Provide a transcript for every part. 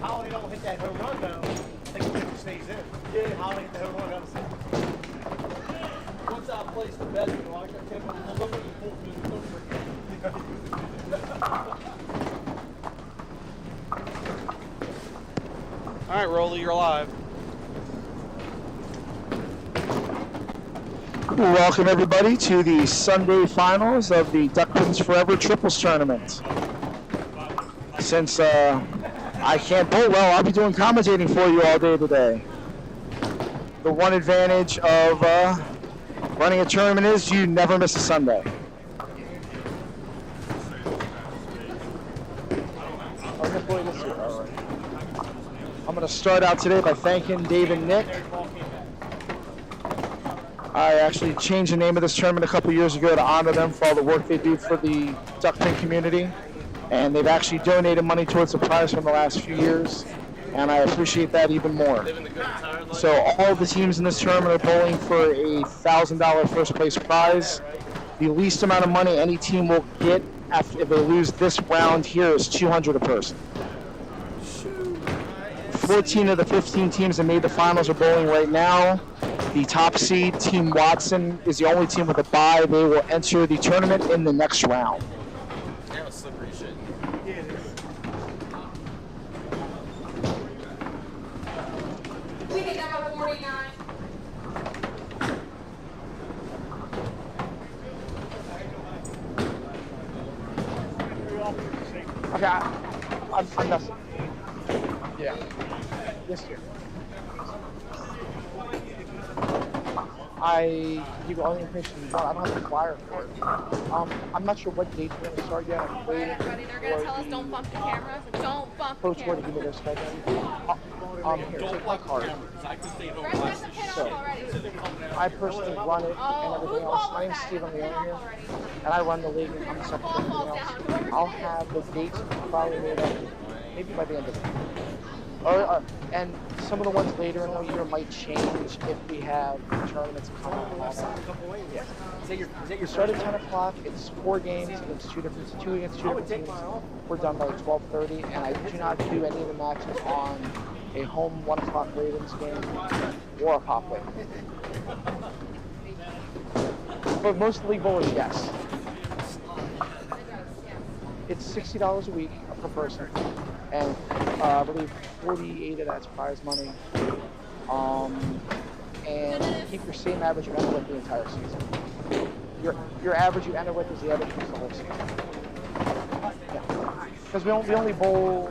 Holly don't hit that home run though, I think it stays in. Yeah, Holly hit the home run. Once I place the bet, I got to take a look at the full All right, Rolly, you're live. Welcome everybody to the Sunday finals of the Duckpins4Ever Triples Tournament. Since I can't bowl well, I'll be doing commentating for you all day today. The one advantage of running a tournament is you never miss a Sunday. I'm going to start out today by thanking Dave and Nick. I actually changed the name of this tournament a couple years ago to honor them for all the work they do for the duckpin community. And they've actually donated money towards the prize from the last few years. And I appreciate that even more. So all the teams in this tournament are bowling for a $1,000 first place prize. The least amount of money any team will get after if they lose this round here is $200 a person. 14 of the 15 teams that made the finals are bowling right now. The top seed, Team Watson, is the only team with a bye. They will enter the tournament in the next round. That was slippery shit. Ticket number 49. Okay, I'm messing. Yeah. Yes, sir. I give you all the information you want. I don't have a flyer for it. I'm not sure what date we're going to start yet. I'm waiting. Everybody, they're going to tell us don't bump the camera. So don't bump the Coach, what camera. did you give us back? Here, take my card. So, I personally run it and everything else. My name's Steve, I'm the owner here. And I run the league and I'm the secretary and everything else. I'll have the dates probably made up maybe by the end of the week. And some of the ones later in the year might change if we have tournaments coming up. Yeah. You start at 10 o'clock. It's 4 games against two different teams. We're done by 12:30, and I do not do any of the matches on a home 1 o'clock Ravens game or a pop win. But most league bowlers, yes. It's $60 a week per person. And I believe 48 of that's prize money. And keep your same average you enter with the entire season. Your average you enter with is the average for the whole season. Yeah. Because we only bowl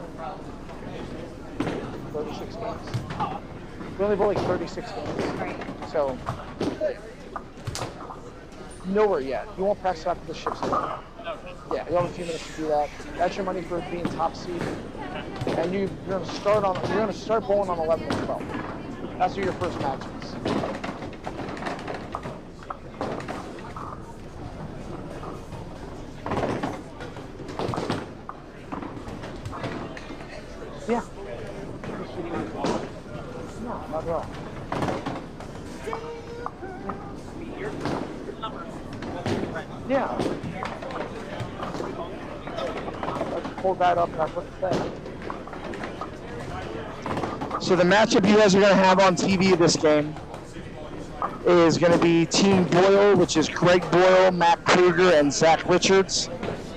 36 games. We only bowl like 36 games. So nowhere yet. You won't practice after the ship's over. Yeah, you have a few minutes to do that. That's your money for being top seed. And you're gonna start bowling on 11 and 12. That's where your first match is. Yeah. No, not at all. Yeah. Let's pull that up and I put the thing. So the matchup you guys are going to have on TV this game is going to be Team Boyle, which is Greg Boyle, Matt Kruger, and Zach Richards,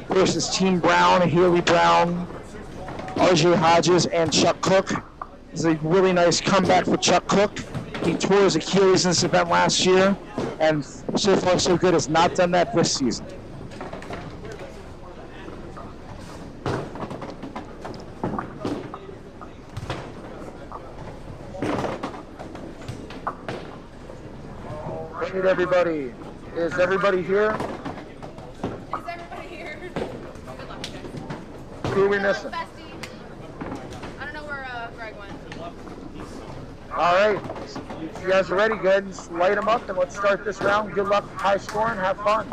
versus Team Brown, Haley Brown, RJ Hodges, and Chuck Cook. This is a really nice comeback for Chuck Cook. He tore his Achilles in this event last year, and so far so good, has not done that this season. Need everybody. Is everybody here? Is everybody here? Good luck, guys. Who are we missing? Bestie. I don't know where Greg went. All right. You guys are ready? Go ahead and light them up and let's start this round. Good luck, high score, and have fun.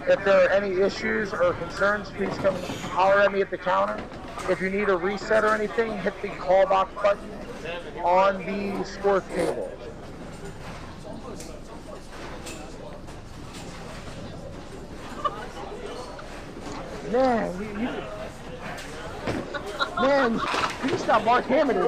If there are any issues or concerns, please come holler at me at the counter. If you need a reset or anything, hit the call box button on the score table. Man, Man, you just got Mark Hamilton.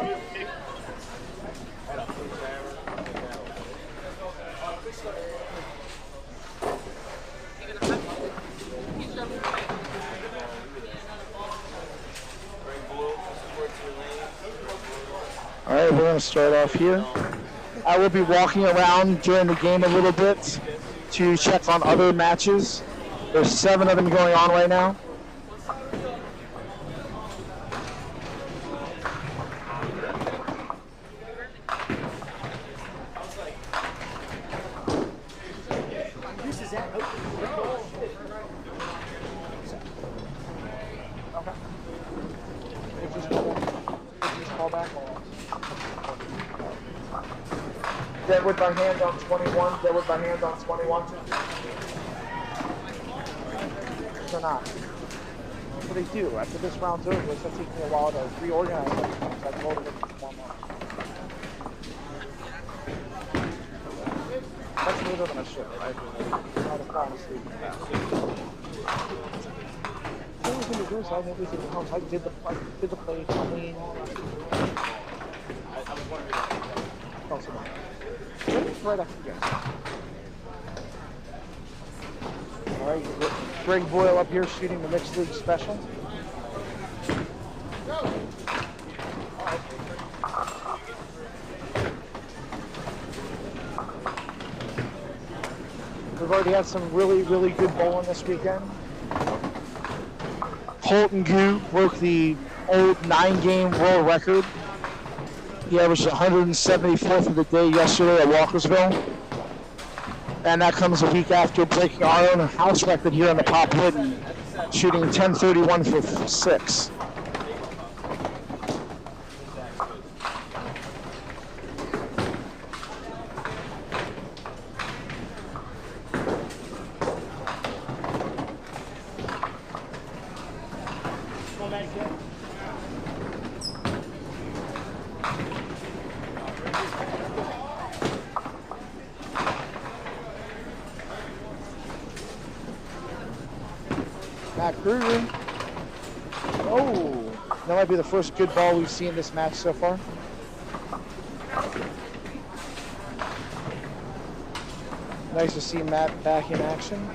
All right, we're going to start off here. I will be walking around during the game a little bit to check on other matches. There's 7 of them going on right now. Deadwood by hand on 21. Deadwood by hand on 21. They're not. What do they do? After this round's over, it's going to take me a while to reorganize everything. So I told them it's one more. That's later than I should, right? I'd have fallen asleep. Everything to do is I did everything at home. I did the play clean. Right after you guys. All right, Greg Boyle up here shooting the Mixed League Special. We've already had some really good bowling this weekend. Holton Goo broke the old 9-game world record. He averaged 174th of the day yesterday at Walkersville. And that comes a week after breaking our own house record here in the Pop Wood and shooting 1031 for 6. Oh, that might be the first good ball we've seen this match so far. Nice to see Matt back in action.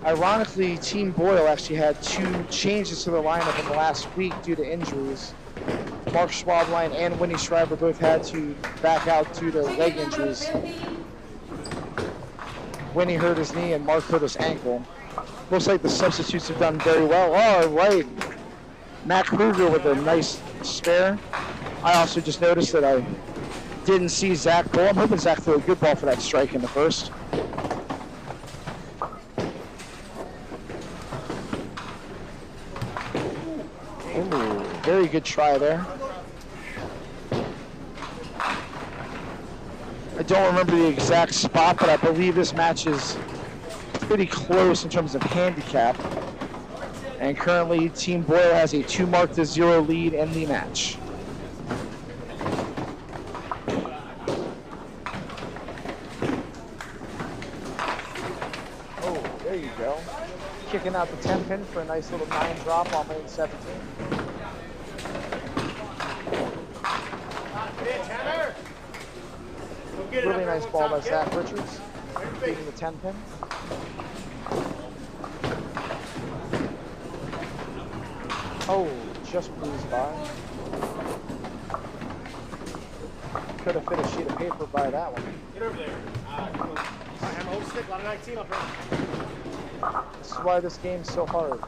Ironically, Team Boyle actually had 2 changes to the lineup in the last week due to injuries. Mark Schwabline and Winnie Schreiber both had to back out due to leg injuries. Winnie hurt his knee and Mark hurt his ankle. Looks like the substitutes have done very well. All right. Matt Kruger with a nice spare. I also just noticed that I didn't see Zach bowl. I'm hoping Zach threw a good ball for that strike in the first. Ooh, very good try there. I don't remember the exact spot, but I believe this match is pretty close in terms of handicap. And currently, Team Boyle has a 2-0 lead in the match. Oh, there you go. Kicking out the 10 pin for a nice little 9 drop on lane 17. Really nice ball by Zach Richards, beating the 10 pin. Oh, just breezed by. Could have fit a sheet of paper by that one. Get over there. I have a whole stick, a lot of 19 up here. This is why this game's so hard.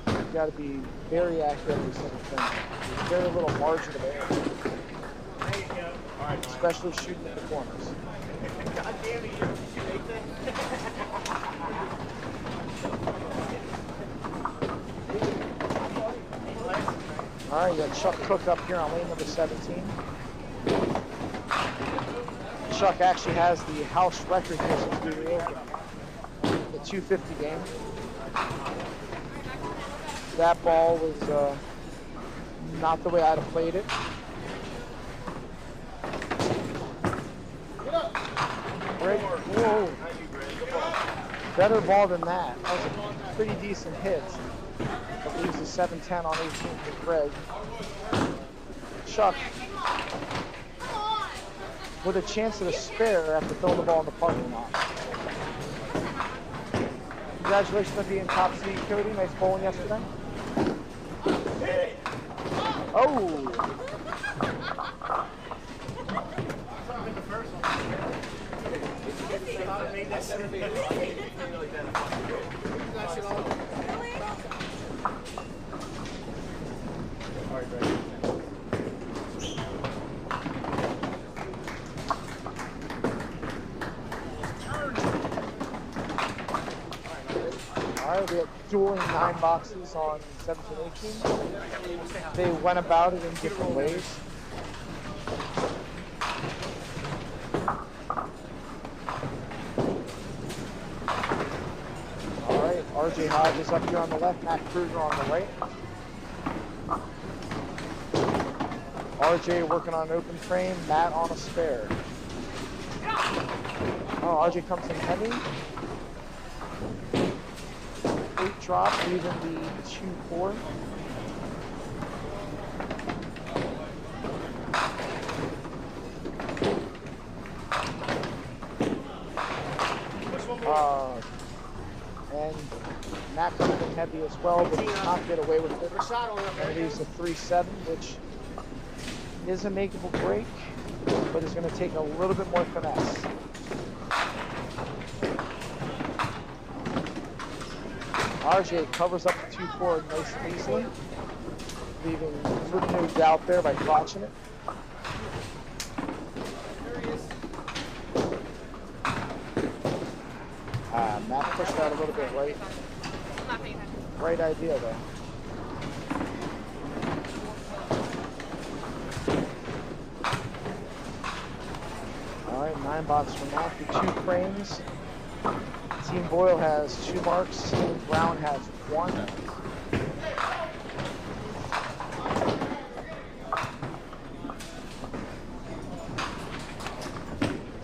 You've got to be very accurate every single thing. There's very little margin of error. There you go. All right, especially shooting at the corners. God damn it, you make that? All right, you got Chuck Cook up here on lane number 17. Chuck actually has the house record here since we reopened. The 250 game. That ball was not the way I'd have played it. Great. Whoa. Better ball than that. That was a pretty decent hit. Leaves a 7-10 on 18th with Greg. Chuck with a chance at a spare after throwing the ball in the parking lot. Congratulations on being top seed, Cody. Nice bowling yesterday. Oh! Alright, we have dueling 9 boxes on 17-18. They went about it in different ways. Alright, RJ Hodge is up here on the left, Matt Kruger on the right. RJ working on an open frame, Matt on a spare. Oh, RJ comes in heavy. 8 drop, leaving the 2-4. And Matt comes in heavy as well, but does not get away with it. And leaves a 3-7, which is a makeable break, but is going to take a little bit more finesse. RJ covers up the 2-4 nice and easily, leaving little no doubt there by crotching it. Matt pushed out a little bit right. Right idea though. Alright, 9 box for Matthew, 2 frames. Team Boyle has 2 marks, Team Brown has 1.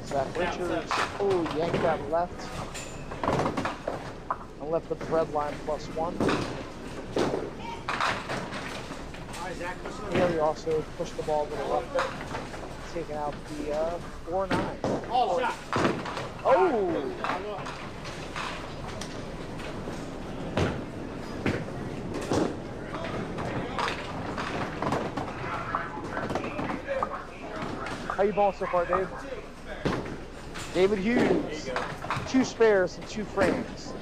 Zach Richards, oh, yanked that left. And left the bread line +1. Haley also pushed the ball a little left there, taking out the 4-9. Oh! How you balling so far, Dave? David Hughes, 2 spares and 2 frames.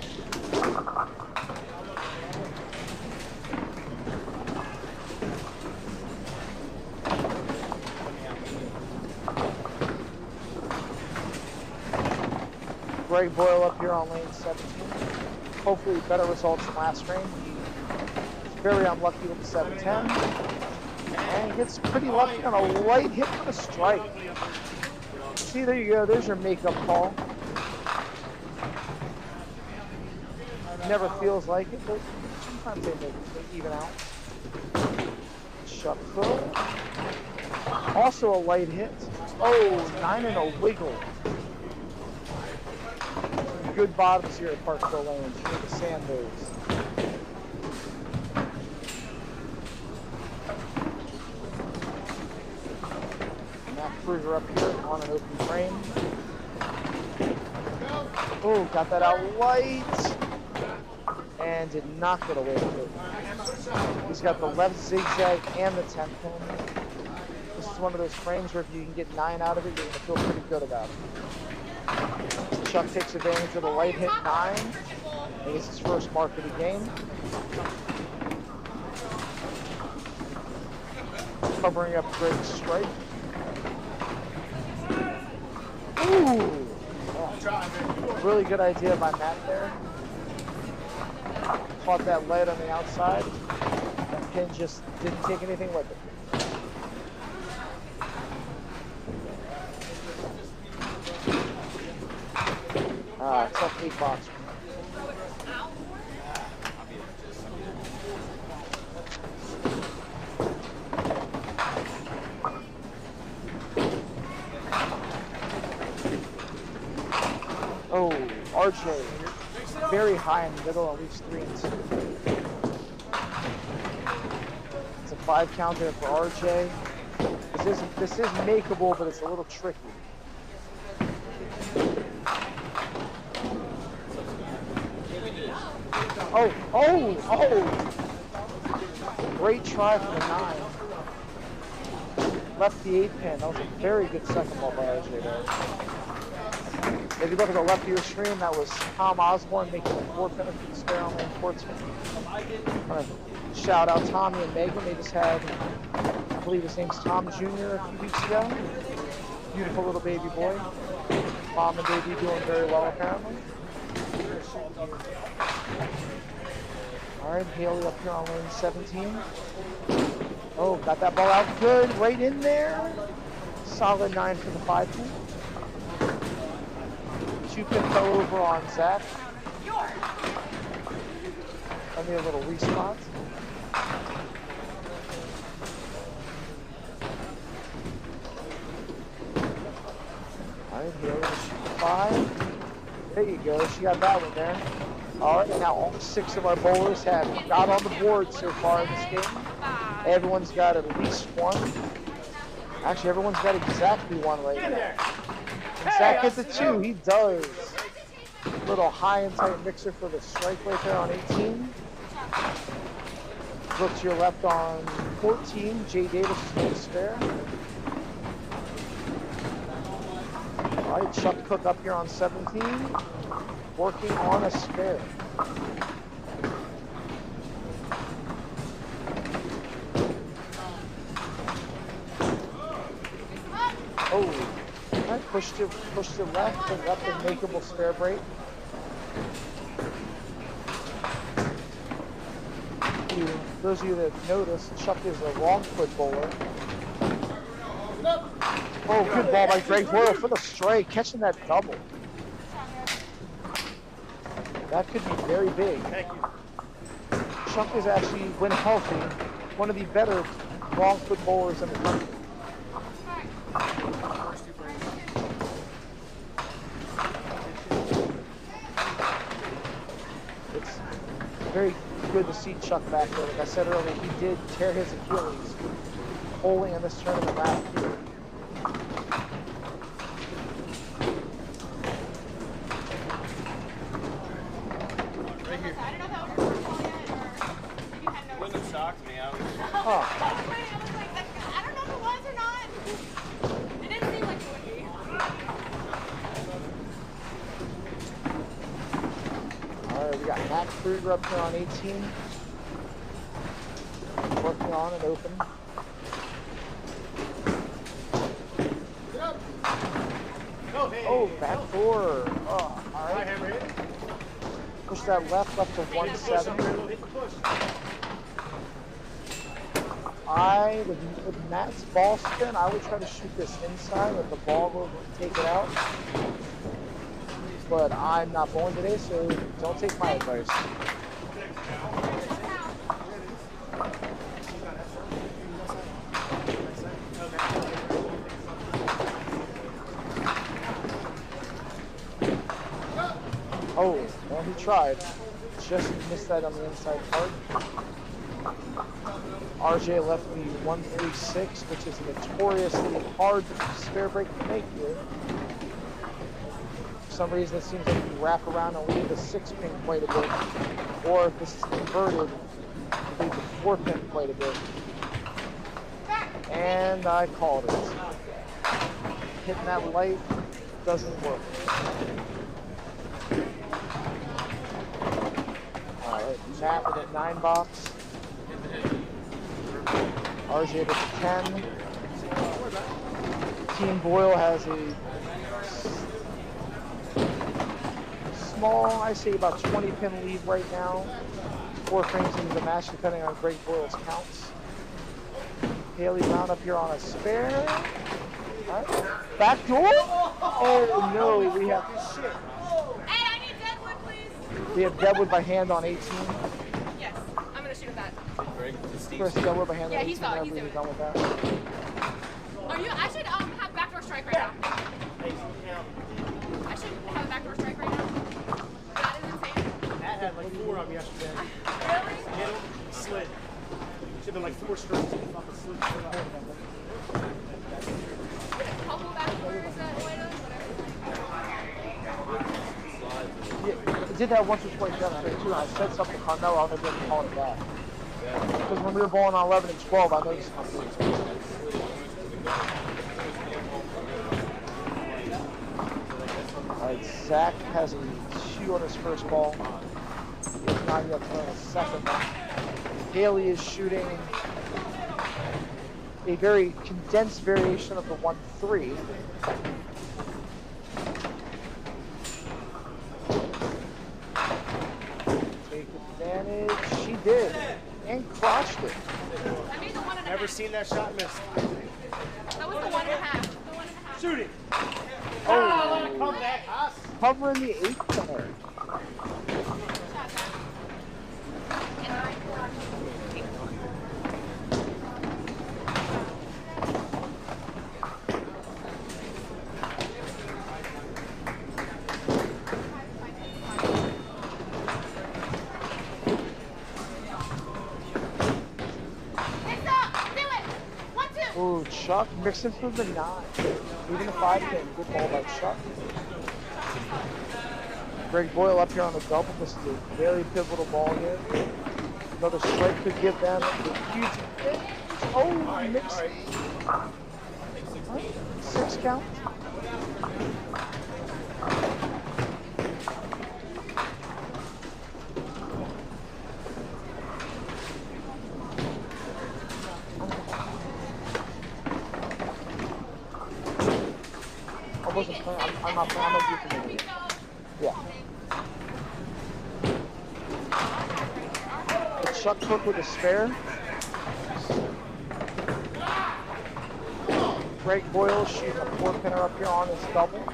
Greg Boyle up here on lane 17. Hopefully better results than last frame. He's very unlucky with the 7-10. And he gets pretty lucky on a light hit for the strike. See, there you go. There's your makeup call. Never feels like it, but sometimes they even out. Chuck Crow. Also a light hit. Oh, 9 and a wiggle. Some good bottoms here at Parkville Lanes. Here the sand moves. Kruger up here on an open frame. Oh, got that out light. And did not get away with it. He's got the left zigzag and the 10 pin. This is one of those frames where if you can get 9 out of it, you're going to feel pretty good about it. Chuck takes advantage of the light hit 9. And gets his first mark of the game. Covering up Greg's strike. Ooh! Oh, really good idea by Matt there. Caught that light on the outside. That pin just didn't take anything with it. Tough 8 box. Oh, RJ, very high in the middle, at least 3 and 2. 5 count there for RJ. This is makeable, but it's a little tricky. Oh! Great try for the 9. Left the 8 pin. That was a very good second ball by RJ there. If you look at the left of your screen, that was Tom Osborne making the 4 pin for the spare on lane Portsmouth. I'm gonna shout out Tommy and Megan. They just had, I believe his name's Tom Jr. a few weeks ago. Beautiful little baby boy. Mom and baby doing very well apparently. All right, Haley up here on lane 17. Oh, got that ball out good, right in there. Solid 9 for the 5 pin. 2 pin go over on Zach. Let me a little response. All right, Haley, 5. There you go, she got that one there. All right, now all 6 of our bowlers have got on the board so far in this game. Everyone's got at least 1. Actually, everyone's got exactly 1 right now. Zach gets the 2, he does. Little high and tight mixer for the strike right there on 18. Look to your left on 14, Jay Davis is going to spare. All right, Chuck Cook up here on 17, working on a spare. Oh, I pushed it left and left a makeable spare break. Those of you that noticed, Chuck is a wrong foot bowler. Oh, good ball by Greg Boyle for the strike, catching that double. That could be very big. Thank you. Chuck is actually, when healthy, one of the better wrong foot bowlers in the country. It's very good to see Chuck back there. Like I said earlier, he did tear his Achilles bowling in this tournament last year. Right here. I don't know if that was your first ball yet, or if you had noticed. Wouldn't have shocked me. I was Huh. I don't know if it was or not. It didn't seem like it would be. All right, we got Matt Kruger up here on 18. Working on and open. Oh, back door. Oh, all right. Push that left up to 1-7. With Matt's ball spin, I would try to shoot this inside, let the ball will take it out. But I'm not bowling today, so don't take my advice. Oh, well, he tried. Just missed that on the inside part. RJ left me 136, which is a notoriously hard spare break to make here. For some reason, it seems like you wrap around and leave the 6 pin quite a bit. Or if this is converted, you leave the 4 pin quite a bit. And I called it. Hitting that light doesn't work. Alright, Matt with a 9 box. RJ with a 10. Team Boyle has a small, I say about 20 pin lead right now. 4 frames into the match depending on Greg Boyle's counts. Haley Brown up here on a spare. All right. Back door? Oh no, we have Hey, I need Deadwood, please. We have Deadwood by hand on 18. Yes, I'm gonna shoot at that. Greg, Steve. First Deadwood by hand on 18. He's done with that. Are you? I should have backdoor strike right now. I should have a backdoor strike right now. That is insane. Matt had like 4 of them yesterday. Really? Hit him, slid. Should have been like 4 strokes off the slip. Yeah, I did that once or twice yesterday too. I said something to Carmelo, and I didn't call it back. Because when we were bowling on 11 and 12, I noticed something. Alright, Zach has a 2 on his first ball. He has not yet thrown a second one. Haley is shooting a very condensed variation of the 1-3. Take advantage. She did. And crushed it. I made the 1.5. Never seen that shot miss. That was the 1.5. The 1.5. Shoot it. Oh, come back, us. Covering the 8th there. Ooh, Chuck mixing for the 9. Even the 5 pin. Good ball by Chuck. Greg Boyle up here on the double. This is a very pivotal ball here. Another strike could give them a huge advantage. Oh, mixed. 6 count. I'm not playing. I'm not using it. Yeah. But Chuck Cook with a spare. Greg Boyle shooting a 4-pinner up here on his double.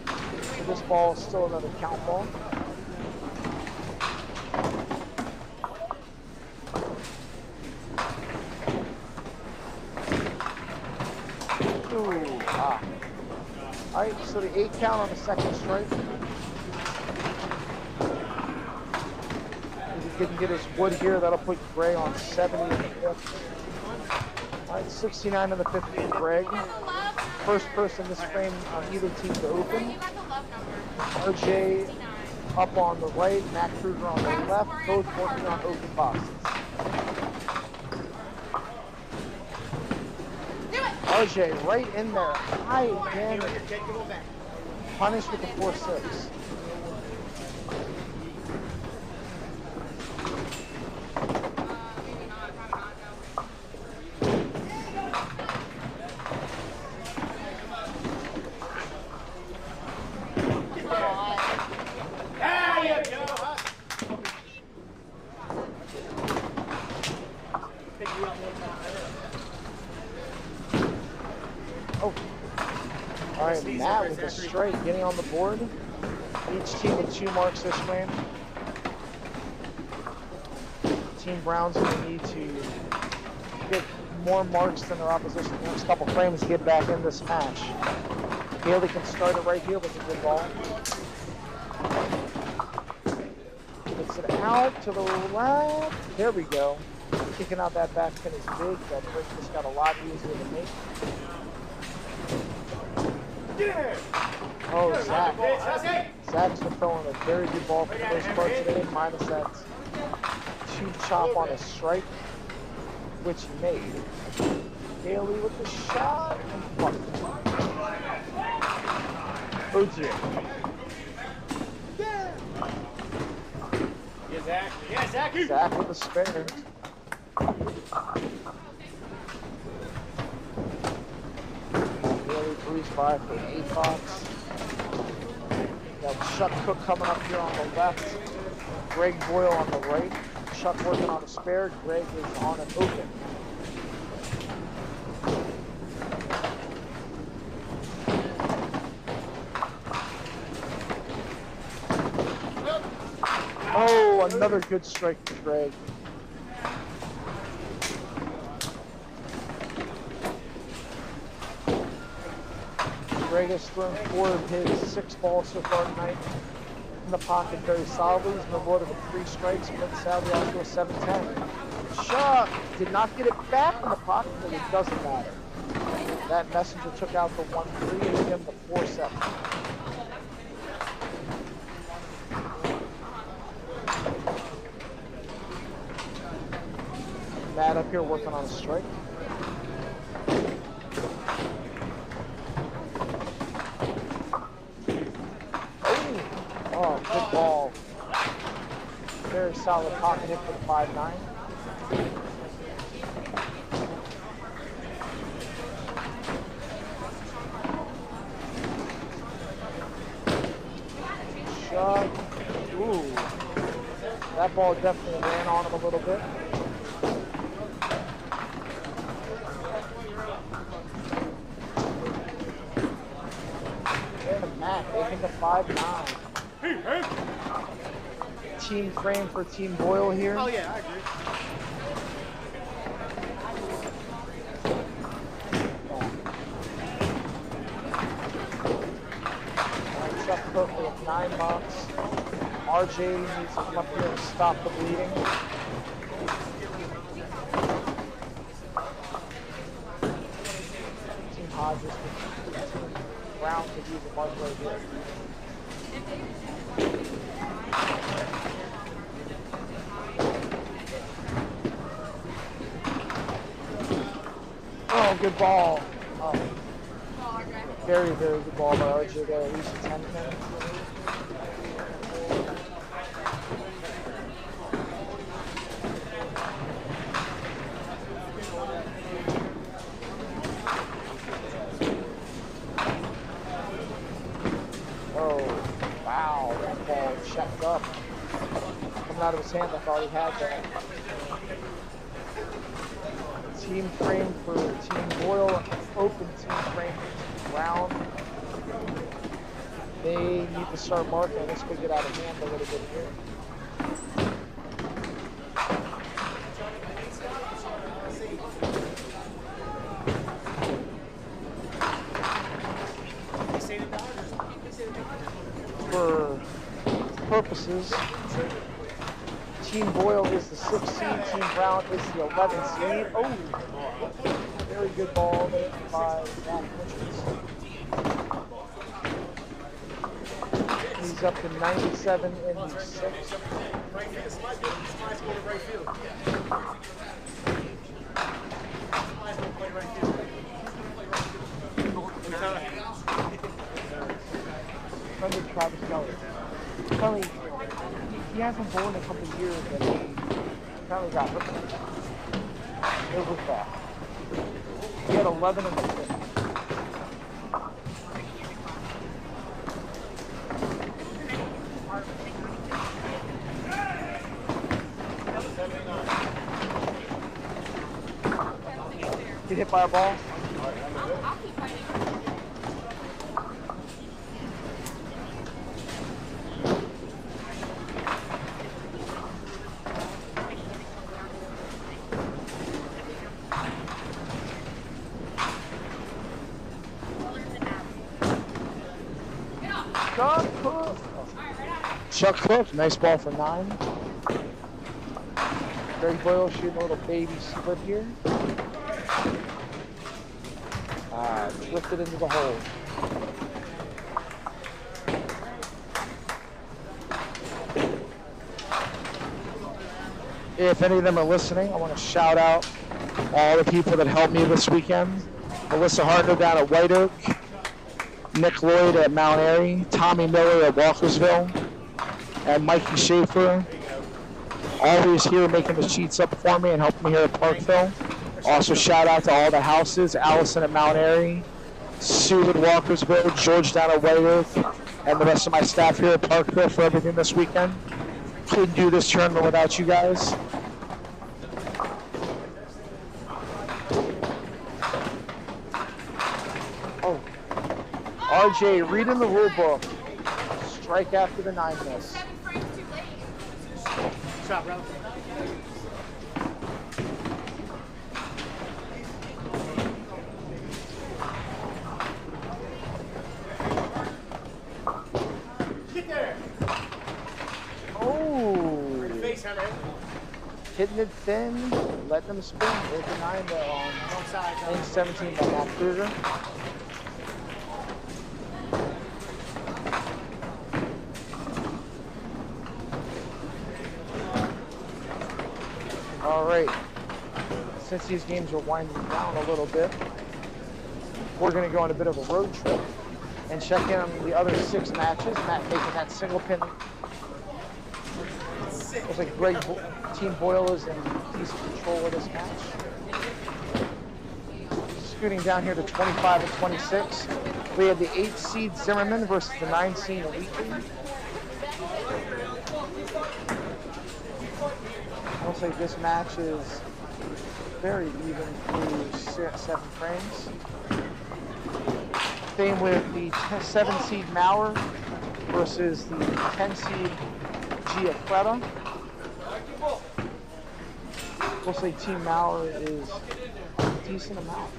So this ball is still another count ball. Ooh, ah. All right, so the 8 count on the second strike. If he can get his wood here, that'll put Gray on 70 in the 5th. All right, 69 in the 5th for Greg. First person this frame on either team to open. RJ up on the right, Matt Kruger on the left, both working on open boxes. RJ right in there, high again, punished with the 4-6. Matt with a straight, getting on the board. Each team with 2 marks this frame. Team Brown's going to need to get more marks than their opposition in the next couple frames to get back in this match. Haley can start it right here with a good ball. Gets it out to the left. There we go. Kicking out that back pin is big. That break just got a lot easier to make. Oh, Zach. Zach's been throwing a very good ball for the most part today, minus that 2 chop on a strike, which he made. Haley with the shot and blocked. Oh dear. Yeah, Zach. Yeah, Zach. Zach with the spinner. Haley breeze by for 8 box. Got Chuck Cook coming up here on the left. Greg Boyle on the right. Chuck working on a spare. Greg is on an open. Oh, another good strike to Greg. Greg has thrown 4 of his 6 balls so far tonight. in the pocket very solidly. He's rewarded with 3 strikes, but sadly out to a 7-10. Chuck did not get it back in the pocket, but it doesn't matter. That messenger took out the 1-3 and gave him the 4-7. Matt up here working on a strike. Oh, good ball. Very solid pocket hit for the 5-9. Shot. Ooh. That ball definitely ran on him a little bit. And Matt making the 5-9. Team frame for Team Boyle here. Oh yeah, I agree. Chuck Coakley at $9. RJ needs to come up here and stop the bleeding. Team Hodges, Team Brown could use a mark right here. Oh, good ball. Oh. Very, very good ball by RJ there, at least a 10 pin. Oh, wow, that ball checked up. Coming out of his hand, I thought he had that. Team frame for Team Boyle, open team frame for Team Brown. They need to start marking. This could get out of hand a little bit here. For purposes, Team Boyle is the 6th seed, Team Brown is the 11th seed. Oh, very good ball there by Zach Richards. He's up to 97 in the 6th. Friend of Travis Kelly. Kelly, he hasn't bowled in a couple of years, but he apparently got hurt. It was bad. He had 11 in the 5th. Get hit by a ball? I'll keep fighting. Chuck Cook, nice ball for 9. Greg Boyle shooting a little baby split here. Drifted into the hole. If any of them are listening, I want to shout out all the people that helped me this weekend. Melissa Hartner down at White Oak, Nick Lloyd at Mount Airy, Tommy Miller at Walkersville, and Mikey Schaefer, always here making the sheets up for me and helping me here at Parkville. Also shout out to all the houses, Allison at Mount Airy, Sue at Walkersville, George down at White Oak, and the rest of my staff here at Parkville for everything this weekend. Couldn't do this tournament without you guys. Oh, RJ, reading the rule book. Strike after the 9 miss. 7 frames too late. Shot, bro. Get there. Hitting it thin, letting them spin. They're denying the lane 17 by Matt Kruger. All right. Since these games are winding down a little bit, we're going to go on a bit of a road trip and check in on the other 6 matches. Matt making that single pin. Looks like Team Boyle is in decent control of this match. Scooting down here to 25 and 26. We had the 8 seed Zimmerman versus the 9 seed Wheatley. Looks like this match is very even through 7 frames. Same with the 7 seed Maurer versus the 10 seed Giafretta. Looks like Team Maurer is a decent amount.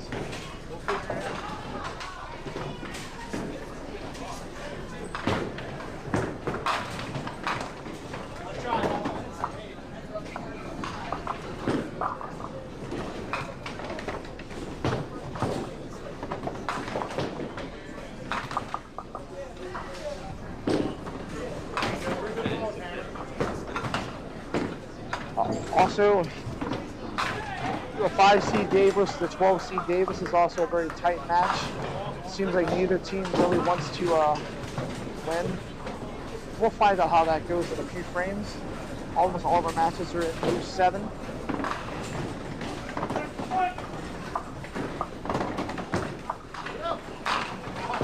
Also, a 5 seed Davis, the 12 seed Davis is also a very tight match. Seems like neither team really wants to win. We'll find out how that goes in a few frames. Almost all of our matches are at through 7.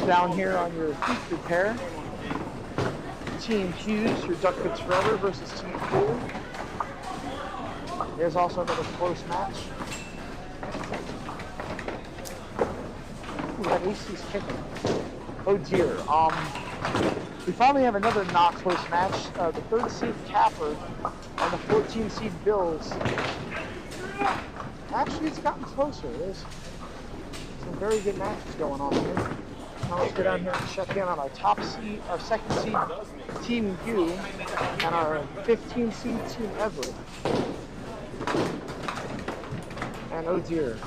Down here on your feet prepare. Team Hughes, your Duckpins4Ever versus Team Cool. There's also another close match. Ooh, that AC's kicking. Oh dear. We finally have another not close match. The 3rd seed Capper and the 14 seed Bills. Actually, it's gotten closer. There's some very good matches going on here. Now let's go down here and check in on our top seed, our 2nd seed Team U, and our 15 seed Team Everett. And oh dear.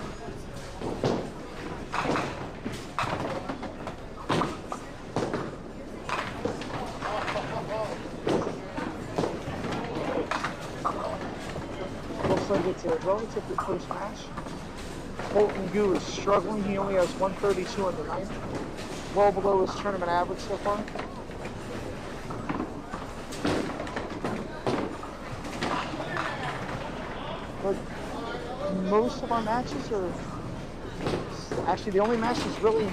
Looks like it's a relatively close match. Colton Gu is struggling. He only has 132 in the 9th. Well below his tournament average so far. But most of our matches are actually the only match that's really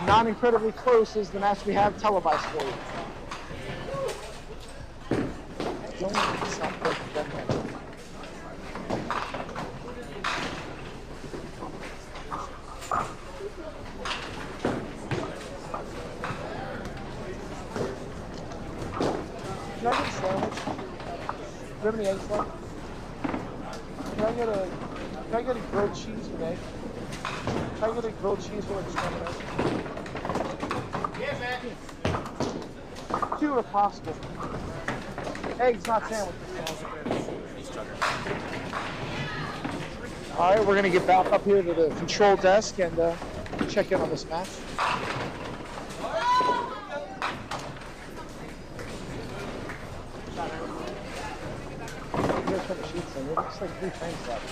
not incredibly close is the match we have televised for you. It's only not perfect, definitely. Can I get a sandwich? Do you have any eggs left? Can I get a grilled cheese with egg? Can I get a grilled cheese with scrambled egg? Yeah, man. 2 if possible. Eggs, not sandwiches. Alright, we're going to get back up here to the control desk and check in on this match. Here's some sheets in. It looks like 3 frames left.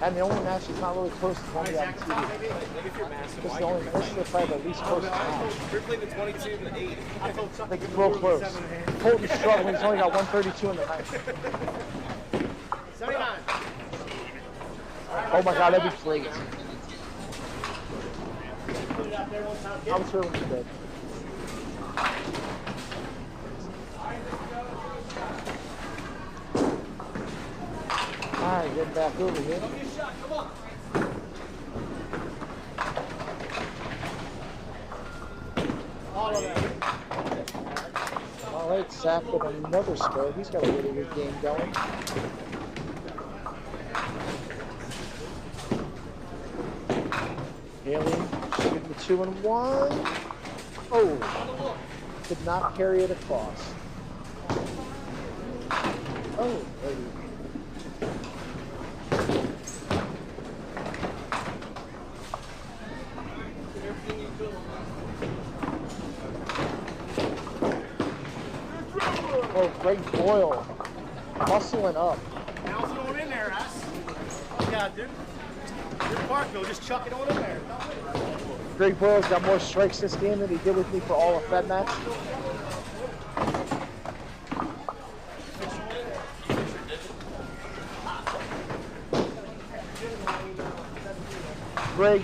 And the only match that's not really close is one we have on TV. This is probably the least closest match. We're the 22 and the 8. I think it's real close. Colton's struggling. He's only got 132 in the 9th. 79. Oh my god, that'd be great. I'm sure when you did. Alright, getting back over here. Alright, Zach with another spread. He's got a really good game going. Haley shooting the 2 and 1. Oh, could not carry it across. Oh, lady. Oh, Greg Boyle, hustling up. Bounce it on in there, ass. All you gotta do. You're Parkville, just chuck it on in there. Greg Boyle's got more strikes this game than he did with me for all of Fed match. Greg,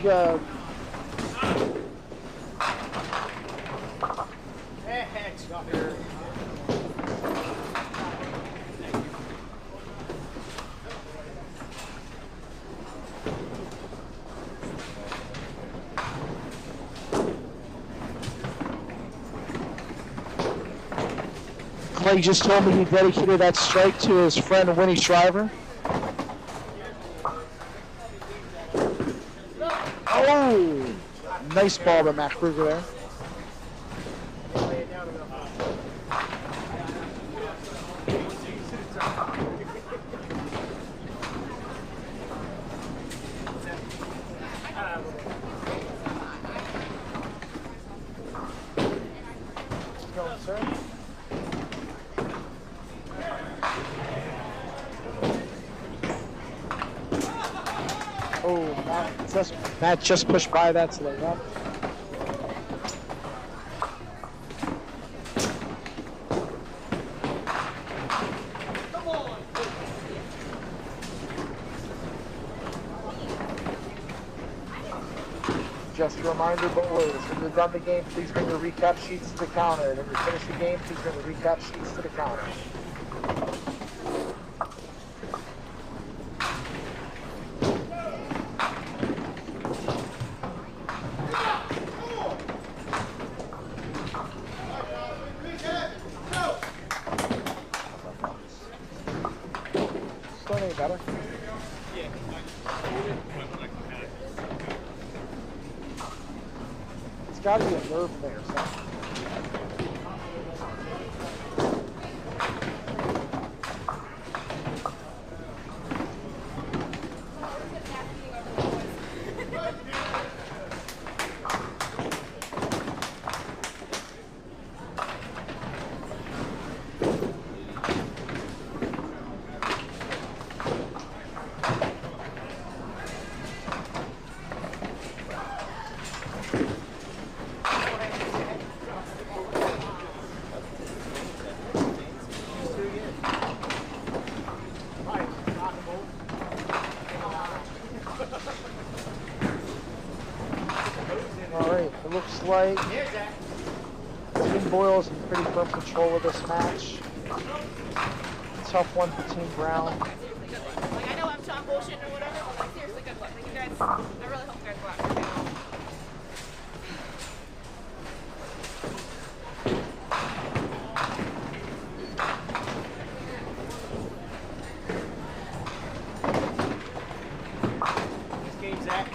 Hey, Chuck here. Clay just told me he dedicated that strike to his friend Winnie Shriver. Oh, nice ball by Matt Kruger there. Going, sir. Oh, Matt just pushed by that to the left. Just a reminder, boys, when you're done the game, please bring your recap sheets to the counter. When you finish the game, please bring the recap sheets to the counter. Still any better? It's got to be a nerve thing or something. Alright, it looks like Team Boyle's in pretty firm control of this match. Tough one for Team Brown. Like, I know I'm Sean bullshit or whatever, but like, seriously, good luck. Like, you guys, I really hope you guys go out and do it. This game's at.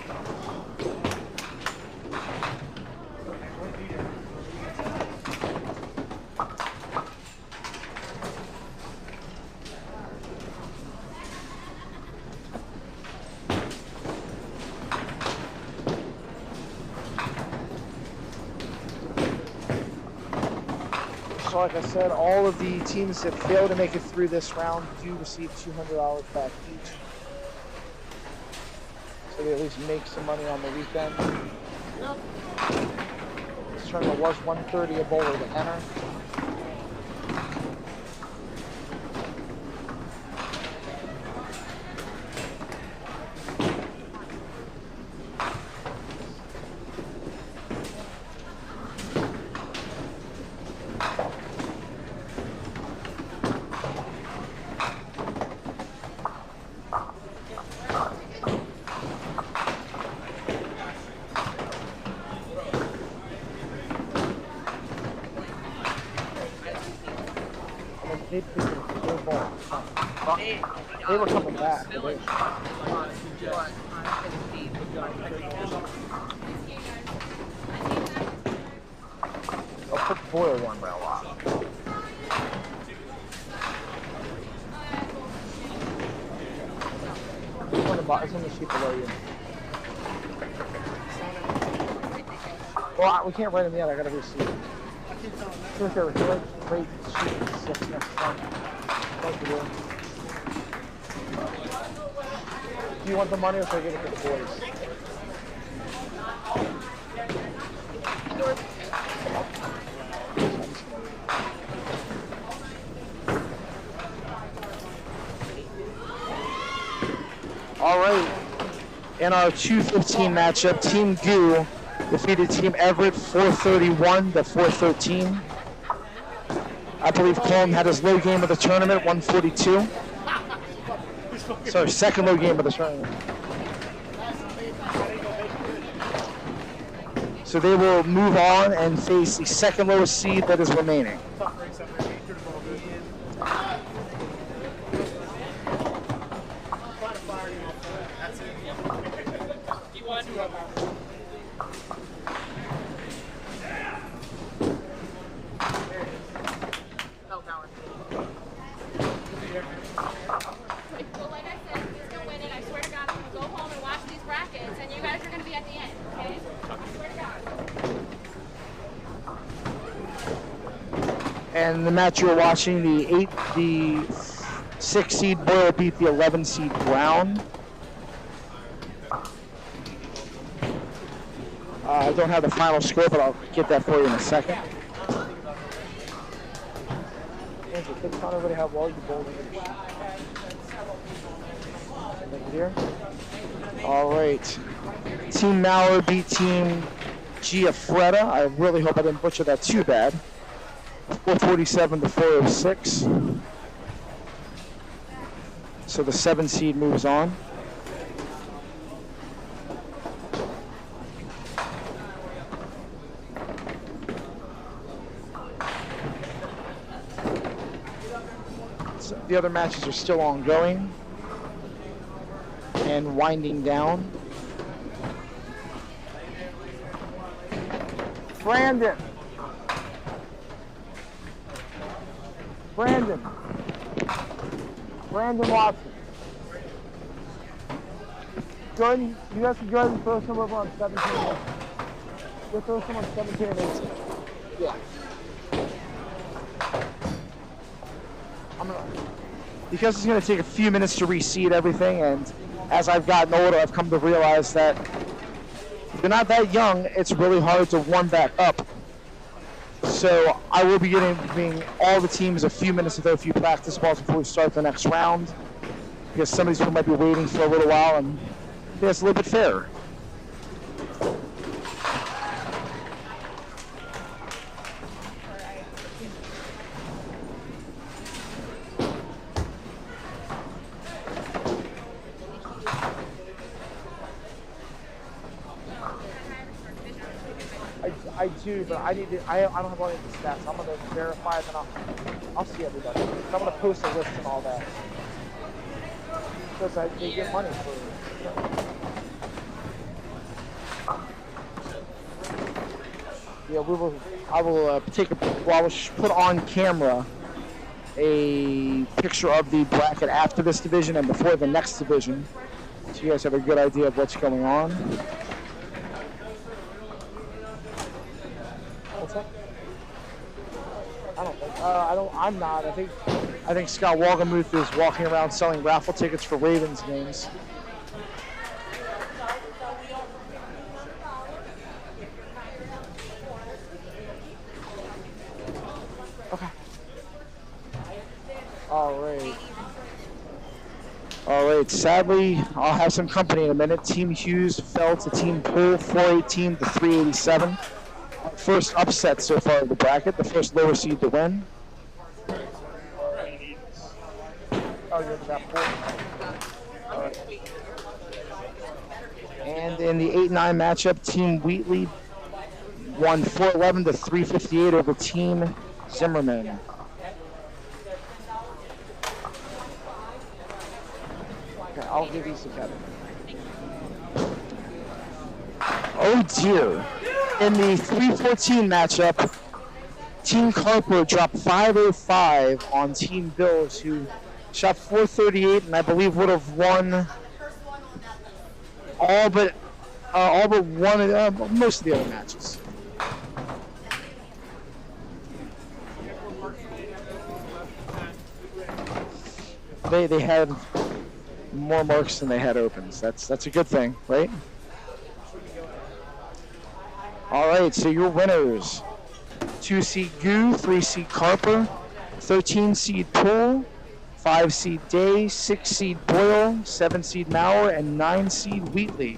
So like I said, all of the teams that fail to make it through this round do receive $200 back each. So they at least make some money on the weekend. This tournament was $130 a bowler to enter. They were coming back. I'll put Boyle one by a lot. It's on the sheet below you. Well, we can't write them yet. I gotta receive it. It's right there. Rate sheet 6 next time. Thank you, dude. Do you want the money or should I give it to the boys? All right. In our 2:15 matchup, Team Goo defeated Team Everett 431 to 413. I believe Colm had his low game of the tournament, 142. Sorry, second low game of the tournament. So they will move on and face the second lowest seed that is remaining. And the match you're watching, the 6 seed Boyle beat the 11 seed Brown. I don't have the final score, but I'll get that for you in a second. Andrew, take time over to have all your bowling. Here. All right. Team Mallard beat Team Giafreda. I really hope I didn't butcher that too bad. 447 to 406. So the 7 seed moves on. So the other matches are still ongoing and winding down. Brandon Watson. Jordan, you have to Jordan throw some over on 17. You'll throw some on 17 and 18. Yeah. Because it's going to take a few minutes to reseed everything, and as I've gotten older, I've come to realize that if you're not that young, it's really hard to warm back up. So I will be giving all the teams a few minutes to throw a few practice balls before we start the next round, because some of these people might be waiting for a little while, and it's a little bit fairer. I do, but I don't have all of the stats. I'm gonna verify it, and I'll see everybody. I'm gonna post a list and all that because they get money for. Yeah, I will put on camera a picture of the bracket after this division and before the next division, so you guys have a good idea of what's going on. I'm not. I think Scott Walgamuth is walking around selling raffle tickets for Ravens games. Okay. All right. Sadly, I'll have some company in a minute. Team Hughes fell to Team Poole 418 to 387. First upset so far of the bracket, the first lower seed to win. Oh, you're that four. Right. And in the 8-9 matchup, Team Wheatley won 411 to 358 over Team Zimmerman. Okay, I'll give these to Kevin. Oh dear. In the 314 matchup, Team Carper dropped 505 on Team Bills, who shot 438 and I believe would have won all but one of most of the other matches. They had more marks than they had opens. That's a good thing, right? All right, so your winners: 2-seed Goo, 3-seed Carper, 13-seed Pool, 5-seed Day, 6-seed Boyle, 7-seed Maurer, and 9-seed Wheatley.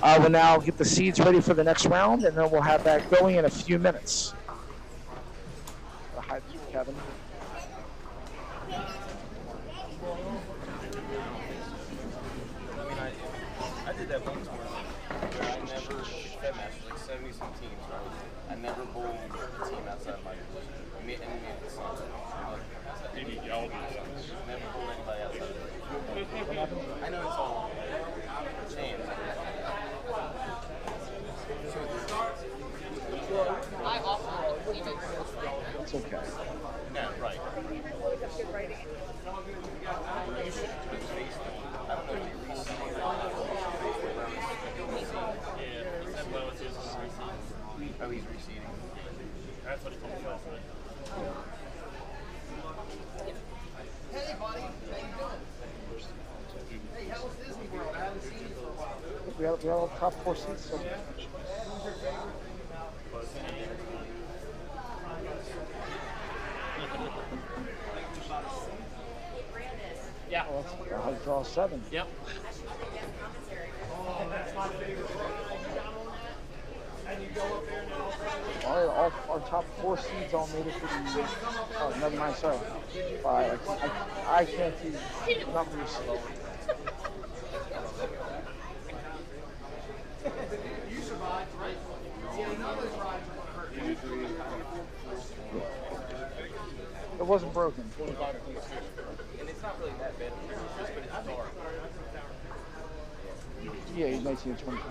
We'll now get the seeds ready for the next round, and then we'll have that going in a few minutes. Hi, Kevin. I did that one tournament where I never, that match was like 70-some teams, right? I never bowled a team outside of my division. And me and the Suns. Maybe y'all do Suns. Never bowled anybody outside of the division. I know it's all changed. I also even. It's okay. Yeah, right. I don't know if you reseed or not. Oh, he's reseeding. That's what he told me last night. Hey, buddy. How you doing? Hey, how was Disney World? I haven't seen you for a while. We have all top 4 seats. So. Yeah. Well, that's draw 7. Yep. Our top 4 seeds all made it to the. Oh, never mind. Sorry. I can't see numbers. You survived, right? It wasn't broken. And it's not really that bad, but it's dark. Yeah, he's 19 and 22.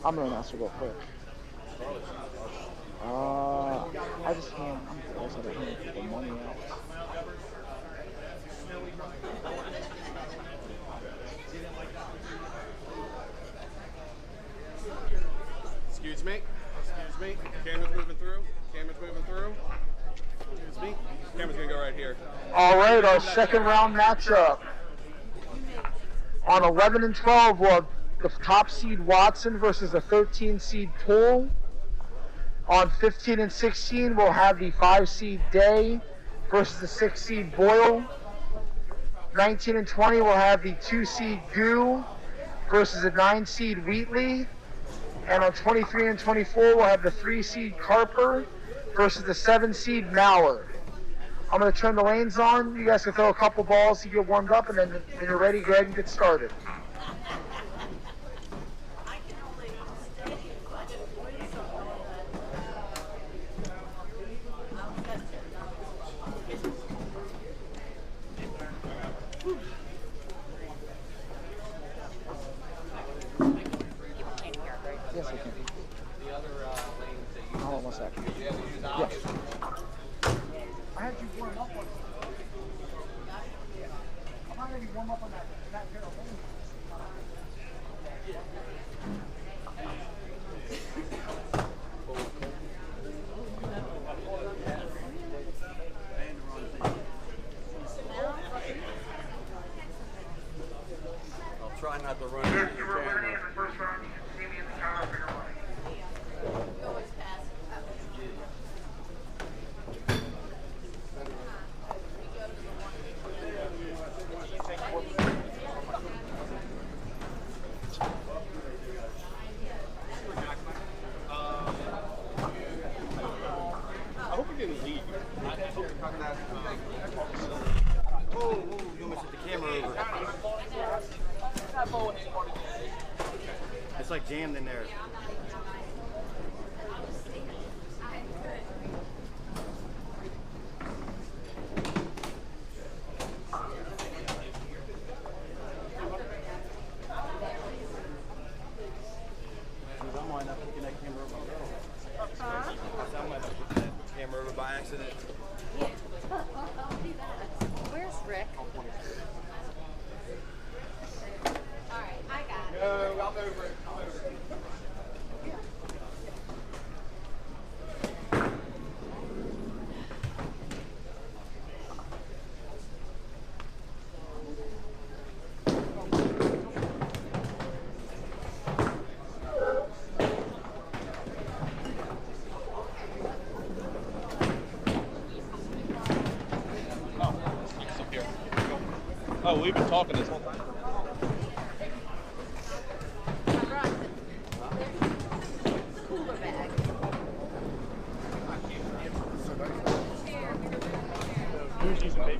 I'm gonna announce it real quick. I just can't. I'm also handing people money out. Excuse me. Excuse me. Camera's moving through. Camera's moving through. Excuse me. Camera's gonna go right here. All right, our second round matchup. On 11 and 12, we'll have the top seed Watson versus the 13 seed Poole. On 15 and 16, we'll have the 5 seed Day versus the 6 seed Boyle. 19 and 20, we'll have the 2 seed Goo versus the 9 seed Wheatley. And on 23 and 24, we'll have the 3 seed Carper versus the 7 seed Maurer. I'm going to turn the lanes on. You guys can throw a couple balls to get warmed up, and then when you're ready, go ahead and get started. Yes, I can. The other lanes that you Hold on one second. Yes. I had you warm up on it. I'm not going to warm up on that pair of lanes. I'll try not to run into your camera. I hope you didn't leave. Oh, you almost hit the camera over. It's like jammed in there. I might not picking that camera over. Huh? I might have put that camera over by accident. I'll do that. Where's Rick? Oh, we've been talking this whole time. Cooler bag. She's a big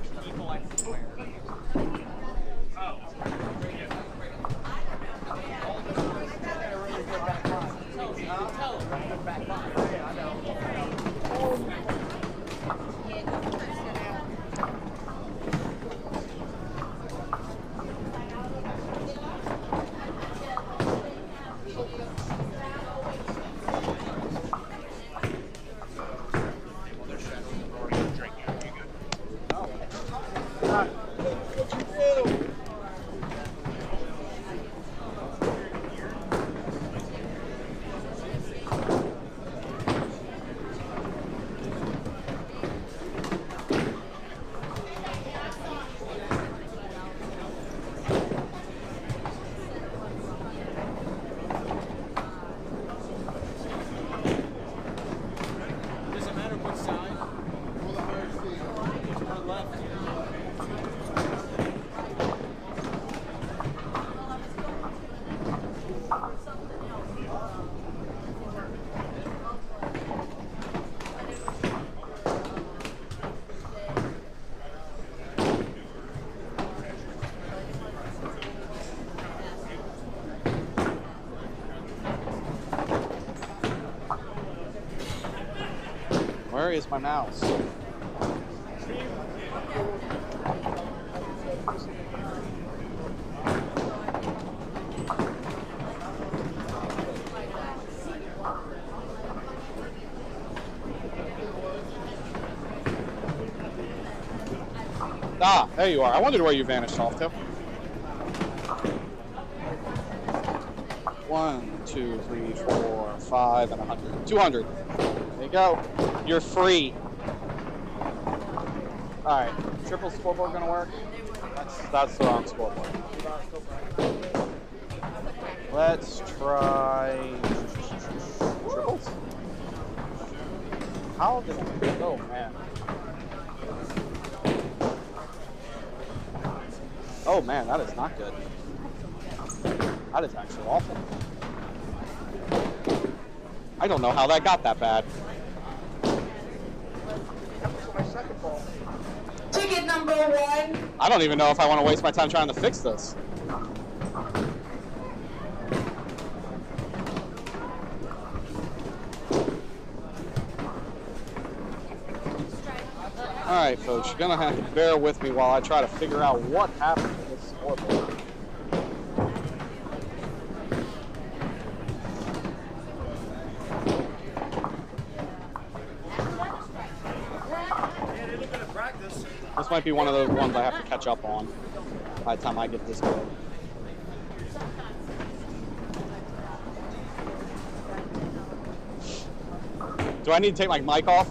Where is my mouse? Ah, there you are. I wondered where you vanished off to. 1, 2, 3, 4, 5, and 100. 200. There you go. You're free. All right. Triple scoreboard gonna work? That's the wrong scoreboard. Let's try triples. How did it? Oh man. Oh man, that is not good. That is actually awful. I don't know how that got that bad. Ticket number 1. I don't even know if I want to waste my time trying to fix this. Alright folks, you're going to have to bear with me while I try to figure out what happened to this scoreboard. This might be one of those ones I have to catch up on by the time I get this going. Do I need to take my mic off?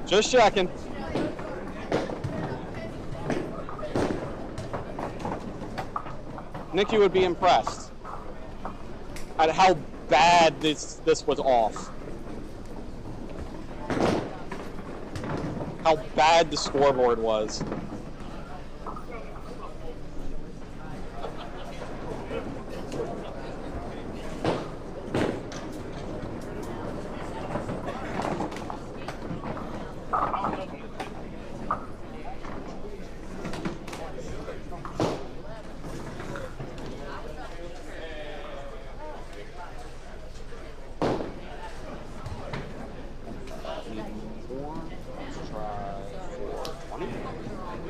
Just checking. Nikki would be impressed at how bad this was off. How bad the scoreboard was.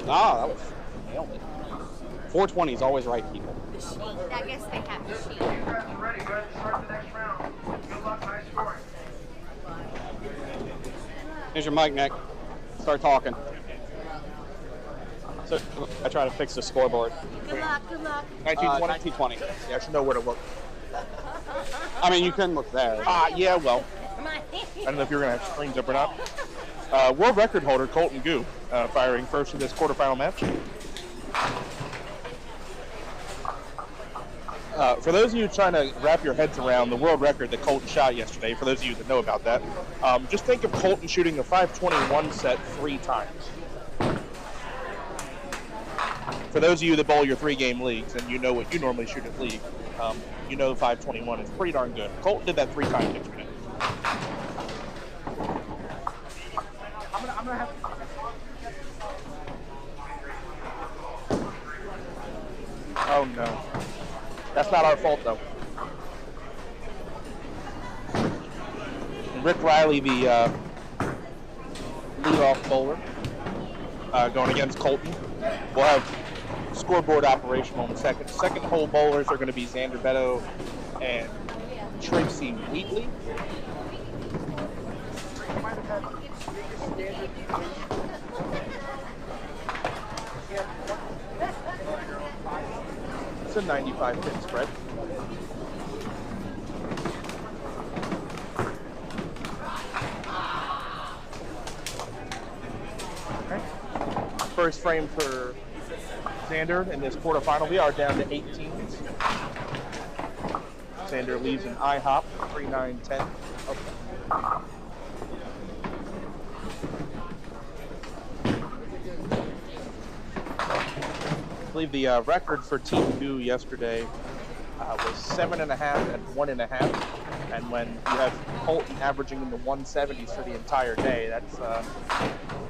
Ah, that was nailed it. 420 is always right, people. The sheet. I guess they have the sheet. You guys are ready. Go ahead and start the next round. Good luck, nice scoring. Here's your mic, Nick. Start talking. So I try to fix the scoreboard. Good luck, good luck. 1920. 1920. Yeah, I should know where to look. I mean, you can look there. Yeah, well, I don't know if you're going to have screens up or not. World record holder Colton Gu firing first in this quarterfinal match. For those of you trying to wrap your heads around the world record that Colton shot yesterday, for those of you that know about that, just think of Colton shooting a 521 set 3 times. For those of you that bowl your 3-game leagues and you know what you normally shoot at league, you know the 521 is pretty darn good. Colton did that 3 times yesterday. I'm gonna have to... Oh no. That's not our fault though. Rick Riley, the leadoff bowler, going against Colton. We'll have scoreboard operational in a second. Second hole bowlers are going to be Xander Beto and Tracy Wheatley. It's a 95 pin spread. Okay. First frame for Xander in this quarterfinal. We are down to 18. Xander leaves an IHOP, 3-9-10. Okay. I believe the record for Team Gu yesterday was 7.5 and 1.5. And when you have Colton averaging in the 170s for the entire day, that's a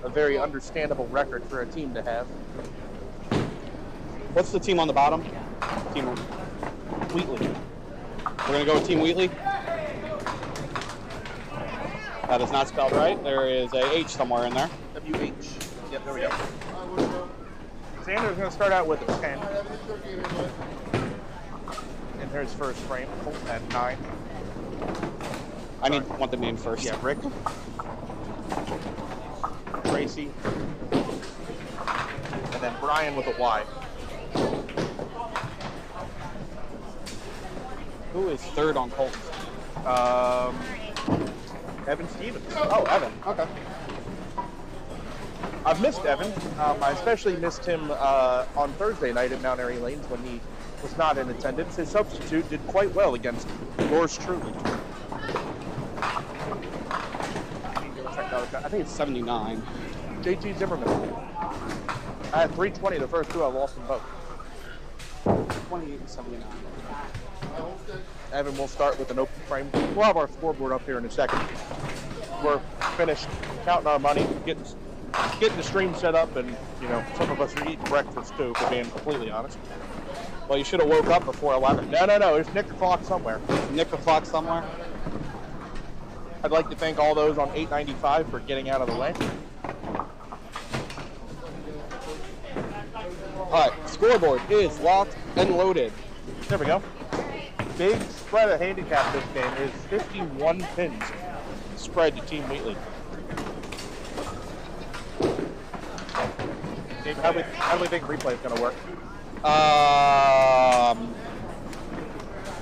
very understandable record for a team to have. What's the team on the bottom? Team Wheatley. We're going to go with Team Wheatley. That is not spelled right. There is a H somewhere in there. WH. Yep, there we go. Xander's going to start out with a 10. And here's first frame. Colton at 9. Want the name first. Yeah, Rick. Tracy. And then Brian with a Y. Who is third on Colton? Evan Stevens. Oh, Evan. Okay. I've missed Evan. I especially missed him on Thursday night at Mount Airy Lanes when he was not in attendance. His substitute did quite well against yours truly. I think it's 79. JT Zimmerman. I had 320 the first 2. I lost them both. 28 and 79. Evan will start with an open frame. We'll have our scoreboard up here in a second. We're finished counting our money, getting the stream set up, and you know, some of us are eating breakfast too, for being completely honest. Well, you should have woke up before 11. No. There's Nick o'clock somewhere. Nick o'clock somewhere. I'd like to thank all those on 895 for getting out of the way. All right, scoreboard is locked and loaded. There we go. Big spread of handicap this game is 51 pins spread to Team Wheatley. Dave, how do we think replay is going to work?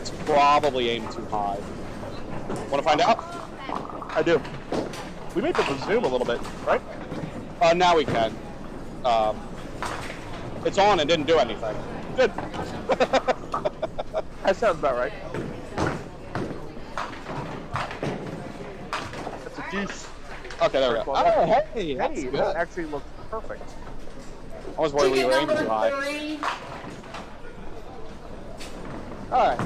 It's probably aimed too high. Want to find out? I do. We may be able to zoom a little bit, right? Now we can. It's on and didn't do anything. Good. That sounds about right. That's a deuce. Okay, there we go. Oh, hey, that's good. That actually looks perfect. I was worried we were aiming too high. 3. All right,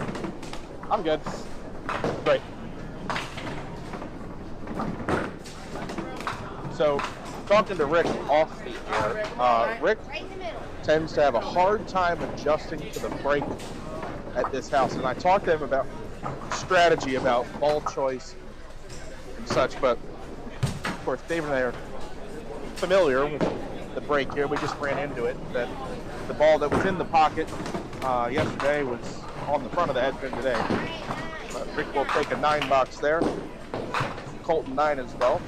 I'm good. Great. So, talking to Rick off the air, Rick tends to have a hard time adjusting to the break at this house, and I talked to him about strategy, about ball choice and such, but of course Dave and I are familiar with the break here. We just ran into it, that the ball that was in the pocket yesterday was on the front of the head pin today. But Rick will take a 9 box there. Colton 9 as well.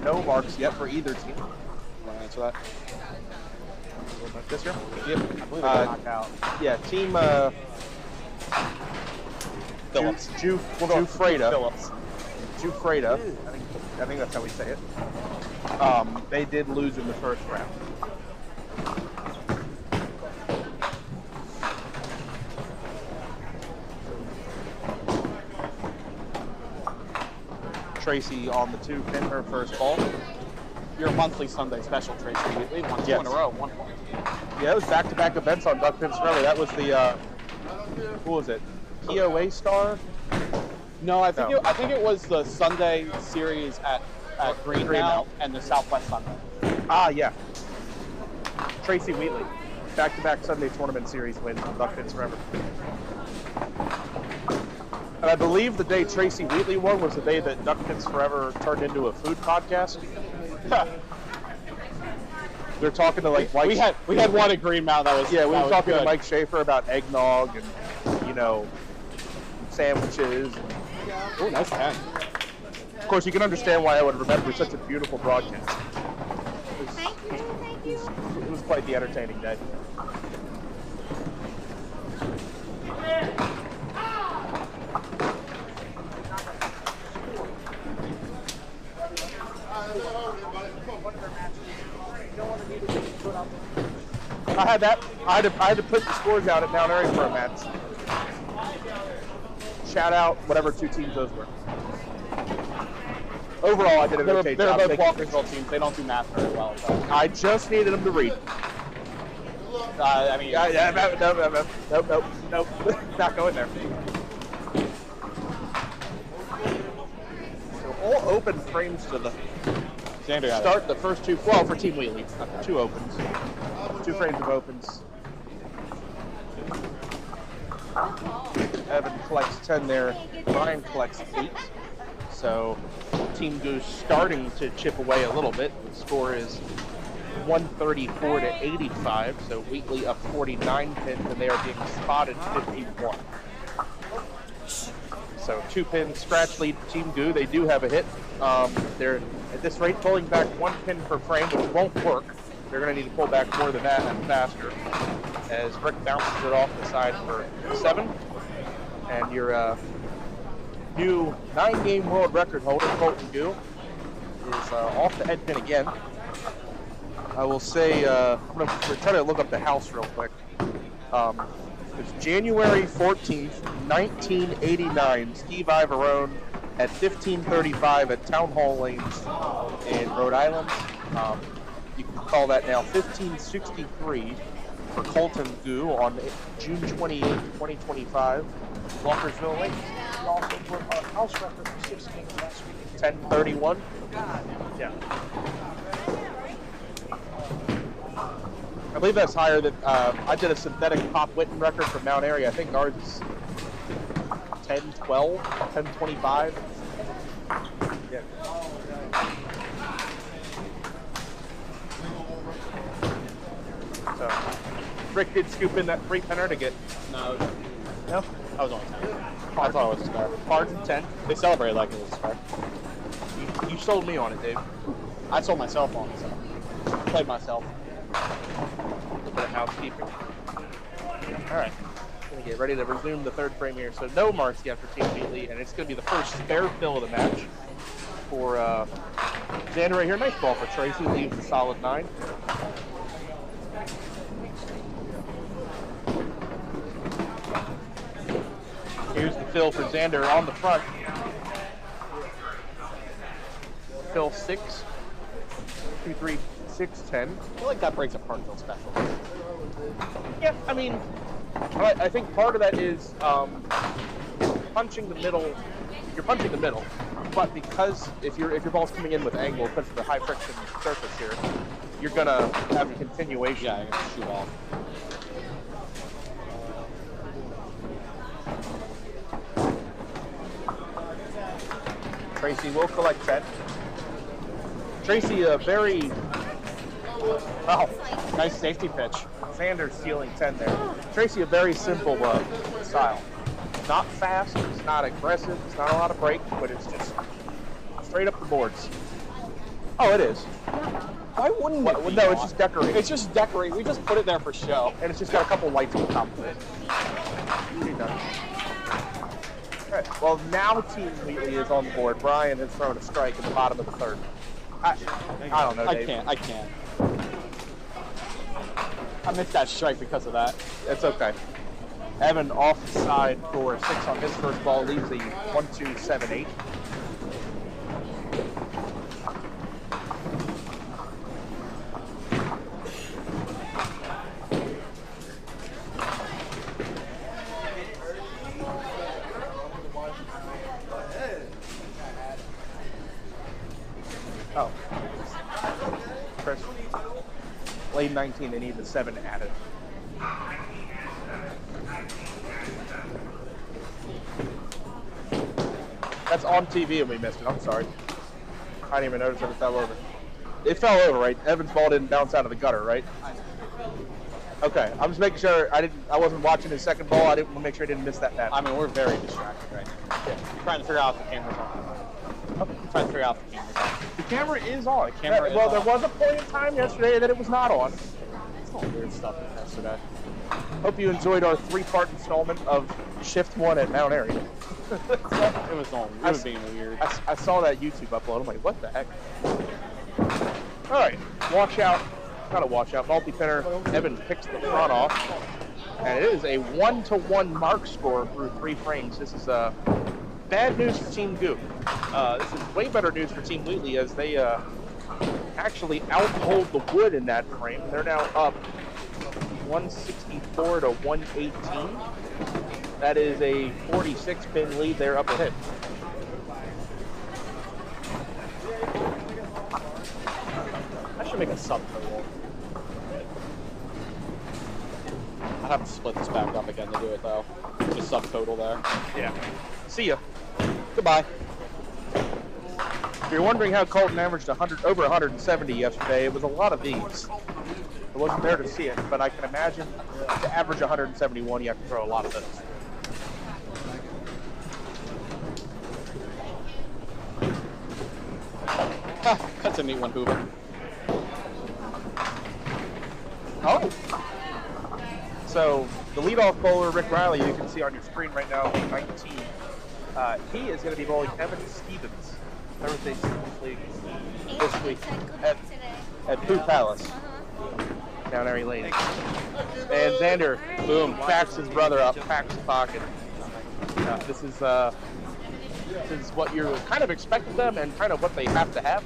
No marks yet for either team. Want to answer that? Like this here? Yep. I believe they got knocked out. Yeah, team Phillips. Jufreda. Phillips. I think that's how we say it. They did lose in the first round. Tracy on the 2-pin, her first ball. Your monthly Sunday special, Tracy. We won 2 in a row at one point. Yeah, it was back-to-back events on Duckpins4Ever. That was the, what was it? POA Star? No, I think it was the Sunday series at Greenmount and the Southwest Sunday. Ah, yeah. Tracy Wheatley. Back-to-back Sunday tournament series wins on Duckpins4Ever. And I believe the day Tracy Wheatley won was the day that Duckpins4Ever turned into a food podcast. They're talking to like Mike. We had one at Greenmount that was we were talking good. to Mike Schaefer about eggnog and sandwiches. Oh, nice pen. Of course, you can understand why I would remember such a beautiful broadcast. Thank you. It was quite the entertaining day. I had that. I had to put the scores out at Mount Airy for a match. Shout out whatever 2 teams those were. Overall, I did an okay job. They're both Walkersville teams. They don't do math very well. So. I just needed them to read. Nope. Not going there. So all open frames to the start. The first 2, well, for Team Wheatley, 2 opens. 2 frames of opens. Evan collects 10 there. Brian collects 8. So Team Goose starting to chip away a little bit. The score is 134 to 85. So Wheatley up 49 pins, and they are being spotted 51. So 2 pin scratch lead for Team Goo. They do have a hit. They're at this rate pulling back 1 pin per frame, which won't work. They're going to need to pull back more than that and faster. As Rick bounces it off the side for 7. And your new 9-game world record holder, Colton Goo, is off the head pin again. I will say, I'm going to try to look up the house real quick. It's January 14th, 1989. Steve Ivarone at 1535 at Town Hall Lanes in Rhode Island. You can call that now 1563 for Colton Goo on June 28, 2025, Walkersville Lanes. We also put our house record for 6 games last week. 1031. Yeah. I believe that's higher than, I did a synthetic Pop Witten record from Mount Airy. I think ours is 1012, 1025. Yeah. So, Rick did scoop in that 3-pinner to get. No, No? that was only 10. I thought it was a spare. Pardon, 10. They celebrated like it was a spare. You sold me on it, Dave. I sold myself on it, so played myself. A bit of housekeeping. Alright. Gonna get ready to resume the 3rd frame here. So no marks yet for Team Wheatley, and it's gonna be the first spare fill of the match for Xander right here. Nice ball for Tracy, leaves a solid 9. Here's the fill for Xander on the front. Fill 6, 2, 3, 6, 10. I feel like that breaks a Parkville special. Yeah, I mean, I think part of that is punching the middle. You're punching the middle, but because if your ball's coming in with angle because of the high friction surface here, you're gonna have a continuation. Yeah, you're gonna shoot off. Tracy will collect 10. Tracy, a very, Nice safety pitch. Xander stealing 10 there. Tracy, a very simple style. Not fast, it's not aggressive, it's not a lot of break, but it's just straight up the boards. Oh, it is. Why wouldn't it be? No, it's just decorating. It's just decorating. We just put it there for show. And it's just got a couple lights on top of it. Pretty done. Right. Well, now Team Wheatley is on the board. Brian has thrown a strike in the bottom of the third. I don't know, Dave. I can't. I missed that strike because of that. It's okay. Evan off the side for 6 on his first ball, leaves a 1-2-7-8. Oh. Chris. Lane 19, they need the 7 added. That's on TV and we missed it. I'm sorry. I didn't even notice that it fell over. It fell over, right? Evan's ball didn't bounce out of the gutter, right? Okay. I'm just making sure I wasn't watching his second ball. I didn't want to make sure I didn't miss that bat. I mean, we're very distracted right now. Yeah. I'm trying to figure out if the camera's on. I'm trying to figure out if the camera's on. The camera is on. Well, there was a point in time yesterday that it was not on. It's all weird stuff yesterday. Hope you enjoyed our 3-part installment of Shift 1 at Mount Airy. It was being weird. I saw that YouTube upload. I'm like, what the heck? All right, wash out. Not a washout. Multi-pinner. Evan picks the front off. And it is a 1-to-1 mark score through 3 frames. This is bad news for Team Goop. This is way better news for Team Wheatley as they actually outhold the wood in that frame. They're now up 164 to 118. That is a 46-pin lead. They're up ahead. I should make a subtotal. I'd have to split this back up again to do it, though. Just subtotal there. Yeah. See ya. Goodbye. If you're wondering how Colton averaged over 170 yesterday, it was a lot of these. I wasn't there to see it, but I can imagine to average 171, you have to throw a lot of those. That's a neat one, Hoover. Oh! So, the leadoff bowler, Rick Riley, you can see on your screen right now, 19. He is going to be bowling Evan Stevens, Thursday Stevens League this week at Pooh Palace, down Airy Lane. And Xander, boom, backs his brother up, packs the pocket. This is what you're kind of expecting them and kind of what they have to have.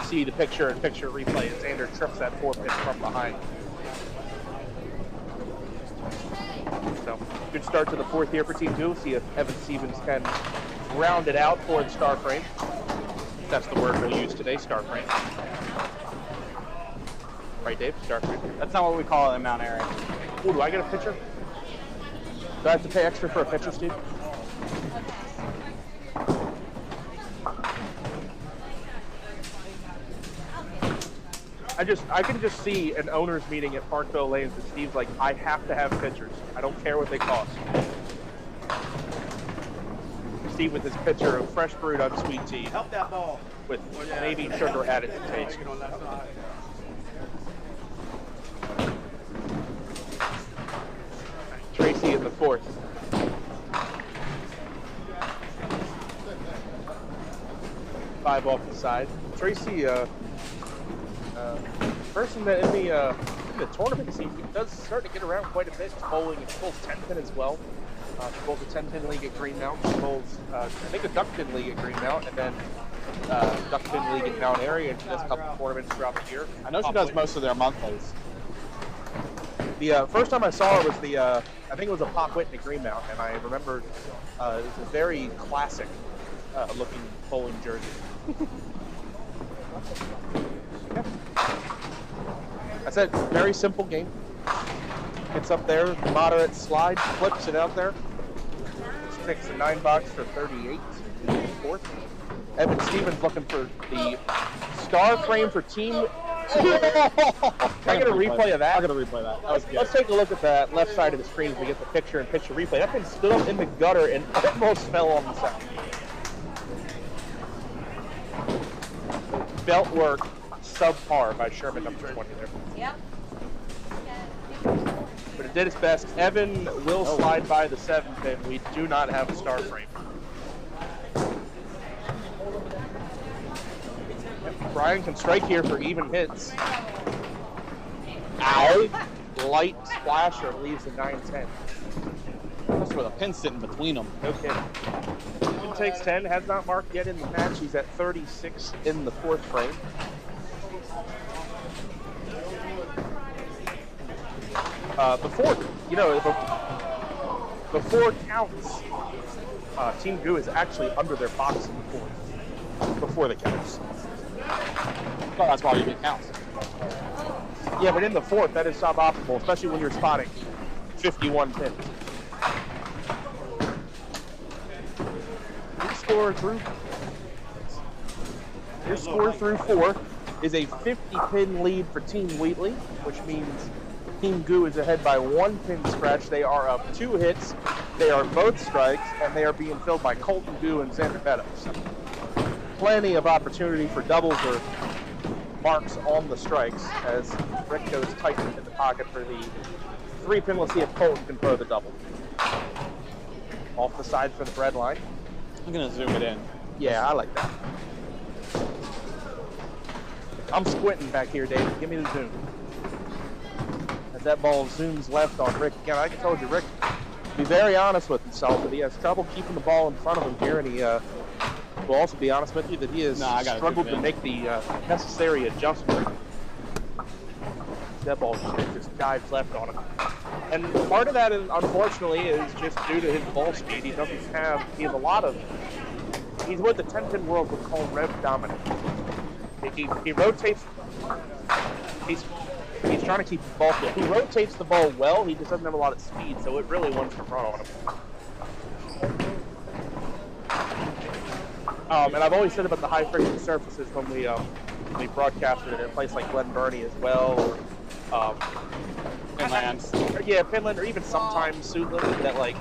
See the picture-in-picture replay as Xander trips that 4-pitch from behind. So, good start to the 4th here for Team 2. See if Evan Stevens can round it out for the star frame. That's the word we'll use today, star frame. Right, Dave? Star frame. That's not what we call it in Mount Airy. Oh, do I get a pitcher? Do I have to pay extra for a pitcher, Steve? I can just see an owner's meeting at Parkville Lanes and Steve's like, I have to have pitchers. I don't care what they cost. Steve with his pitcher of fresh brewed unsweet tea. Help that ball. With maybe sugar added to taste. Tracy in the 4th. Five off the side. Tracy, person that in the tournament scene does start to get around quite a bit. He's bowling, he bowls 10-pin as well. She bowls a 10-pin league at Greenmount. She bowls, I think, a Duckpin league at Greenmount, and then Duckpin league at Mount Airy, and she does a couple tournaments throughout the year. I know she does most of their monthlies. The first time I saw her was I think it was a Pop Whitney at Greenmount, and I remember it was a very classic looking bowling jersey. Yeah. That's a very simple game. Gets up there, moderate slide, flips it out there. Takes a 9-box for 38. 4th. Evan Stevens looking for the star frame for Team. Can I get a replay of that? I'm going to replay that. Let's take a look at that left side of the screen as we get the picture-in-picture replay. That thing stood up in the gutter and almost fell on the side. Belt work subpar by Sherman, number 20 there. Yep. but it did its best. Evan will slide by the 7-pin. We do not have a star frame. Brian can strike here for even hits. Ow! Light splasher leaves the 9-10. That's where the pin sit in between them. No kidding. Steven takes 10, has not marked yet in the match. He's at 36 in the 4th frame. Before counts, Team Goo is actually under their box in the 4th. Before the counts. Well, that's why you get counts. Yeah, but in the 4th, that is suboptimal, especially when you're spotting 51 pins. Your score through 4 is a 50-pin lead for Team Wheatley, which means Team Goo is ahead by 1 pin scratch. They are up 2 hits. They are both strikes, and they are being filled by Colton Goo and Xander Meadows. Plenty of opportunity for doubles or marks on the strikes as Rick goes tight in the pocket for the 3-pin. Let's see if Colton can throw the double. Off the side for the bread line. I'm going to zoom it in. Yeah, I like that. I'm squinting back here, David. Give me the zoom. As that ball zooms left on Rick. Again, I told you, Rick, be very honest with himself that he has trouble keeping the ball in front of him here, and he will also be honest with you that he has struggled to make the necessary adjustment. That ball just dives left on him. And part of that, unfortunately, is just due to his ball speed. He has a lot of, he's what the 10-pin world would call rev dominant. He rotates, he's trying to keep the ball flow. He rotates the ball well, he just doesn't have a lot of speed, so it really wants to run on him. And I've always said about the high friction surfaces when we broadcasted it in a place like Glen Burnie as well, or Pinland. Yeah, Pinland, or even sometimes Suitland, that like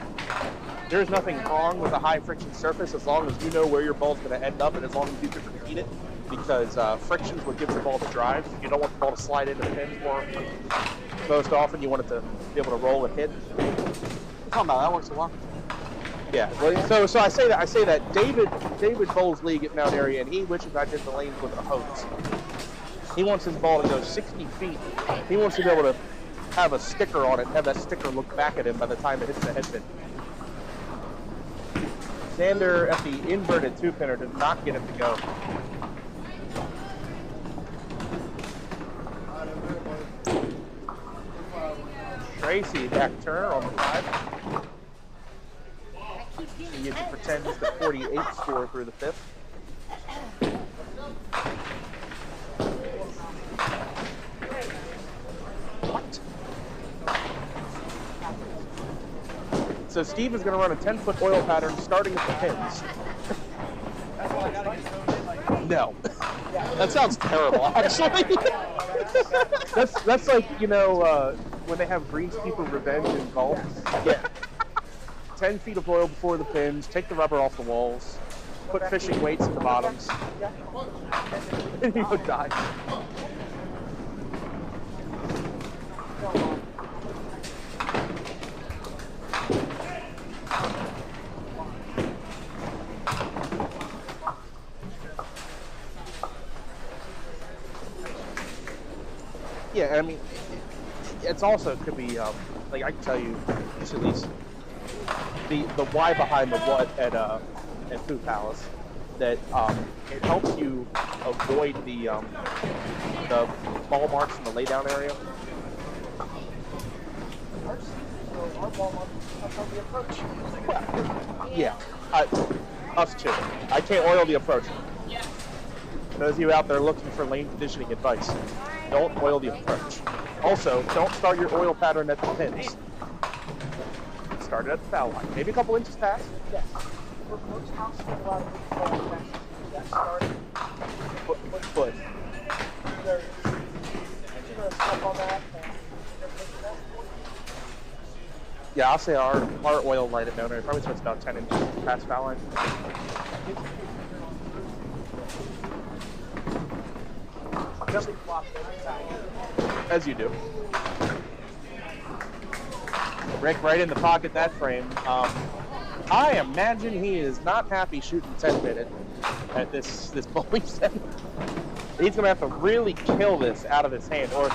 there's nothing wrong with a high friction surface as long as you know where your ball's going to end up and as long as you can repeat it, because friction is what gives the ball the drive. You don't want the ball to slide into the pins more. Most often you want it to be able to roll and hit. What are you talking about? That works a lot. Yeah, well, so I say that David bowls league at Mount Airy, and he wishes I did the lanes with a hose. He wants his ball to go 60 feet. He wants to be able to have a sticker on it and have that sticker look back at him by the time it hits the headpin. Xander at the inverted 2-pinner did not get him to go. Tracy back turn on the 5. You can pretend it's the 48 score through the 5th. What? So Steve is going to run a 10-foot oil pattern starting at the pins. No. That sounds terrible, actually. That's like, you know, when they have greenskeeper revenge in golf. Yeah. 10 feet of oil before the pins, take the rubber off the walls, put fishing weights at the bottoms, and you would die. Yeah, I mean, it's also could be like I can tell you, just at least the why behind the what at Food Palace, that it helps you avoid the ball marks in the laydown area. Our ball marks on the approach. Yeah, us too. I can't oil the approach. Those of you out there looking for lane conditioning advice, don't oil the approach. Also, don't start your oil pattern at the pins. Start it at the foul line. Maybe a couple inches past. Yes. Foot. Yeah, I'll say our oil line at Mount Airy probably starts about 10 inches past foul line. As you do. Rick right in the pocket that frame. I imagine he is not happy shooting 10-minute at this bowling center. He's going to have to really kill this out of his hand. Or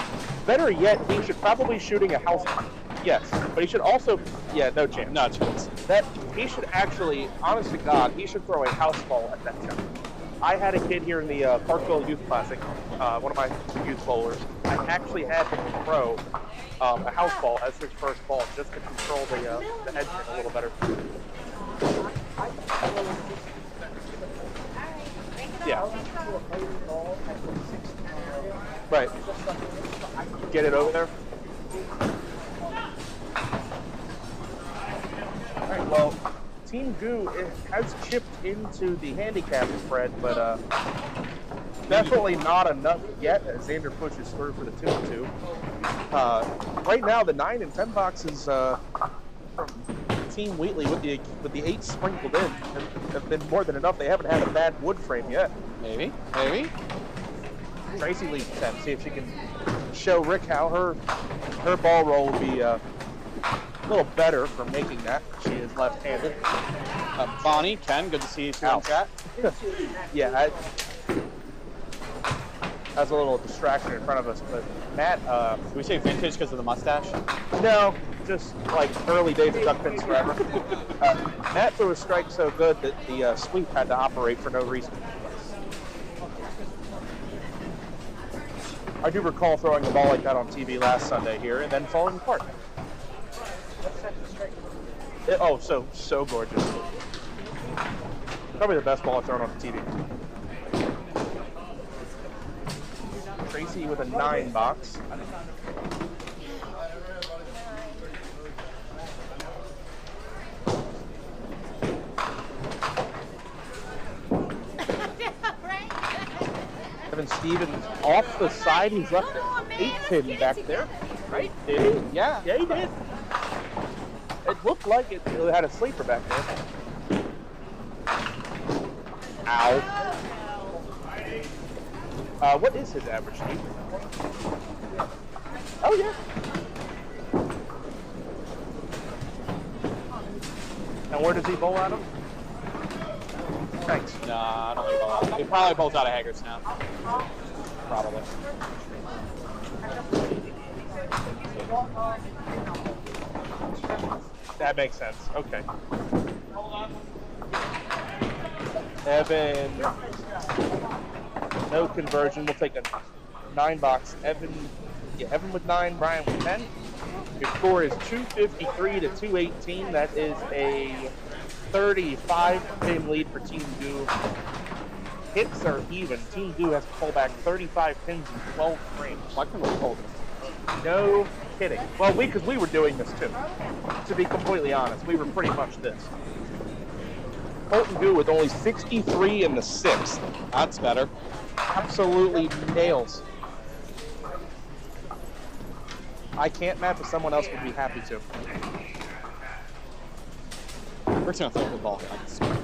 better yet, he should probably shooting a house ball. Yes, but he should also, no chance. No chance. He should actually, honest to God, he should throw a house ball at that shot. I had a kid here in the Parkville Youth Classic, one of my youth bowlers. I actually had him throw a house ball as his first ball just to control the head spin a little better. Yeah. Right. Get it over there. All right, well, Team Goo has chipped into the handicap spread, but definitely not enough yet as Xander pushes through for the 2-2. Right now, the 9 and 10 boxes from Team Wheatley with the 8 sprinkled in have been more than enough. They haven't had a bad wood frame yet. Maybe. Tracy leads 10. See if she can show Rick how her ball roll will be a little better for making that. She is left-handed. Bonnie, Ken, good to see you two in chat. Yeah, that's a little distraction in front of us. But Matt, do we say vintage because of the mustache? No, just like early days of Duckpins4Ever. Matt threw a strike so good that the sweep had to operate for no reason. I do recall throwing a ball like that on TV last Sunday here and then falling apart. So gorgeous. Probably the best ball I've thrown on the TV. Tracy with a 9 box. Evan Stevens off the side. He's left an 8-pin back there. Right? Did he? Yeah, he did. It looked like it had a sleeper back there. Ow. What is his average, Steve? Oh, yeah. And where does he bowl out of? Thanks. Nah, I don't think he'll bowl. He probably bowls out of Haggers now. Probably. That makes sense. Okay. Evan, no conversion. We'll take a 9 box. Evan with 9, Brian with 10. Your score is 253 to 218. That is a 35-pin lead for Team Goo. Hits are even. Team Goo has to pull back 35 pins in 12 frames. Why can we hold this? No kidding. Well, because we were doing this too. To be completely honest, we were pretty much this. Colton Goo with only 63 in the 6th. That's better. Absolutely nails. I can't map, but someone else would be happy to. Rick's gonna throw the ball. I can see it.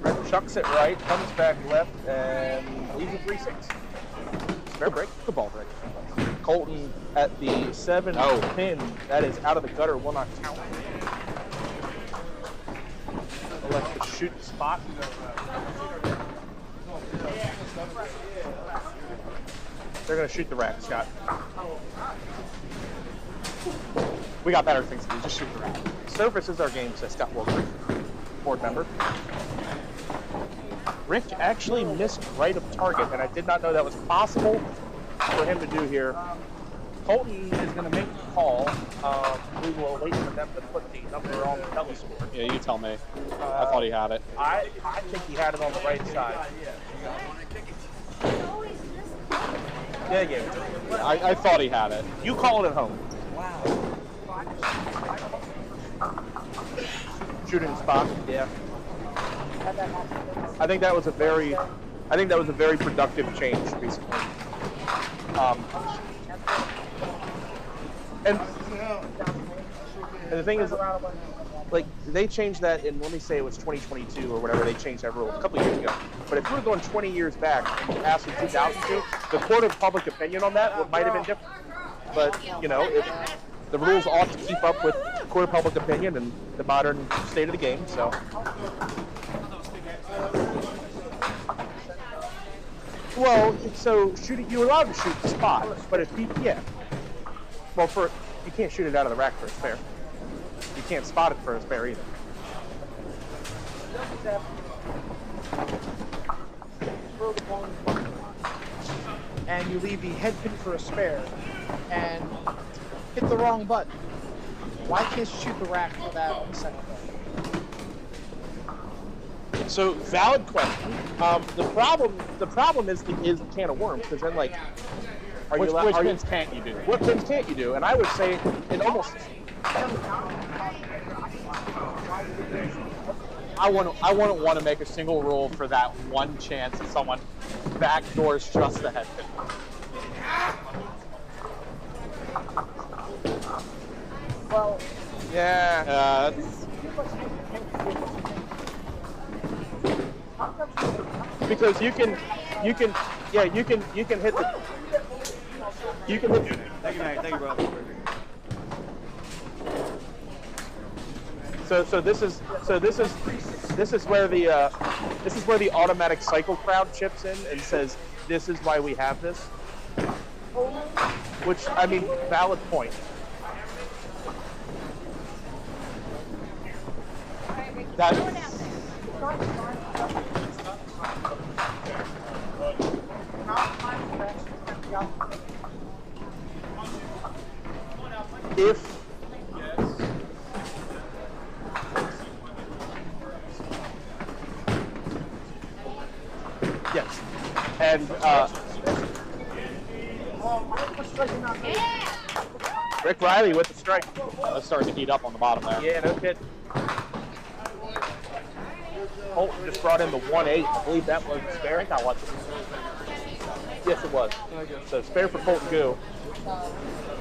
Rick chucks it right, comes back left, and leaves a 3-6. Fair break. Good ball, Rick. Colton at the 7 pin. That is out of the gutter. Will not count. Elect to shoot the spot. They're going to shoot the rack shot. We got better things to do. Just shoot the rack. Surface is our game, says Scott Wilker, board member. Rick actually missed right of target, and I did not know that was possible for him to do here. Colton is going to make the call. We will wait for them to put the number on the telescore. Yeah, you tell me. I thought he had it. I think he had it on the right side. Yeah. I thought he had it. You call it at home. Wow. Shooting spot. Yeah. I think that was a very productive change recently. And the thing is, like, they changed that in, let me say it was 2022 or whatever, they changed that rule a couple of years ago. But if we were going 20 years back and past in 2002, the court of public opinion on that might have been different. But, you know, the rules ought to keep up with court of public opinion and the modern state of the game. So, well, so shooting, you're allowed to shoot the spot, but if yeah, well, you can't shoot it out of the rack for a spare. You can't spot it for a spare either. And you leave the head pin for a spare and hit the wrong button. Why can't you shoot the rack for that on the second button? So valid question. The problem is the can of worms, because then like, Which pins can't you do? What pins can't you do? And I would say it almost. I wouldn't want to make a single rule for that one chance that someone backdoors just the head pin. Well, Yeah. That's, Because you can hit the. You can hit. Thank you, bro. So this is where the automatic cycle crowd chips in and says this is why we have this. Which, I mean, valid point. If yes, and Rick Riley with the strike. that's starting to heat up on the bottom there. Yeah, no kidding. Holton just brought in the 1-8. I believe that was spare. That was. Yes, it was. So spare for Colton Goo.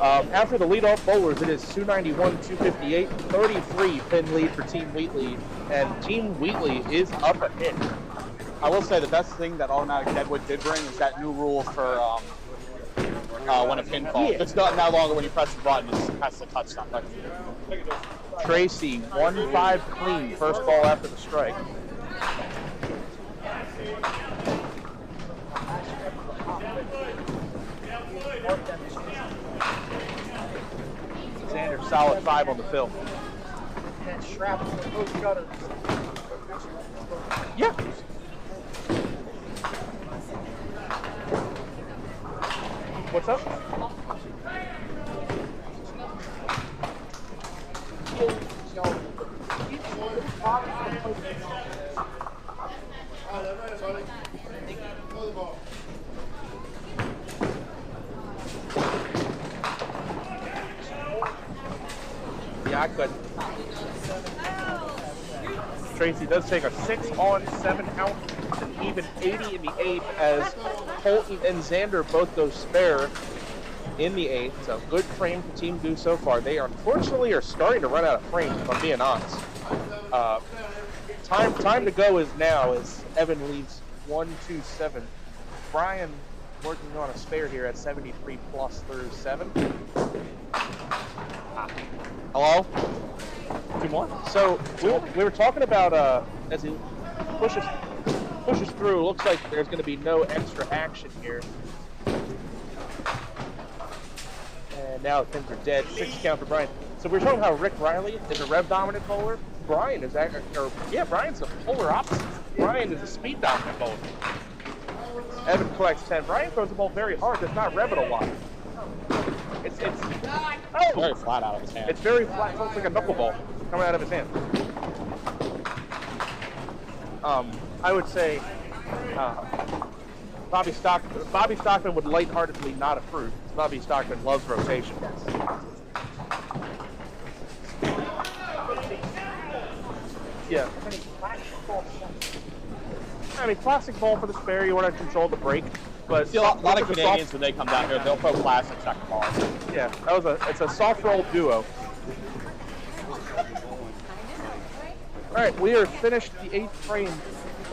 After the leadoff bowlers, it is 291-258, 33 pin lead for Team Wheatley, and Team Wheatley is up a hit. I will say the best thing that Automatic Deadwood did bring is that new rule for when a pin falls. Yeah. It's not no longer when you press the button, it has to touch something. Tracy, 1-5 clean, first ball after the strike. Xander, solid 5 on the fill. and strap those gutters. Yeah. What's up? Yeah, I couldn't. Tracy does take a 6-on-7 count, an even 80 in the 8th, as Holton and Xander both go spare in the 8th. So good frame for Team Goose so far. They unfortunately are starting to run out of frames, if I'm being honest. Time to go is now, as Evan leads 1-2-7. Brian working on a spare here at 73 plus through 7. Hello? 2 more? So we were talking about as he pushes through, looks like there's going to be no extra action here. And now things are dead. 6 count for Brian. So we were talking how Rick Riley is a rev dominant bowler. Brian is Brian's the polar opposite. Brian is a speed dominant bowler. Evan collects 10. Brian throws the ball very hard. Does not rev it a lot. It's very flat out of his hand. It's very flat. It looks like a knuckleball coming out of his hand. I would say Bobby Stockman would lightheartedly not approve. Bobby Stockman loves rotation. Yeah. I mean, classic ball for the spare. You want to control the break, but See, a lot of Canadians when they come down here, they'll throw classic second balls. Yeah, it's a soft roll duo. All right, we are finished the 8th frame.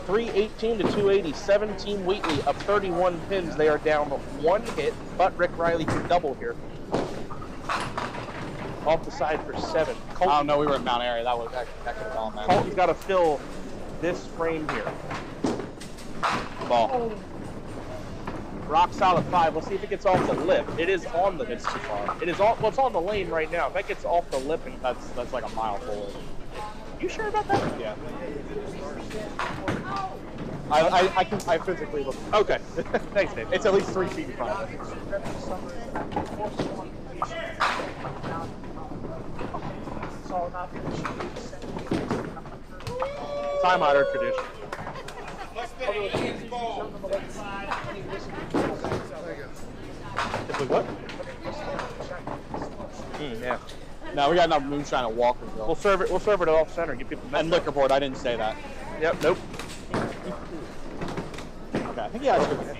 318 to 287. Team Wheatley up 31 pins. They are down 1 hit, but Rick Riley can double here. off the side for 7. I don't know. We were at Mount Airy. That could have gone, man. Colton's got to fill this frame here. Ball. Rock solid 5. Let's see if it gets off the lip. It is on the. It's too far. It is on. Well, it's on the lane right now. If that gets off the lip, and That's like a mile forward. you sure about that? Yeah. I physically look. Okay. Thanks, Dave. It's at least 3 feet in front of it. Time honored tradition. If we what? Yeah. No, we got enough moonshine at Walkersville. We'll serve it off center. Give people And liquor board. I didn't say that. Yep. Nope. Okay, I think he has good.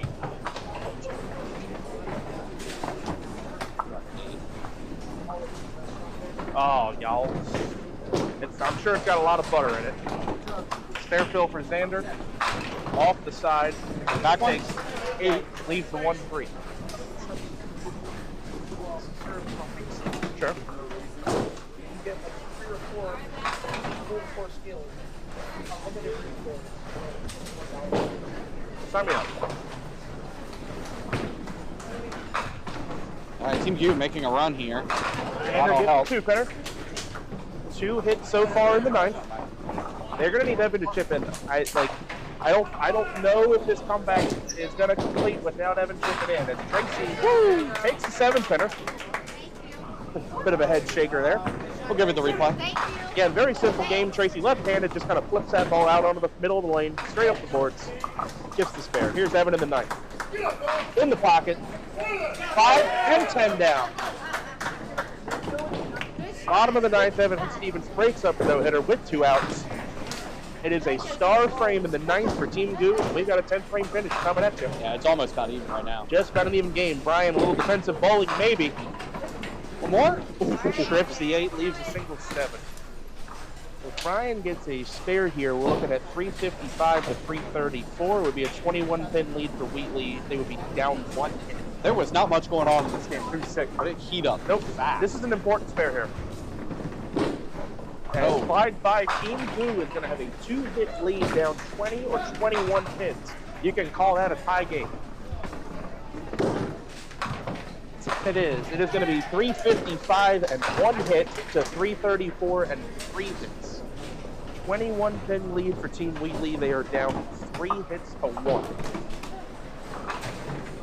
Oh, y'all. I'm sure it's got a lot of butter in it. Spare fill for Xander. Off the side. Back one. Takes 8. Leaves the 1-3. Sure. Sign me up. All right, Team Q making a run here. Xander gets 2 pinner. 2 hits so far in the 9th. They're gonna need Evan to chip in. I don't know if this comeback is gonna complete without Evan chipping in. As Tracy takes the 7 pinner. Bit of a head shaker there. We'll give it the replay. Thank you. Again, very simple game. Tracy left-handed, just kind of flips that ball out onto the middle of the lane, straight up the boards. Gets the spare. Here's Evan in the 9th. In the pocket. 5 and 10 down. Bottom of the 9th, Evan Stevens breaks up the no-hitter with 2 outs. It is a star frame in the 9th for Team Goo. We've got a 10-frame finish coming at you. Yeah, it's almost about even right now. Just got an even game. Brian, a little defensive bowling, maybe. One more? Trips the 8, leaves a single 7. If Brian gets a spare here, we're looking at 355 to 334. It would be a 21-pin lead for Wheatley. They would be down 1 pin. There was not much going on in this game. 3-6, but it heat up. Nope. Fast. This is an important spare here. And Clyde by Team Blue is going to have a 2-hit lead down 20 or 21 pins. You can call that a tie game. It is. It is going to be 355 and 1 hit to 334 and 3 hits. 21-pin lead for Team Wheatley. They are down 3 hits to 1.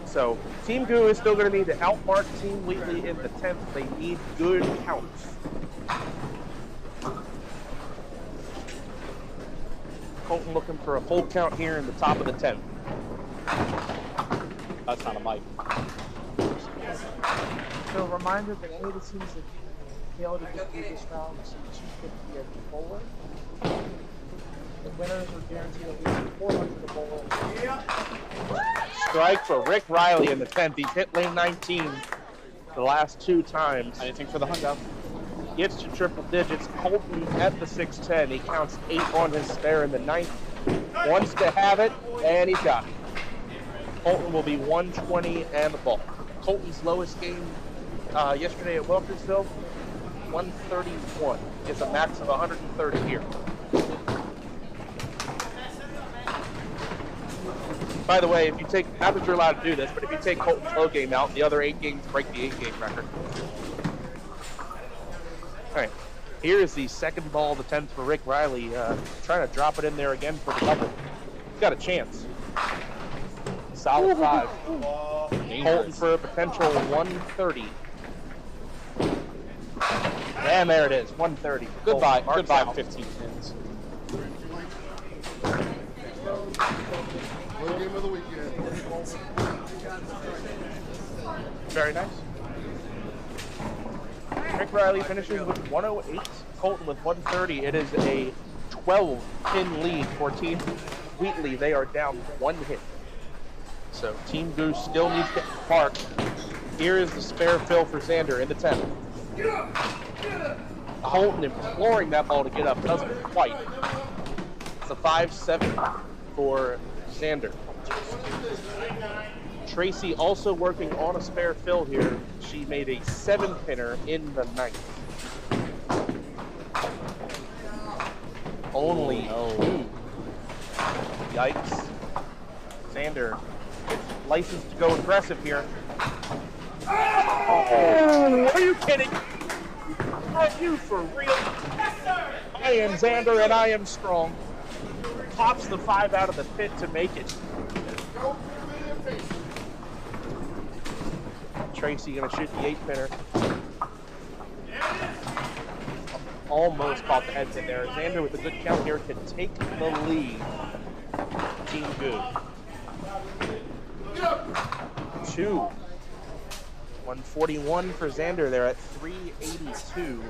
So Team Goo is still going to need to outmark Team Wheatley in the 10th. They need good counts. Colton looking for a full count here in the top of the 10th. That's not a mic. So a reminder that any of the teams that fail to get through this round receive 250 at the bowler. The winners are guaranteed at least 400 at the bowler. Strike for Rick Riley in the 10th. He's hit lane 19 the last 2 times. Anything for the hundo. Gets to triple digits. Colton at the 610. He counts 8 on his spare in the 9th. Wants to have it, and he's got it. Colton will be 120 and the ball. Colton's lowest game yesterday at Wilkersville, 131. It's a max of 130 here. By the way, if you take, not that you're allowed to do this, but if you take Colton's low game out, the other 8 games break the 8-game record. All right, here is the second ball of the 10th for Rick Riley, trying to drop it in there again for the double. He's got a chance. Solid 5. Colton for a potential 130. And there it is, 130. Goodbye, Colton. goodbye, Marks out. 15 pins. Game of the weekend. Very nice. Rick Riley finishes with 108. Colton with 130. It is a 12-pin lead for Team Wheatley. They are down 1 hit. So Team Goose still needs to park. Here is the spare fill for Xander in the 10th. Colton imploring that ball to get up. Doesn't quite. It's a 5-7 for Xander. Tracy also working on a spare fill here. She made a 7-pinner in the 9th. only two. Yikes. Xander is licensed to go aggressive here. Oh, are you kidding? Are you for real? I am Xander and I am strong. Pops the 5 out of the pit to make it. Tracy gonna shoot the 8-pinner. Almost caught the heads in there. Xander with a good count here can take the lead. Team Goo. 2. 141 for Xander there at 382.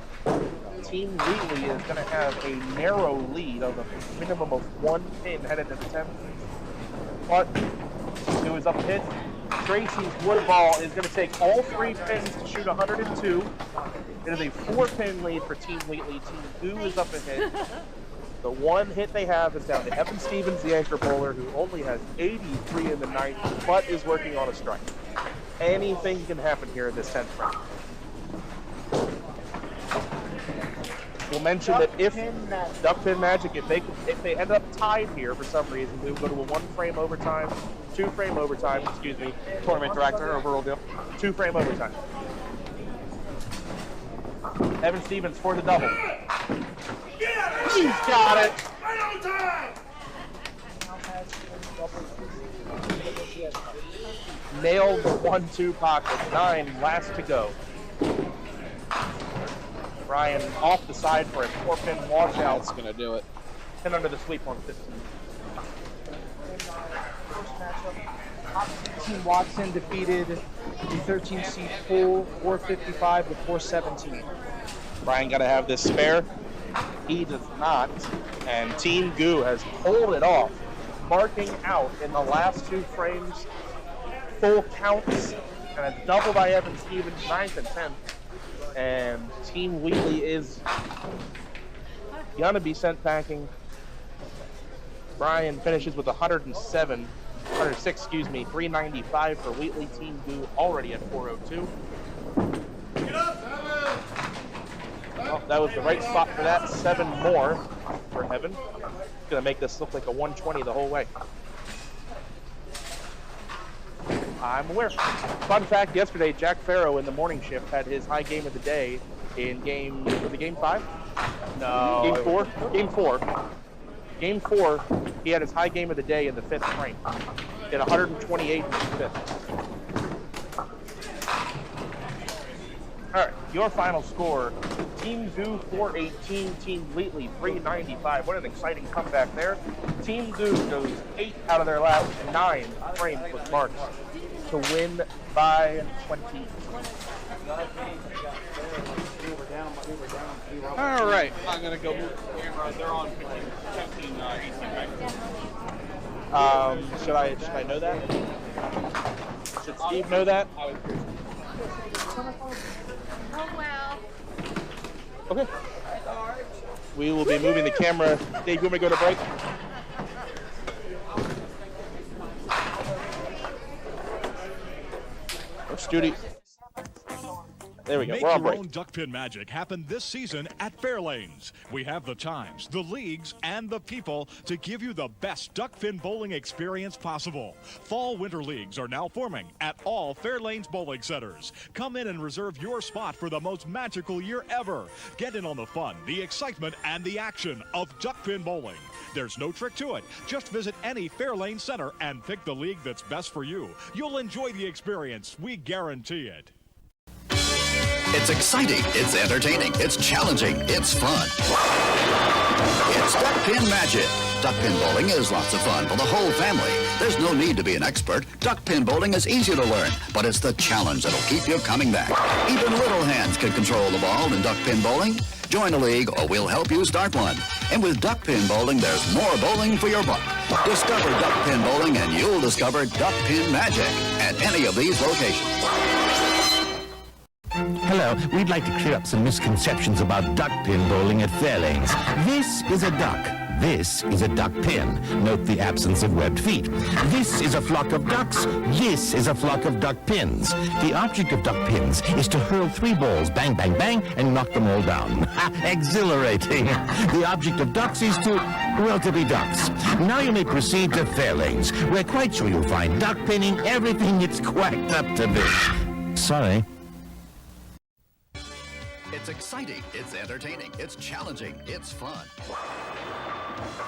Team Wheatley is going to have a narrow lead of a minimum of 1 pin headed to the 10th. But Goo is up hit. Tracy's wood ball is going to take all 3 pins to shoot 102. It is a 4-pin lead for Team Wheatley. Team Goo is up ahead. The one hit they have is down to Evan Stevens, the anchor bowler, who only has 83 in the 9th, but is working on a strike. Anything can happen here in this 10th frame. We'll mention that if Duckpin Magic, if they end up tied here for some reason, we will go to a 1-frame overtime, 2-frame overtime, excuse me, tournament director, overall deal, 2-frame overtime. Evan Stevens for the double. He's got it. Nailed the 1-2 pocket. 9 last to go. Ryan off the side for a 4-pin washout. That's going to do it. 10 under the sweep on 15. Team Watson defeated the 13 seed Pool 455 to 417. Ryan got to have this spare. He does not. And Team Goo has pulled it off, marking out in the last 2 frames. Full counts and a double by Evan Stevens, 9th and 10th. And Team Wheatley is gonna be sent packing. Brian finishes with 106, 395 for Wheatley. Team Goo already at 402. Well, that was the right spot for that. 7 more for Evan. Gonna make this look like a 120 the whole way. I'm aware. Fun fact, yesterday, Jack Farrow in the morning shift had his high game of the day in game 5? No. Game 4? Game 4. Game 4, he had his high game of the day in the 5th frame. He had 128 in the 5th. All right, your final score, Team Goo 418, Team Wheatley 395. What an exciting comeback there. Team Goo goes 8 out of their last 9 frames with marks to win by 20. All right, I'm going to go move the camera. They're on 15, 18, right? Should I know that? Should Steve know that? Oh, well. Okay. We will be moving the camera. Dave, you want me to go to break? Our studio. There we go. Make We're on your break. own duckpin magic happen this season at Fair Lanes. We have the times, the leagues, and the people to give you the best duckpin bowling experience possible. Fall-winter leagues are now forming at all Fair Lanes bowling centers. Come in and reserve your spot for the most magical year ever. Get in on the fun, the excitement, and the action of duckpin bowling. There's no trick to it. Just visit any Fair Lane center and pick the league that's best for you. You'll enjoy the experience. We guarantee it. It's exciting, it's entertaining, it's challenging, it's fun. It's Duckpin Magic. Duckpin bowling is lots of fun for the whole family. There's no need to be an expert. Duckpin bowling is easy to learn, but it's the challenge that'll keep you coming back. Even little hands can control the ball in duckpin bowling. Join a league or we'll help you start one. And with duckpin bowling, there's more bowling for your buck. Discover duckpin bowling and you'll discover Duckpin Magic at any of these locations. Hello, we'd like to clear up some misconceptions about duckpin bowling at Fair Lanes. This is a duck. This is a duck pin. Note the absence of webbed feet. This is a flock of ducks. This is a flock of duck pins. The object of duck pins is to hurl 3 balls, bang, bang, bang, and knock them all down. Exhilarating. The object of ducks is to, well, to be ducks. Now you may proceed to Fair Lanes, where quite sure you'll find duck pinning everything it's quacked up to be. Sorry. It's exciting, it's entertaining, it's challenging, it's fun.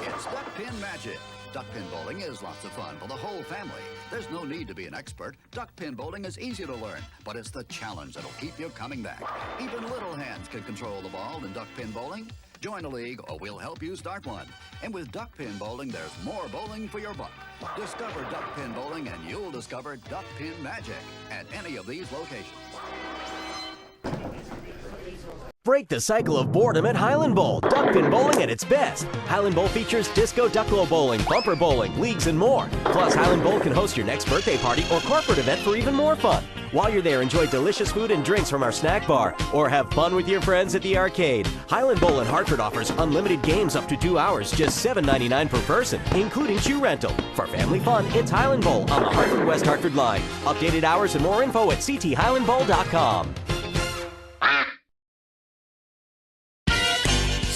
It's Duck Pin Magic. Duck pin bowling is lots of fun for the whole family. There's no need to be an expert. Duck pin bowling is easy to learn, but it's the challenge that'll keep you coming back. Even little hands can control the ball in duck pin bowling. Join a league or we'll help you start one. And with duck pin bowling, there's more bowling for your buck. Discover duck pin bowling and you'll discover Duck Pin Magic at any of these locations. Break the cycle of boredom at Highland Bowl. Duckpin bowling at its best. Highland Bowl features disco ducklo bowling, bumper bowling, leagues, and more. Plus, Highland Bowl can host your next birthday party or corporate event for even more fun. While you're there, enjoy delicious food and drinks from our snack bar, or have fun with your friends at the arcade. Highland Bowl in Hartford offers unlimited games up to 2 hours, just $7.99 per person, including shoe rental. For family fun, it's Highland Bowl on the Hartford West Hartford line. Updated hours and more info at cthighlandbowl.com.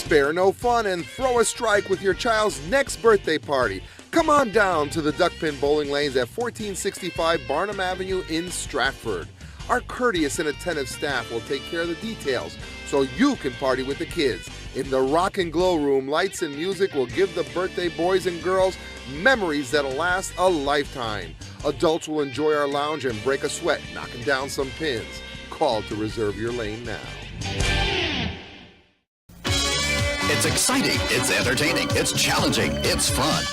Spare no fun and throw a strike with your child's next birthday party. Come on down to the Duckpin Bowling Lanes at 1465 Barnum Avenue in Stratford. Our courteous and attentive staff will take care of the details so you can party with the kids. In the Rock and Glow Room, lights and music will give the birthday boys and girls memories that'll last a lifetime. Adults will enjoy our lounge and break a sweat knocking down some pins. Call to reserve your lane now. It's exciting, it's entertaining, it's challenging, it's fun.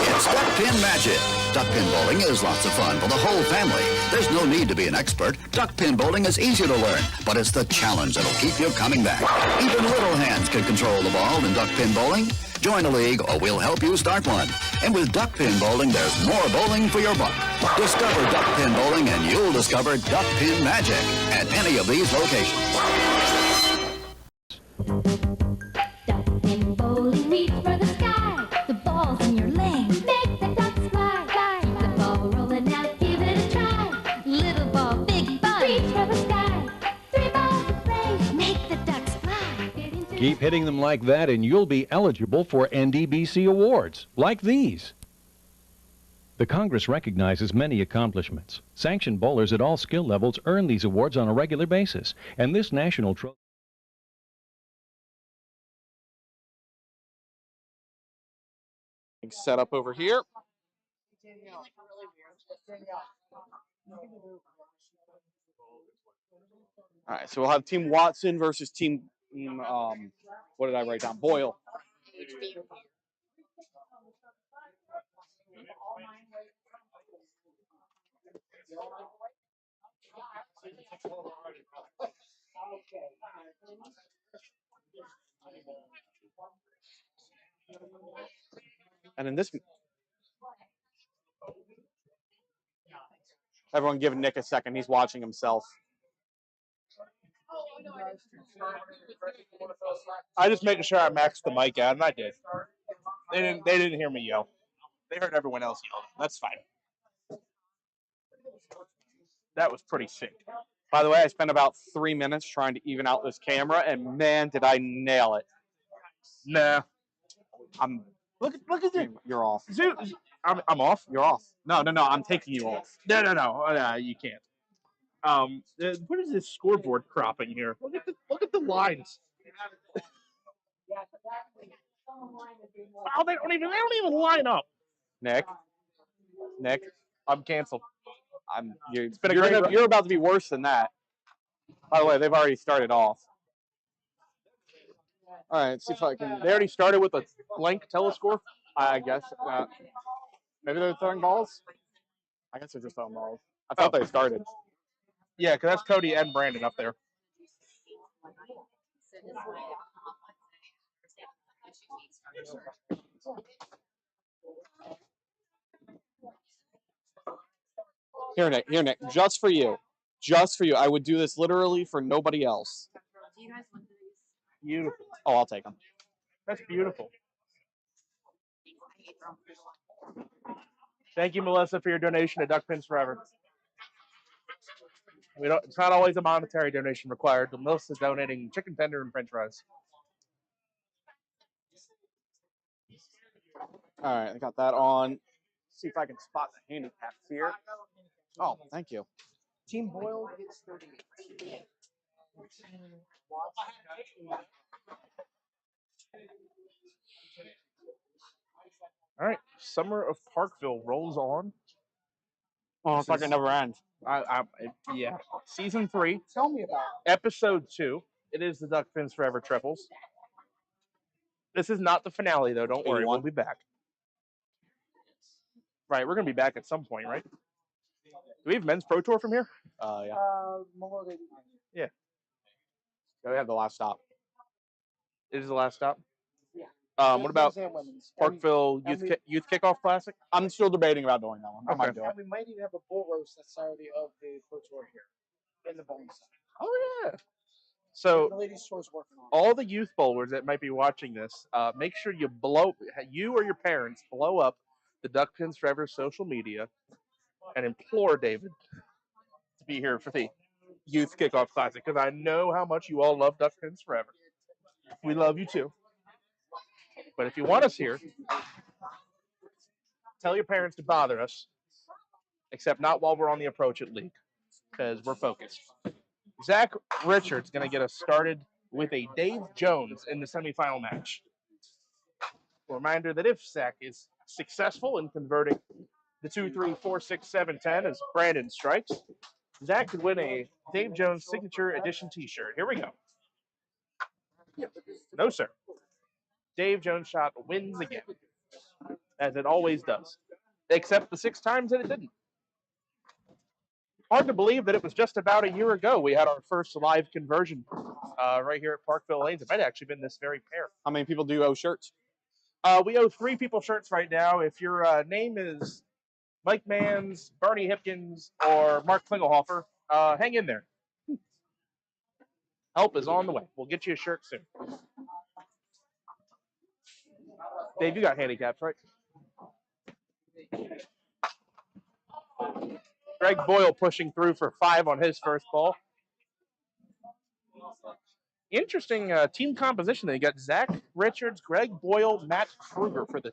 It's Duck Pin Magic. Duck pin bowling is lots of fun for the whole family. There's no need to be an expert. Duck pin bowling is easy to learn, but it's the challenge that'll keep you coming back. Even little hands can control the ball in duck pin bowling. Join a league or we'll help you start one. And with duck pin bowling, there's more bowling for your buck. Discover duck pin bowling and you'll discover Duck Pin Magic at any of these locations. Duckpin bowling, reach for the sky. The ball's in your lane. Make the ducks fly. Keep the ball rolling out, give it a try. Little ball, big fun. Reach for the sky. 3 balls to play. Make the ducks fly. Keep hitting them like that and you'll be eligible for NDBC awards, like these. The Congress recognizes many accomplishments. Sanctioned bowlers at all skill levels earn these awards on a regular basis, and this national trophy set up over here. All right, so we'll have Team Watson versus Team, what did I write down? Boyle. And in this, everyone give Nick a second. He's watching himself. I just making sure I maxed the mic out, and I did. They didn't hear me yell. They heard everyone else yell. That's fine. That was pretty sick. By the way, I spent about 3 minutes trying to even out this camera, and man, did I nail it. Nah. Look at this. You're off. I'm off? You're off. No, I'm taking you off. No, you can't. What is this scoreboard cropping here? Look at the lines. Oh, they don't even line up. Nick, I'm canceled. It's been a great. You're about to be worse than that. By the way, they've already started off. All right, let's see if I can. They already started with a blank telescore, I guess. Maybe they're throwing balls. I guess they're just throwing balls. I thought they started. Yeah, because that's Cody and Brandon up there. Here, Nick, just for you. I would do this literally for nobody else. Do you guys want these? Beautiful. Oh, I'll take them. That's beautiful. Thank you, Melissa, for your donation to Duckpins4Ever. It's not always a monetary donation required, but Melissa's donating chicken tender and french fries. All right, I got that on. See if I can spot the handicaps here. Oh, thank you. Team Boyle gets 38. All right, Summer of Parkville rolls on. Oh, it's like it never ends. Yeah. Season 3. Tell me about it. Episode 2. It is the Duckpins4Ever Triples. This is not the finale, though. Don't worry. 81. We'll be back. Right, we're going to be back at some point, right? Do we have men's pro tour from here? Yeah. Yeah. So we have the last stop. It is the last stop? Yeah. What about Men's and women's. Parkville Youth Kickoff Classic? I'm still debating about doing that one. I might do And it. we might even have a bull roast that Saturday of the pro tour here in the bowling center. Oh, yeah. So, The ladies' tour's working on it. all the youth bowlers that might be watching this, make sure you or your parents blow up the Duckpins4Ever social media and implore David to be here for the Youth Kickoff Classic, because I know how much you all love Duckpins4Ever. We love you too. But if you want us here, tell your parents to bother us, except not while we're on the approach at league, because we're focused. Zach Richards going to get us started with a Dave Jones in the semifinal match. A reminder that if Zach is successful in converting the 2, 3, 4, 6, 7, 10 as Brandon strikes, Zach could win a Dave Jones signature edition t-shirt. Here we go. No, sir. Dave Jones shot wins again, as it always does, except the 6 times that it didn't. Hard to believe that it was just about a year ago we had our first live conversion right here at Parkville Lanes. It might have actually been this very pair. How many people do owe shirts? We owe 3 people shirts right now. If your name is Mike Mans, Bernie Hipkins, or Mark Klingelhofer, hang in there. Help is on the way. We'll get you a shirt soon. Dave, you got handicaps, right? Greg Boyle pushing through for 5 on his first ball. Interesting team composition. They got Zach Richards, Greg Boyle, Matt Kruger for the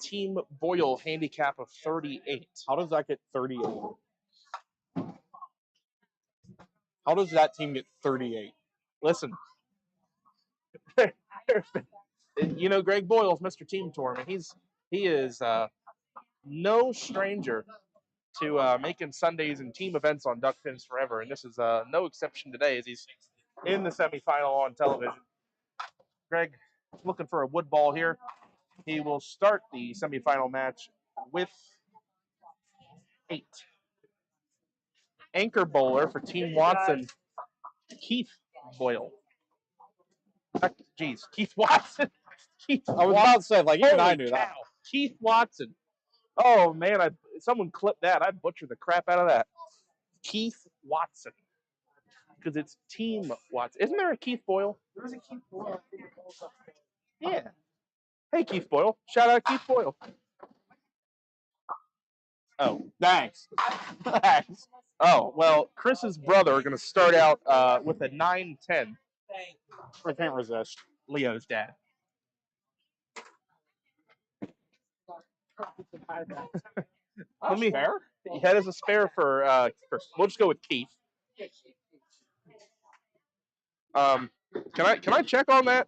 Team Boyle handicap of 38. How does that get 38? How does that team get 38? Listen, you know Greg Boyle's Mr. Team Tournament. He is no stranger to making Sundays and team events on Duckpins4Ever, and this is no exception today as he's in the semifinal on television. Greg looking for a wood ball here. He will start the semifinal match with 8. Anchor bowler for Team Watson, Keith Boyle. Keith Watson. I was about to say, like, even I knew that. Keith Watson. Oh, man, someone clipped that. I butchered the crap out of that. Keith Watson. Because it's Team Watson. Isn't there a Keith Boyle? There's a Keith Boyle. Yeah. Hey, Keith Boyle. Shout out Keith Boyle. Oh, thanks. Thanks. Oh, well, Chris's brother are going to start out with a 9-10. I can't resist. Leo's dad. Let me. Spare? That is a spare for. We'll just go with Keith. Can I check on that?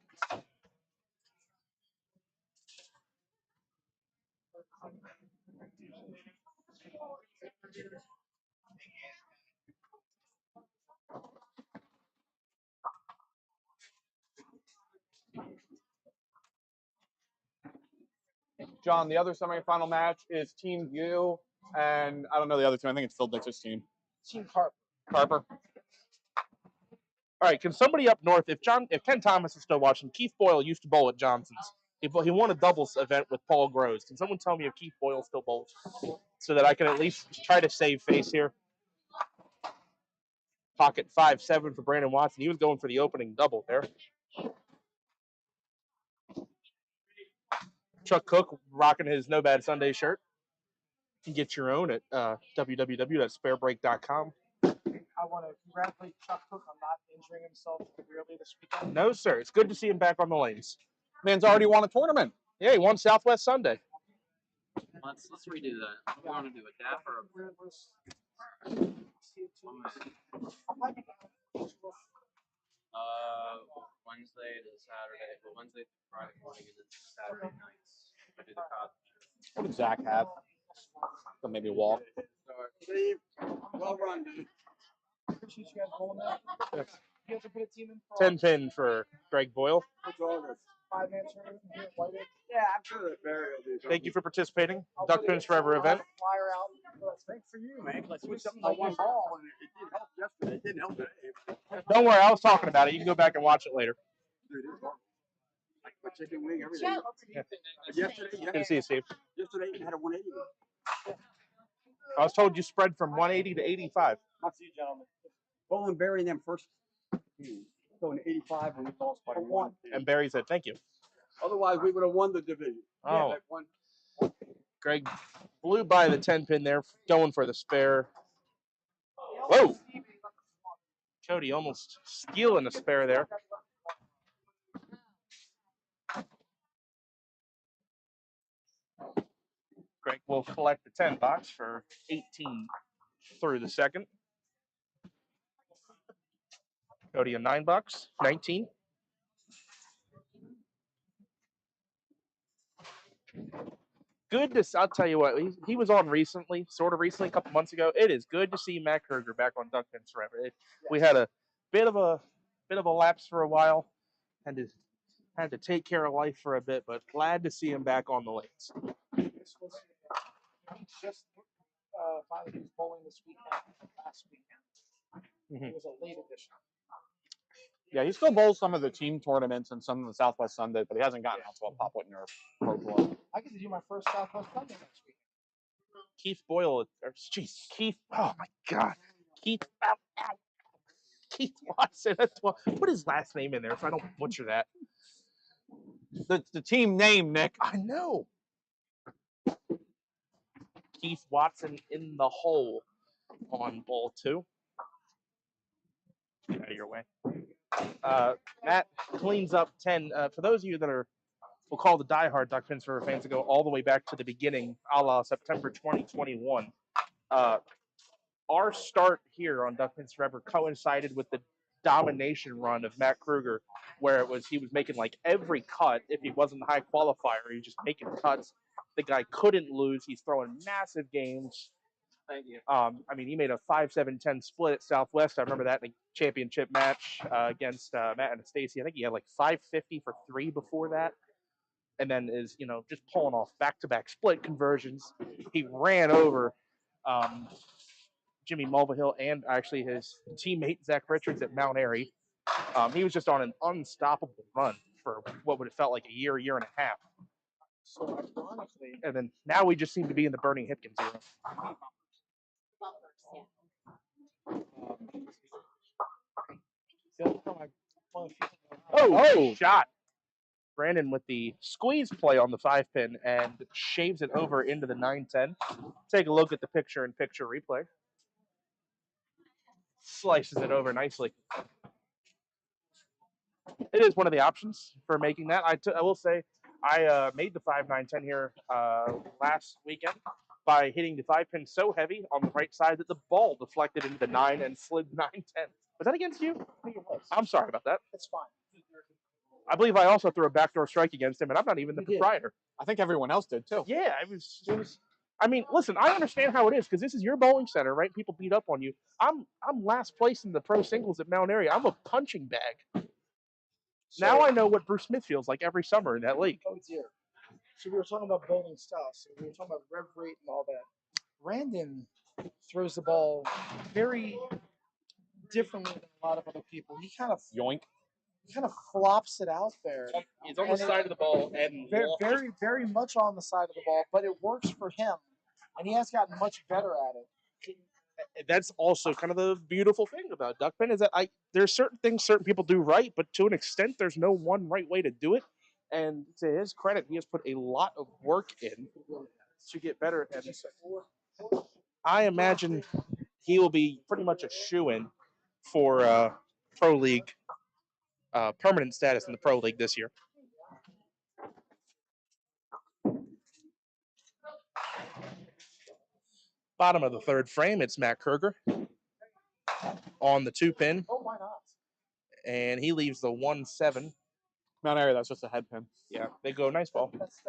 John, the other semifinal match is Team U, and I don't know the other two. I think it's Phil Dix's team. Team Carper. Carper. All right, can somebody up north, if Ken Thomas is still watching, Keith Boyle used to bowl at Johnson's. He won a doubles event with Paul Groves. Can someone tell me if Keith Boyle still bowls so that I can at least try to save face here? Pocket 5-7 for Brandon Watson. He was going for the opening double there. Chuck Cook rocking his No Bad Sunday shirt. You can get your own at www.sparebreak.com. I want to congratulate Chuck Cook on not injuring himself severely this weekend. No, sir. It's good to see him back on the lanes. Man's already won a tournament. Yeah, he won Southwest Sunday. Let's redo that. We want to do a DAP or a Wednesday to Saturday, but Wednesday to Friday morning and then Saturday nights. I do the cod. What did Zach have? So maybe walk. Steve, well run, dude. Appreciate you guys bowling that. You guys are put a team in for 10 pin for Greg Boyle. 5-man tournament here at White Oak. Yeah, I'm sure that Barry will do. Thank you for participating. Duckpins4Ever event. Flyer out. Thanks for you, man. I switched up my one ball and it did help yesterday. It didn't help today. Don't worry, I was talking about it. You can go back and watch it later. Dude, it's hard. Like my chicken wing, everything. Yesterday, Good to see you, Steve. Yesterday, it had a 180. I was told you spread from 180 to 85. I'll see you, gentlemen. Bowling Barry and them first. Going to 85 and we lost by one. And Barry said, thank you. Otherwise, we would have won the division. Oh. Yeah, one. Greg blew by the 10 pin there, going for the spare. Whoa! Cody almost stealing the spare there. Greg will collect the 10 box for 18 through the second. Cody a 9 bucks, 19. Good to, I'll tell you what, he was on recently, sort of recently, a couple months ago. It is good to see Matt Kruger back on Duckpins4Ever. We had a bit of a lapse for a while, and had to take care of life for a bit, but glad to see him back on the lanes. Just finally he was bowling this weekend, last weekend. It was a late edition. Yeah, he still bowls some of the team tournaments and some of the Southwest Sunday, but he hasn't gotten out to a Pop Whitner Pro Tour. I get to do my first Southwest Sunday next week. Keith Boyle, Keith, oh my God. Keith Watson. Put his last name in there so I don't butcher that. The team name, Nick. I know. Keith Watson in the hole on ball 2. Get out of your way. Matt cleans up 10. For those of you that we'll call the diehard Duckpins4Ever fans to go all the way back to the beginning, a la September 2021. Our start here on Duckpins4Ever coincided with the domination run of Matt Kruger, where he was making like every cut. If he wasn't a high qualifier, he was just making cuts. The guy couldn't lose. He's throwing massive games. Thank you. I mean, he made a 5-7-10 split at Southwest. I remember that in a championship match against Matt and Stacy. I think he had like 550 for 3 before that. And then is, just pulling off back-to-back split conversions. He ran over Jimmy Mulvihill and actually his teammate, Zach Richards, at Mount Airy. He was just on an unstoppable run for what would have felt like a year and a half. So ironically, and then now we just seem to be in the Bernie Hipkins era. Oh, shot. Brandon with the squeeze play on the 5 pin and shaves it over into the 9-10. Take a look at the picture-in-picture replay. Slices it over nicely. It is one of the options for making that. I will say I made the 5-9-10 here last weekend by hitting the 5 pin so heavy on the right side that the ball deflected into the 9 and slid 9-10. Was that against you? I think it was. I'm sorry about that. It's fine. I believe I also threw a backdoor strike against him, and I'm not even the proprietor. I think everyone else did too. Yeah, it was. I mean, listen, I understand how it is because this is your bowling center, right? People beat up on you. I'm last place in the pro singles at Mount Airy. I'm a punching bag. So, now I know what Bruce Smith feels like every summer in that league. Oh dear. So we were talking about bowling style. So we were talking about rev rate and all that. Brandon throws the ball very differently than a lot of other people. He kind of yoink. He kind of flops it out there. He's on the side of the ball and very, very much on the side of the ball, but it works for him, and he has gotten much better at it. That's also kind of the beautiful thing about duckpin is that there's certain things certain people do right, but to an extent, there's no one right way to do it. And to his credit, he has put a lot of work in to get better. And I imagine he will be pretty much a shoo-in for Pro League, permanent status in the Pro League this year. Bottom of the third frame, it's Matt Kruger on the 2-pin. Oh, why not? And he leaves the 1-7. Mount Airy, that's just a head pin. Yeah, they go, nice ball. That's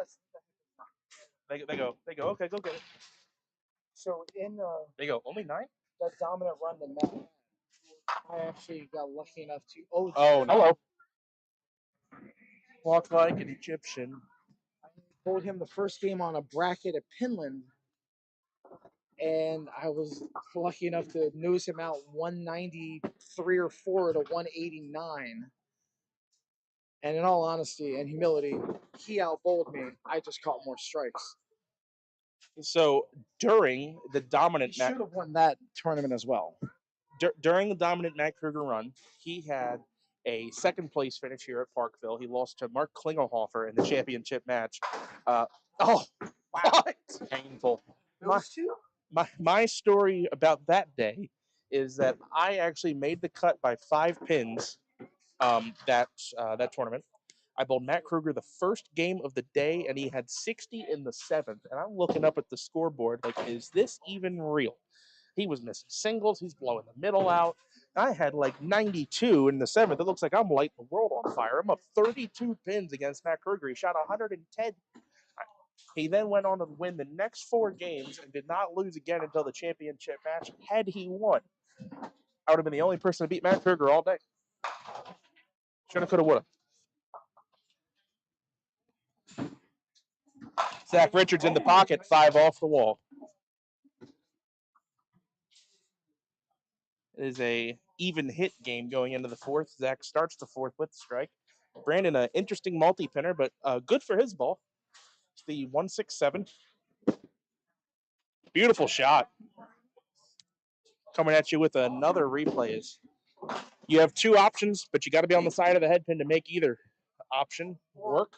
They go, okay, go get it. so in They go, only 9? that dominant run that Matt had, I actually got lucky enough to. Oh, no. Hello. Walk like an Egyptian. I pulled him the first game on a bracket at Pinland, and I was lucky enough to nose him out 193 or 4 to 189. And in all honesty and humility, he outbowled me. I just caught more strikes. So during the dominant He should have won that tournament as well. During the dominant Matt Kruger run, he had a second place finish here at Parkville. He lost to Mark Klingelhofer in the championship match. What? Painful. My story about that day is that I actually made the cut by 5 pins that tournament. I bowled Matt Kruger the first game of the day, and he had 60 in the 7th. And I'm looking up at the scoreboard like, is this even real? He was missing singles. He's blowing the middle out. I had like 92 in the 7th. It looks like I'm lighting the world on fire. I'm up 32 pins against Matt Kruger. He shot 110. He then went on to win the next 4 games and did not lose again until the championship match. Had he won, I would have been the only person to beat Matt Kruger all day. Shoulda, coulda, woulda. Zach Richards in the pocket, 5 off the wall. It is a even hit game going into the 4th. Zach starts the 4th with the strike. Brandon, an interesting multi-pinner, but good for his ball. It's the 1-6-7. Beautiful shot. Coming at you with another replay. You have 2 options, but you got to be on the side of the head pin to make either option work.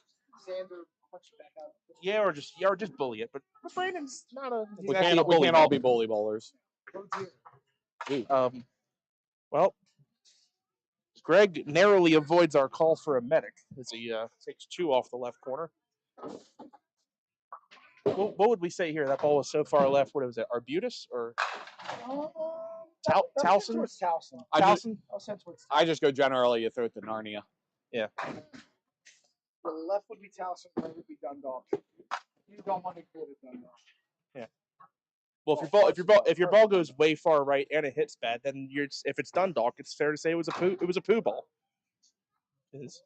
Yeah, or just bully it. But Brandon's not a. We can't all be bully bowlers. Well, Greg narrowly avoids our call for a medic as he takes 2 off the left corner. What would we say here? That ball was so far left. What was it? Arbutus or Towson? Towson. I just go generally. You throw it to Narnia. Yeah. The left would be Towson, right would be Dundalk. You don't want to go to Dundalk. Yeah. Well, if your ball goes way far right and it hits bad, then if it's Dundalk, it's fair to say it was a poo ball. It is.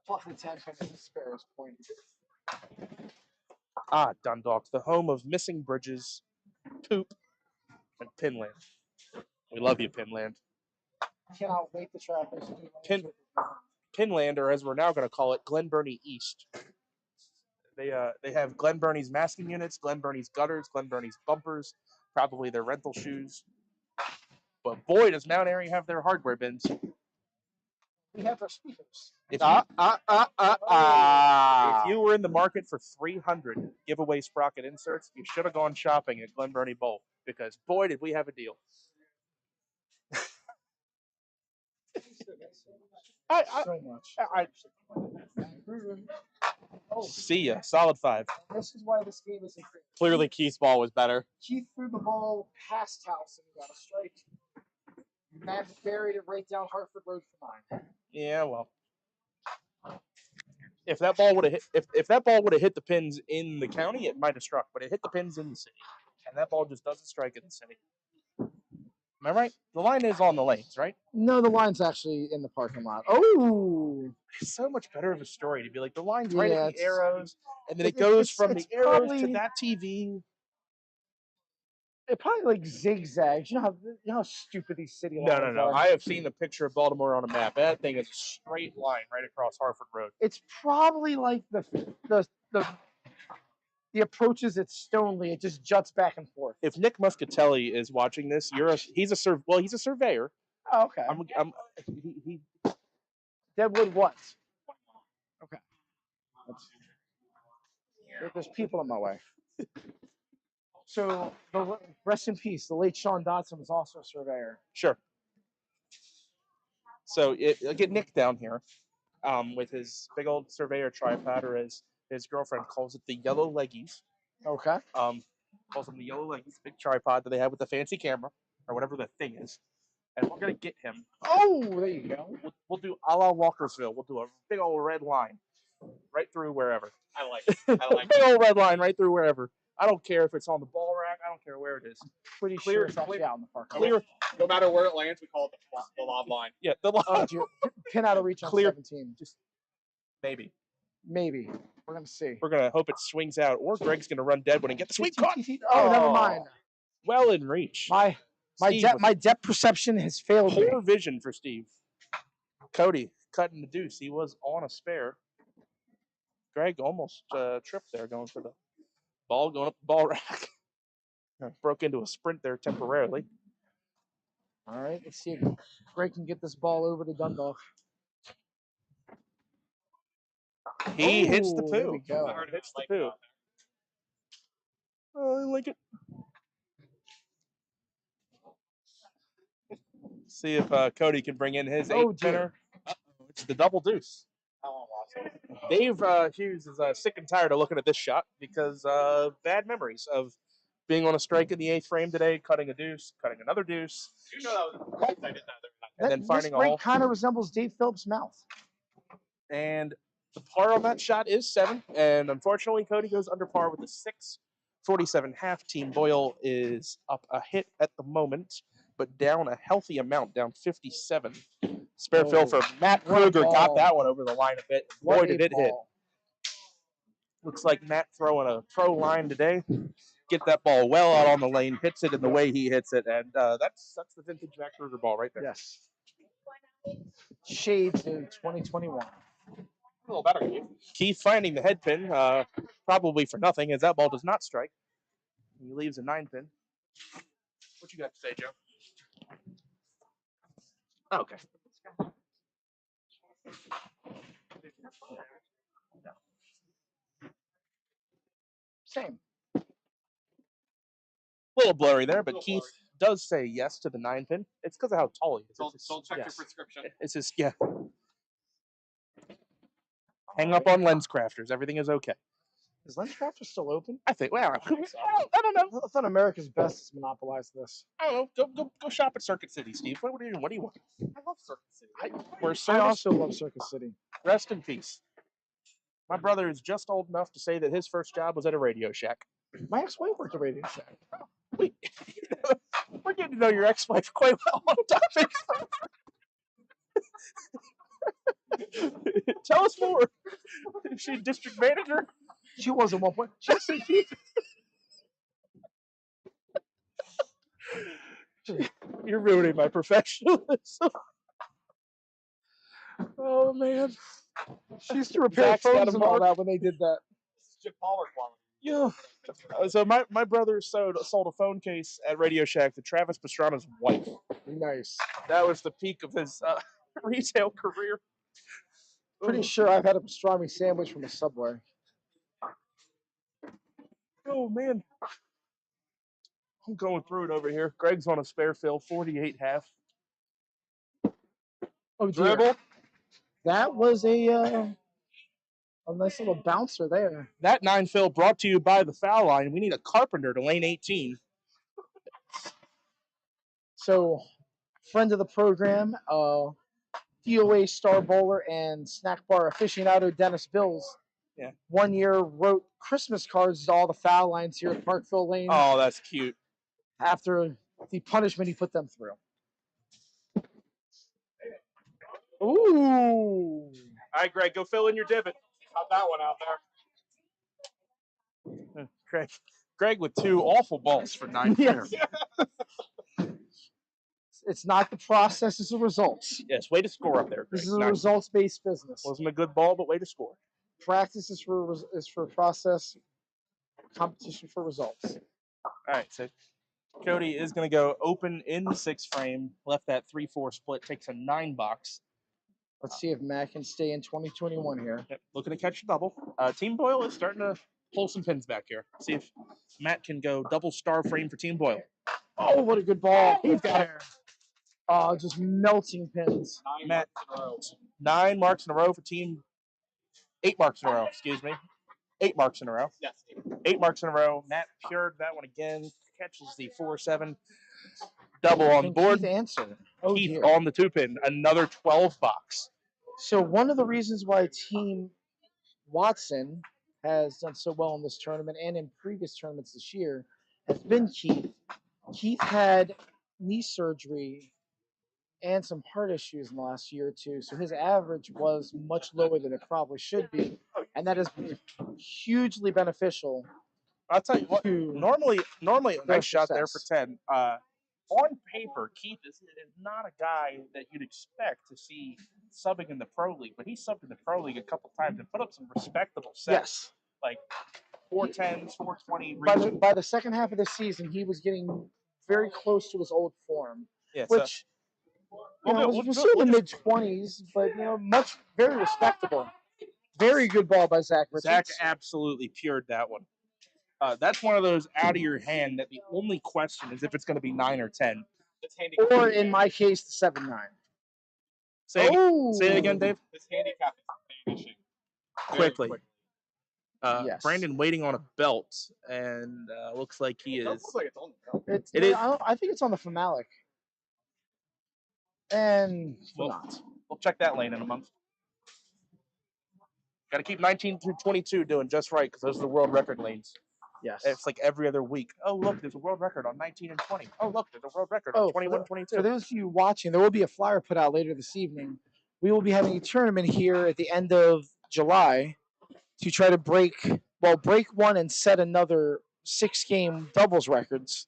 Plus the 10 pin is Sparrow's point. Dundalk, the home of missing bridges, poop, and Pinland. We love you, Pinland. Cannot wait to traffic. Pinland, or as we're now going to call it, Glen Burnie East. They have Glen Burnie's masking units, Glen Burnie's gutters, Glen Burnie's bumpers, probably their rental shoes. But boy, does Mount Airy have their hardware bins. We have our speakers. If you were in the market for 300 giveaway sprocket inserts, you should have gone shopping at Glen Burnie Bowl, because boy, did we have a deal. So much. See ya. Solid 5. This is why this game is incredible. Clearly, Keith's ball was better. Keith threw the ball past Towson and got a strike. Matt buried it right down Hartford Road for 9. Yeah, well, if that ball would have hit, if that ball would have hit the pins in the county, it might have struck. But it hit the pins in the city, and that ball just doesn't strike in the city. Am I right? The line is on the lanes, right? No, the line's actually in the parking lot. Oh, it's so much better of a story to be like the line's right at the arrows, and then it goes from the arrows to that TV. It probably like zigzags. You know how stupid these city lines are. No. I have seen a picture of Baltimore on a map. That thing is a straight line right across Hartford Road. It's probably like the approaches at Stoneleigh. It just juts back and forth. If Nick Muscatelli is watching this, he's a surveyor. Oh, okay. He Deadwood what? Okay. There's people in my way. So, rest in peace. The late Sean Dotson was also a surveyor. Sure. So I get Nick down here with his big old surveyor tripod, or as his girlfriend calls it, the yellow leggies. Okay. Calls them the yellow leggies, big tripod that they have with the fancy camera, or whatever the thing is. And we're going to get him. Oh, there you go. We'll do a la Walkersville. We'll do a big old red line right through wherever. I like it. I like Big old red line right through wherever. I don't care if it's on the ball rack. I don't care where it is. Pretty sure it's actually out in the park. Clear. No matter where it lands, we call it the lob line. Yeah, the lob. Oh, dude, pin out of reach on Clear. 17. Just maybe. Maybe. We're going to see. We're going to hope it swings out, or Greg's going to run dead when he gets the sweep caught. Oh, never mind. Well in reach. My depth perception has failed me. Poor vision for Steve. Cody cutting the deuce. He was on a spare. Greg almost tripped there going for the ball, going up the ball rack. Broke into a sprint there temporarily. All right, let's see if Greg can get this ball over to Dundalk. He hits the There poo. we go. Hits the poo. I like it. See if Cody can bring in his 8-pinner. It's the double deuce. Dave Hughes is sick and tired of looking at this shot because bad memories of being on a strike in the 8th frame today, cutting a deuce, cutting another deuce. You know that was I did that. And then finding a hole. This kind of resembles Dave Phillips' mouth. And the par on that shot is 7. And unfortunately, Cody goes under par with a 6.47.5. Team Boyle is up a hit at the moment, but down a healthy amount, down 57. Spare fill for Matt Kruger got that one over the line a bit. Boy, did it hit. Looks like Matt throwing a pro line today. Get that ball well out on the lane, hits it in the way he hits it, and that's the vintage Matt Kruger ball right there. Yes. Shades in 2021. A little better, Keith. Keith finding the head pin, probably for nothing, as that ball does not strike. He leaves a 9-pin. What you got to say, Joe? Oh, okay. Same. A little blurry there, but Keith does say yes to the 9-pin. It's because of how tall he is. Don't check your prescription. It's just, yeah. Hang up on Lens Crafters. Everything is okay. Is Lens Crafters still open? I think. Well, I don't know. I thought America's Best has monopolized this. I don't know. Go shop at Circuit City, Steve. What do you want? I love Circuit City. I also love Circus City. Rest in peace. My brother is just old enough to say that his first job was at a Radio Shack. My ex-wife worked at Radio Shack. Wait, we're getting to know your ex-wife quite well on topic. Tell us more. Is she a district manager? She was at one point. She actually You're ruining my professionalism. Oh man. She used to repair Zach's got phones a and all mark. that when they did that. Jim Palmer quality. Yeah. So my brother sold a phone case at Radio Shack to Travis Pastrana's wife. Nice. That was the peak of his retail career. Pretty sure I've had a pastrami sandwich from a Subway. Oh man. I'm going through it over here. Greg's on a spare fill, 48.5. Oh, Dribble. That was a nice little bouncer there. That 9 fill brought to you by the foul line. We need a carpenter to lane 18. So, friend of the program, DOA star bowler and snack bar aficionado Dennis Bills. Yeah. 1 year wrote Christmas cards to all the foul lines here at Parkville Lanes. Oh, that's cute. After the punishment he put them through. Ooh. All right, Greg, go fill in your divot. Cut that one out there. Greg with 2 awful balls for 9 Yes. It's not the process, it's the results. Yes, way to score up there, Greg. This is a results-based business. Wasn't a good ball, but way to score. Practice is for process, competition for results. All right, so Cody is going to go open in the 6th frame, left that 3-4 split, takes a 9 box. Let's see if Matt can stay in 2021 here. Yep, looking to catch a double. Team Boyle is starting to pull some pins back here. See if Matt can go double star frame for Team Boyle. Oh, what a good ball. He's got it. Oh, just melting pins. Matt, 9 marks in a row for Team. 8 marks in a row, excuse me. 8 marks in a row. Yes. 8 marks in a row. Matt pured that one again. Catches the 4-7. Double on the board. Keith answered. Oh, Keith dear. on the 2-pin. Another 12 box. So one of the reasons why Team Watson has done so well in this tournament and in previous tournaments this year has been Keith. Keith had knee surgery and some heart issues in the last year or two, so his average was much lower than it probably should be, and that has been hugely beneficial. I'll tell you what. Normally, a nice shot there for success. 10. On paper, Keith is not a guy that you'd expect to see subbing in the Pro League, but he subbed in the Pro League a couple times and put up some respectable sets. Yes. Like 410s, 420. By the second half of the season, he was getting very close to his old form, Yeah, which was still in the mid-20s, but very respectable. Very good ball by Zach Richards. Zach absolutely pured that one. That's one of those out of your hand that the only question is if it's going to be 9 or 10. Or in my case, the 7-9. Say it again, Dave. This handicap is vanishing Quickly. Yes. Brandon waiting on a belt, and looks like he is. Looks like it's on the belt. It is. I think it's on the Famalic. And We'll check that lane in a month. Got to keep 19 through 22 doing just right because those are the world record lanes. Yes. It's like every other week. Oh, look, there's a world record on 19 and 20. Oh, look, there's a world record on 21 and 22. For those of you watching, there will be a flyer put out later this evening. We will be having a tournament here at the end of July to try to break one and set another 6-game doubles records.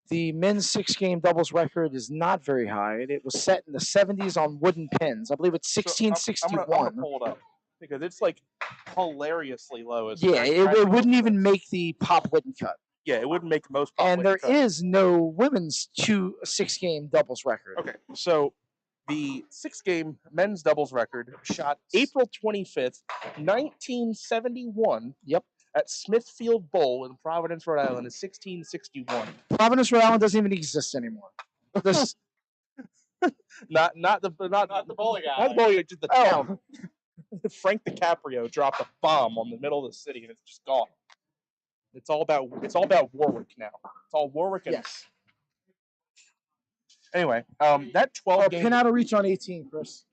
The men's 6-game doubles record is not very high. It was set in the 70s on wooden pins. I believe it's 1661. I'm gonna pull it up because it's like hilariously low. Yeah, it wouldn't even make the pop wooden cut. Yeah, it wouldn't make most pop And wooden there cut. is no women's 6-game doubles record. Okay, so the 6-game men's doubles record shot April 25th, 1971. Yep. At Smithfield Bowl in Providence, Rhode Island, is 1661. Providence, Rhode Island doesn't even exist anymore. This, not the bowling alley. Not the bowling alley, just the town. Frank DiCaprio dropped a bomb on the middle of the city, and it's just gone. It's all about Warwick now. It's all Warwick and yes. Anyway, that 12 game pin out of reach on 18, Chris.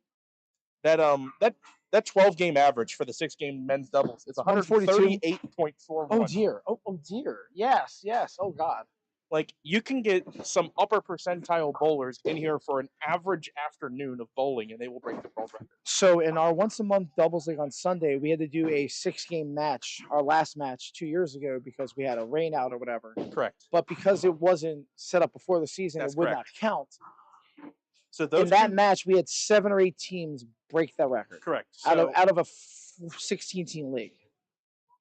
That 12-game average for the 6-game men's doubles is 138.41. Oh dear. Oh dear. Yes. Oh God. Like, you can get some upper percentile bowlers in here for an average afternoon of bowling, and they will break the world record. So in our once-a-month doubles league on Sunday, we had to do a 6-game match, our last match 2 years ago, because we had a rain out or whatever. Correct. But because it wasn't set up before the season, That's it would correct. not count. So those in that match, we had 7 or 8 teams break that record. Correct. Out of a 16-team league.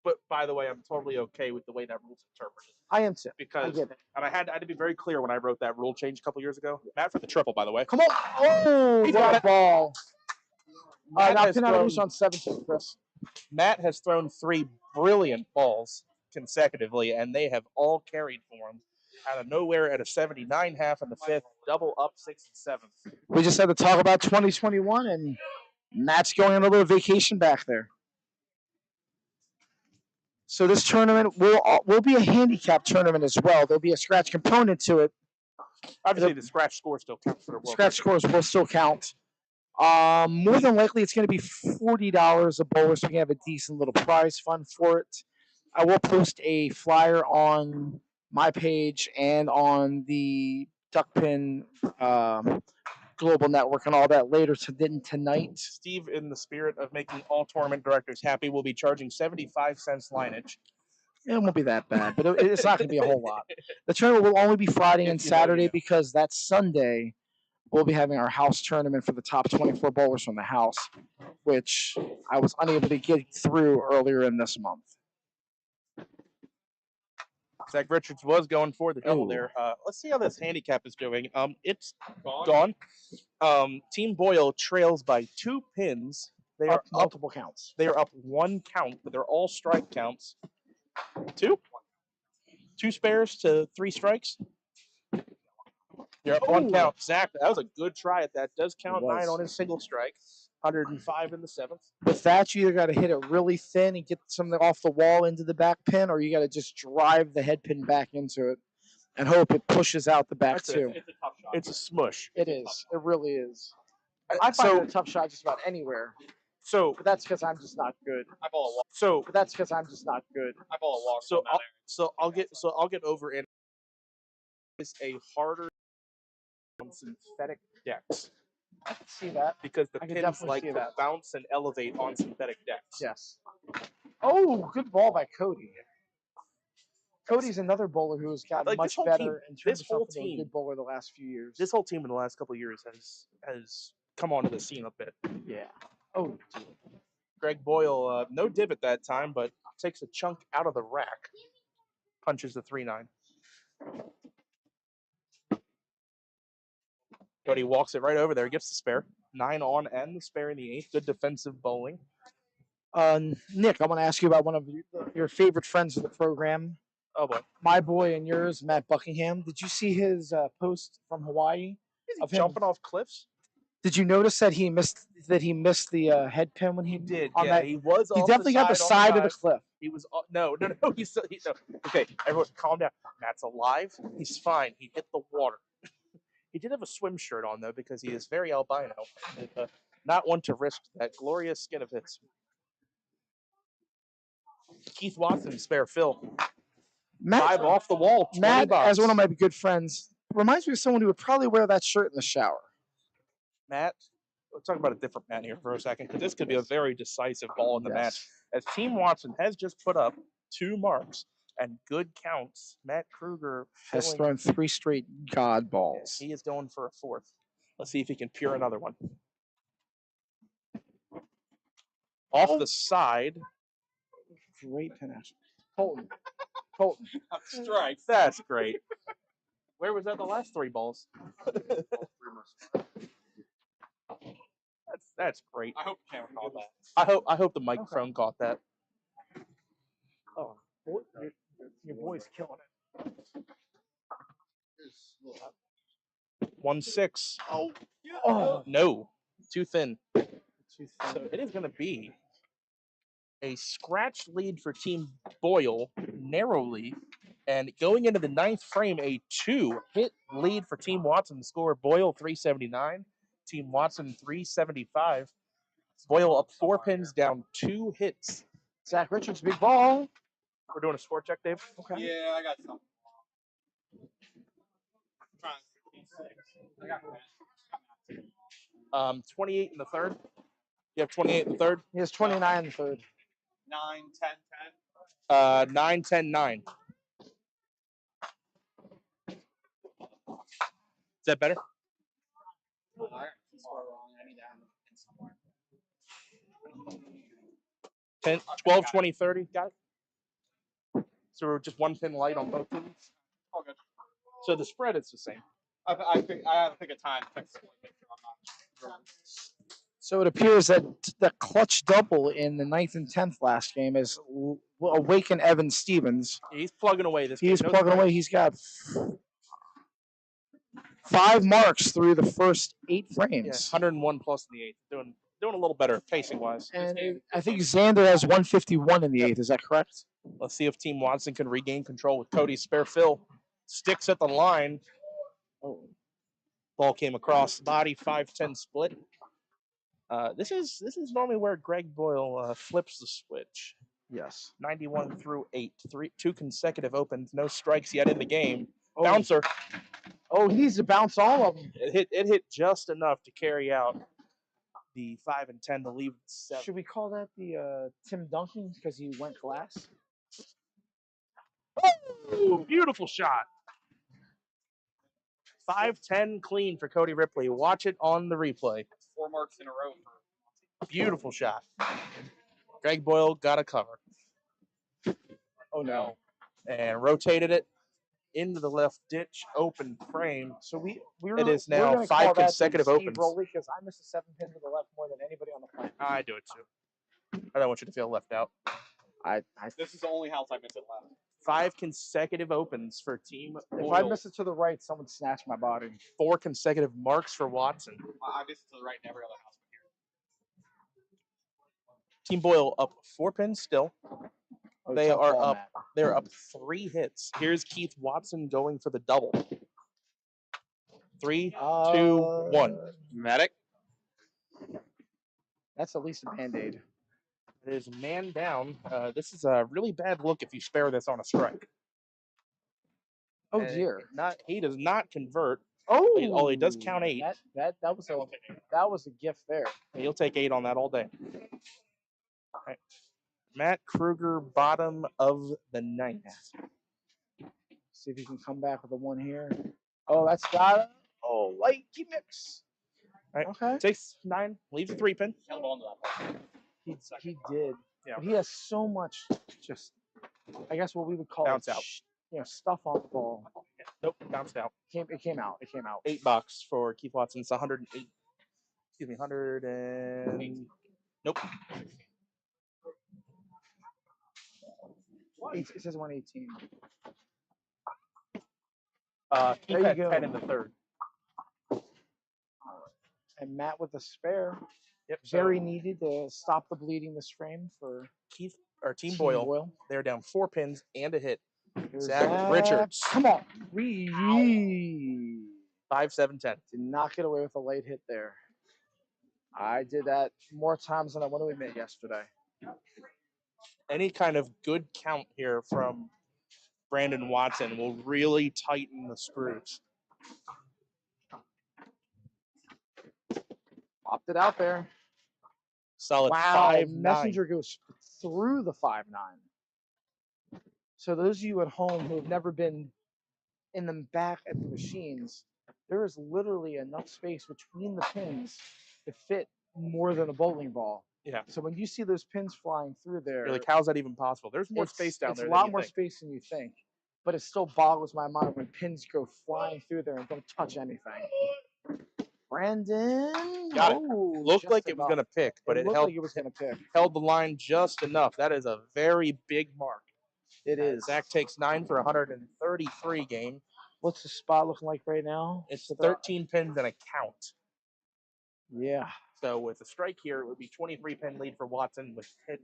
But by the way, I'm totally okay with the way that rule's interpreted. I am too. Because, I get it. and I had to be very clear when I wrote that rule change a couple years ago. Matt for the triple, by the way. Come on! Oh, that ball! Now pin out of reach on 17, Chris. Matt has thrown 3 brilliant balls consecutively, and they have all carried for him. Out of nowhere at a 79 half in the 5th, double up 6th and 7th. We just had to talk about 2021, and Matt's going on a little vacation back there. So this tournament will be a handicap tournament as well. There'll be a scratch component to it. Obviously, the scratch score still counts for the world. Scratch scores will still count. More than likely, it's going to be $40 a bowler, so we can have a decent little prize fund for it. I will post a flyer on my page and on the Duckpin Global Network and all that later tonight. Steve, in the spirit of making all tournament directors happy, will be charging 75 cents lineage. It won't be that bad, but it's not going to be a whole lot. The tournament will only be Friday and Saturday because that Sunday we'll be having our house tournament for the top 24 bowlers from the house, which I was unable to get through earlier in this month. Zach Richards was going for the double there. Let's see how this handicap is doing. It's gone. Team Boyle trails by 2 pins. They are multiple counts. They are up 1 count, but they're all strike counts. 2? 2 spares to 3 strikes. You're up 1 count. Exactly. That was a good try at that. Does count 9 on his single strike. 105 in the 7th. With that, you either got to hit it really thin and get something off the wall into the back pin, or you got to just drive the head pin back into it and hope it pushes out the back too. It's a tough shot. It's a smush. It is. It really is. I find it a tough shot just about anywhere. So, but that's because I'm just not good. So, but that's because I'm just not good. I'll get over it. It's a harder on synthetic decks. I can see that because the I can pins definitely like see to that. bounce and elevate on synthetic decks. Yes. Oh, good ball by Cody. Cody's another bowler who has gotten Like, much this whole better team- and turned this whole himself into a team- good bowler the last few years. This whole team in the last couple of years has come onto the scene a bit. Yeah. Oh, Greg Boyle, no divot that time, but takes a chunk out of the rack. Punches the 3-9. Cody walks it right over there, gets the spare. 9 on and the spare in the 8th. Good defensive bowling. Nick, I want to ask you about one of your favorite friends of the program. Oh boy. My boy and yours, Matt Buckingham. Did you see his post from Hawaii? Is he jumping off cliffs? Did you notice that he missed the head pin when he did? on Yeah, that? he was. He off definitely got the side on side of the dive. cliff. He was no. He's still. No. Okay, everyone, calm down. Matt's alive. He's fine. He hit the water. He did have a swim shirt on though because he is very albino. Not one to risk that glorious skin of his. Keith Watson, spare Phil. Matt, 5 off the wall. 20 Matt, bucks. as one of my good friends, reminds me of someone who would probably wear that shirt in the shower. Matt, let's talk about a different Matt here for a second, because this could be a very decisive ball in the match. As Team Watson has just put up 2 marks and good counts, Matt Kruger Has thrown 3 straight god balls. He is going for a 4th. Let's see if he can pure another one. Off the side. Great pin action. Colton. Strike. That's great. Where was that the last 3 balls? That's great. I hope the camera caught that. I hope the microphone caught that. Oh, boy, your boy's killing it. 1-6. Oh. No. Too thin. Too thin. So it is going to be a scratch lead for Team Boyle, narrowly. And going into the 9th frame, a 2-hit lead for Team Watson. Score Boyle 379, Team Watson 375. Boyle up 4 pins, down 2 hits. Zach Richards, big ball. We're doing a score check, Dave. Okay. Yeah, I got something. I got 28 in the 3rd. You have 28 in the 3rd? He has 29 in the 3rd. 9, 10, 10. 9, 10, 9. Is that better? I got the score wrong. I need to have it somewhere. 10, 12, 20, 30. Got it? So we're just 1 pin light on both teams? All good. So the spread is the same. I have to pick a time to fix it. Make sure I'm not. So it appears that the clutch double in the 9th and 10th last game is awaken Evan Stevens. He's plugging away this game. He's plugging away. He's got 5 marks through the first 8 frames. 101 plus in the 8th. Doing a little better pacing wise. And I think Xander has 151 in the 8th. Is that correct? Let's see if Team Watson can regain control with Cody's spare Phil. Sticks at the line. Oh. Ball came across the body, 5-10 split. This is normally where Greg Boyle flips the switch. Yes. 91 through 8. 2 consecutive opens. No strikes yet in the game. Oh. Bouncer. Oh, he needs to bounce all of them. It hit just enough to carry out the 5 and 10 to leave 7. Should we call that the Tim Duncan because he went glass? Oh, beautiful shot. 5-10 clean for Cody Ripley. Watch it on the replay. 4 marks in a row. Beautiful shot. Greg Boyle got a cover. Oh, no. And rotated it into the left ditch, open frame. So it is now 5 consecutive opens. Because I missed a 7 pin to the left more than anybody on the planet. I do it too. I don't want you to feel left out. This is the only house I missed it last. 5 consecutive opens for Team If I Boyle. miss it to the right, someone snatched my body. 4 consecutive marks for Watson. I missed it to the right in every other house but here. Team Boyle up 4 pins still. Oh, They tough are ball, up. Matt. They're up 3 hits. Here's Keith Watson going for the double. 3, 2, 1. Medic. That's at least a Band-Aid. It is man down. This is a really bad look if you spare this on a strike. Oh dear. He does not convert. Oh, he does count 8. That was a gift there. He'll take 8 on that all day. All right. Matt Kruger, bottom of the 9th. See if he can come back with a 1 here. Oh, that's got it. Oh, light mix. All right. Okay. Takes 9, leaves a 3 pin. Held on to that. He did. Yeah. But he has so much just, I guess what we would call Bounce out. Stuff on the ball. Nope, bounced out. It came out. $8 for Keith Watson. It's 108. Excuse me, 100 and nope. It says 118. Keith There you had go. 10 in the 3rd. And Matt with the spare. Yep. Very needed to stop the bleeding this frame for Keith or Team Boyle. They're down 4 pins and a hit. Zach Richards. Come on. 5, 7, 10. Did not get away with a late hit there. I did that more times than I want to admit yesterday. Any kind of good count here from Brandon Watson will really tighten the screws. Popped it out there. Solid Wow, 5, Messenger goes through the 5-9. So those of you at home who have never been in the back at the machines, there is literally enough space between the pins to fit more than a bowling ball. Yeah. So when you see those pins flying through there, You're like, how's that even possible? There's more space down there. It's a lot more space than you think. But it still boggles my mind when pins go flying through there and don't touch anything. Brandon. Got it. Oh, Looked like just it was enough. going to pick, but it looked held, like it was going to pick. held the line just enough. That is a very big mark. It is. Zach takes 9 for 133 game. What's the spot looking like right now? It's 13 pins and a count. Yeah. So with a strike here, it would be 23 pin lead for Watson with 10.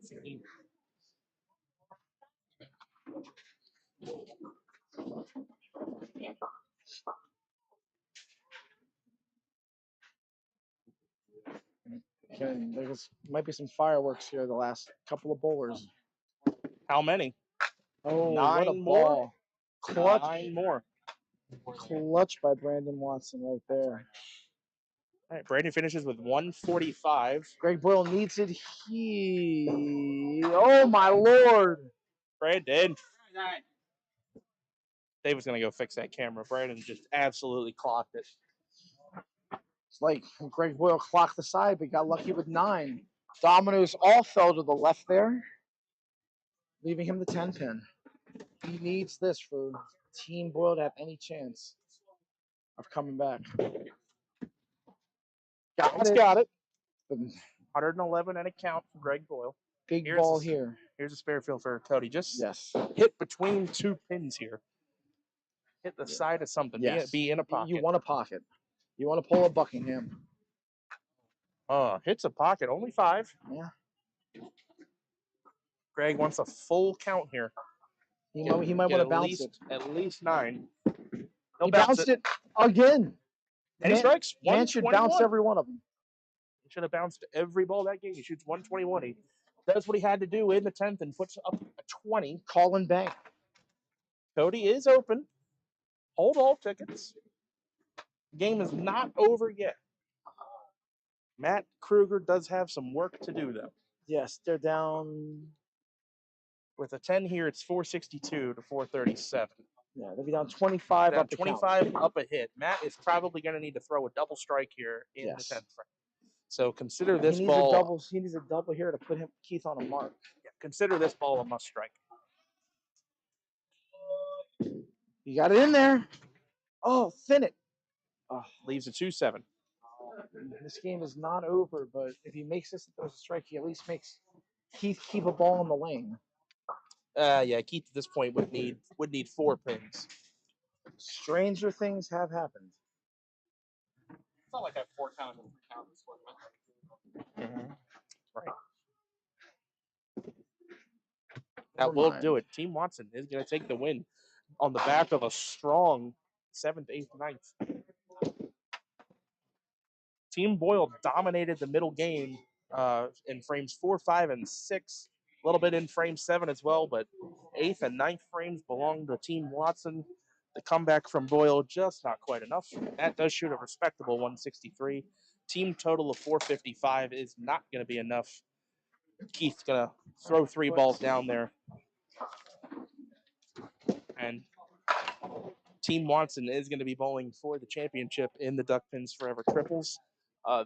There might be some fireworks here the last couple of bowlers. How many? Oh, 9 what a more. ball. Clutch. 9 more. Clutch by Brandon Watson right there. All right, Brandon finishes with 145. Greg Boyle needs it. Oh, my Lord. Brandon. David's going to go fix that camera. Brandon just absolutely clocked it. It's like Greg Boyle clocked the side, but got lucky with 9. Dominoes all fell to the left there, leaving him the 10 pin. He needs this for Team Boyle to have any chance of coming back. Got it. 111 and a count for Greg Boyle. Big ball here. Here's a spare field for Cody. Just yes. Hit between 2 pins here. Hit the side of something. Yes. Be in a pocket. You want a pocket. You want to pull a Buckingham. Hits a pocket. Only 5. Yeah. Greg wants a full count here. He might want to bounce it. At least 9. He bounced it again. And he strikes. Man should bounce every one of them. He should have bounced every ball that game. He shoots 121. He does what he had to do in the 10th and puts up a 20. Call and bank. Cody is open. Hold all tickets. Game is not over yet. Matt Kruger does have some work to do, though. Yes, they're down. With a 10 here, it's 462 to 437. Yeah, they'll be down 25 down up the 25 up a hit. Matt is probably going to need to throw a double strike here in the 10th frame. So consider this ball. He needs a double here to put Keith on a mark. Yeah, consider this ball a must strike. You got it in there. Oh, thin it. Oh. Leaves a 2-7. This game is not over, but if he makes this a strike, he at least makes Keith keep a ball in the lane. Yeah, Keith at this point would need 4 pins. Stranger things have happened. It's not like I have 4 count and 3 count. Right. That will do it. Team Watson is going to take the win on the back of a strong 7th, 8th, 9th. Team Boyle dominated the middle game in frames 4, 5, and 6. A little bit in frame 7 as well, but 8th and 9th frames belong to Team Watson. The comeback from Boyle just not quite enough. That does shoot a respectable 163. Team total of 455 is not going to be enough. Keith's going to throw 3 balls down there. And Team Watson is going to be bowling for the championship in the Duckpins4Ever Triples.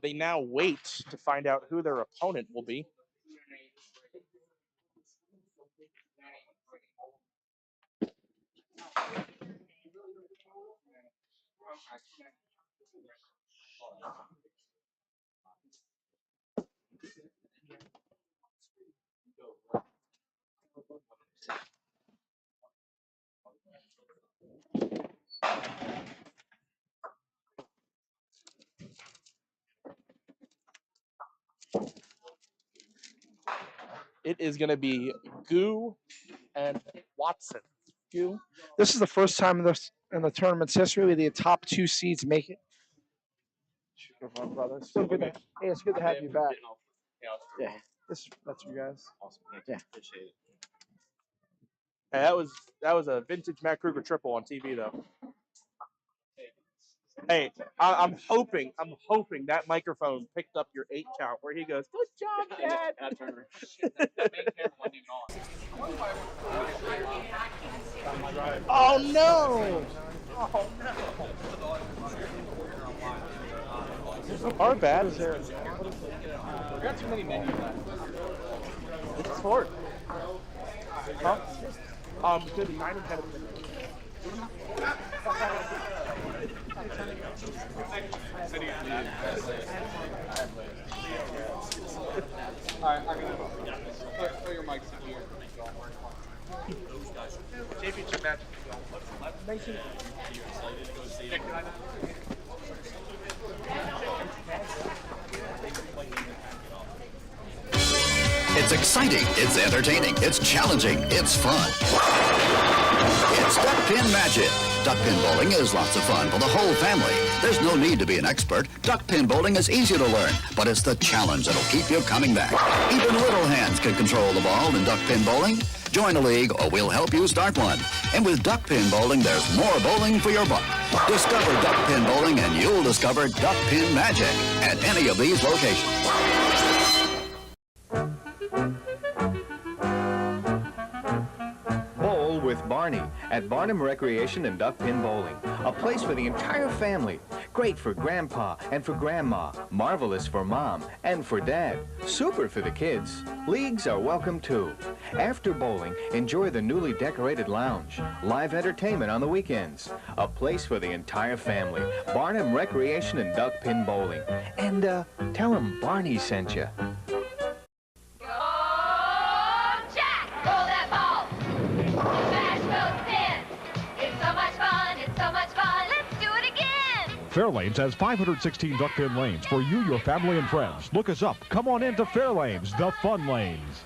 They now wait to find out who their opponent will be. It is going to be Goo and Watson. Goo. This is the first time in the tournament's history where the top 2 seeds make it. Brother. So good. Hey, it's good to have you back. Yeah, that's you guys. Awesome. Yeah. Appreciate it. Hey, that was a vintage Matt Kruger triple on TV though. Hey, I'm hoping that microphone picked up your 8 count where he goes, "Good job, Dad." Oh no! Oh no! Our bad. We got too many menus left. It's hard. Huh? Good 9 and 10. Alright, I'm gonna throw your mics in here. Championship match. It's exciting, it's entertaining, it's challenging, it's fun. It's Duckpin Magic. Duckpin bowling is lots of fun for the whole family. There's no need to be an expert. Duckpin bowling is easy to learn, but it's the challenge that'll keep you coming back. Even little hands can control the ball in duckpin bowling. Join a league or we'll help you start one. And with duckpin bowling, there's more bowling for your buck. Discover duckpin bowling and you'll discover Duckpin Magic at any of these locations. Bowl with Barney at Barnum Recreation and Duckpin Bowling. A place for the entire family. Great for Grandpa and for Grandma. Marvelous for Mom and for Dad. Super for the kids. Leagues are welcome too. After bowling, enjoy the newly decorated lounge. Live entertainment on the weekends. A place for the entire family. Barnum Recreation and Duckpin Bowling. And tell them Barney sent you. Fairlanes has 516 duckpin lanes for you, your family, and friends. Look us up. Come on into Fairlanes, the fun lanes.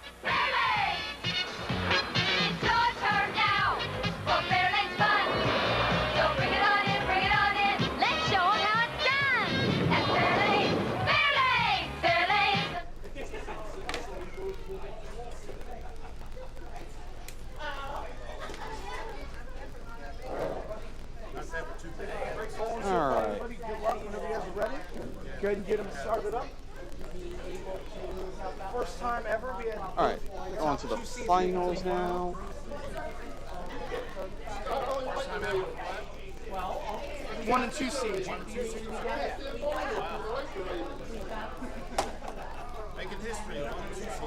Go ahead and get them started up. First time ever we had. All right, on to the finals now. One and two seeds. Making history. 1 and 2 seeds.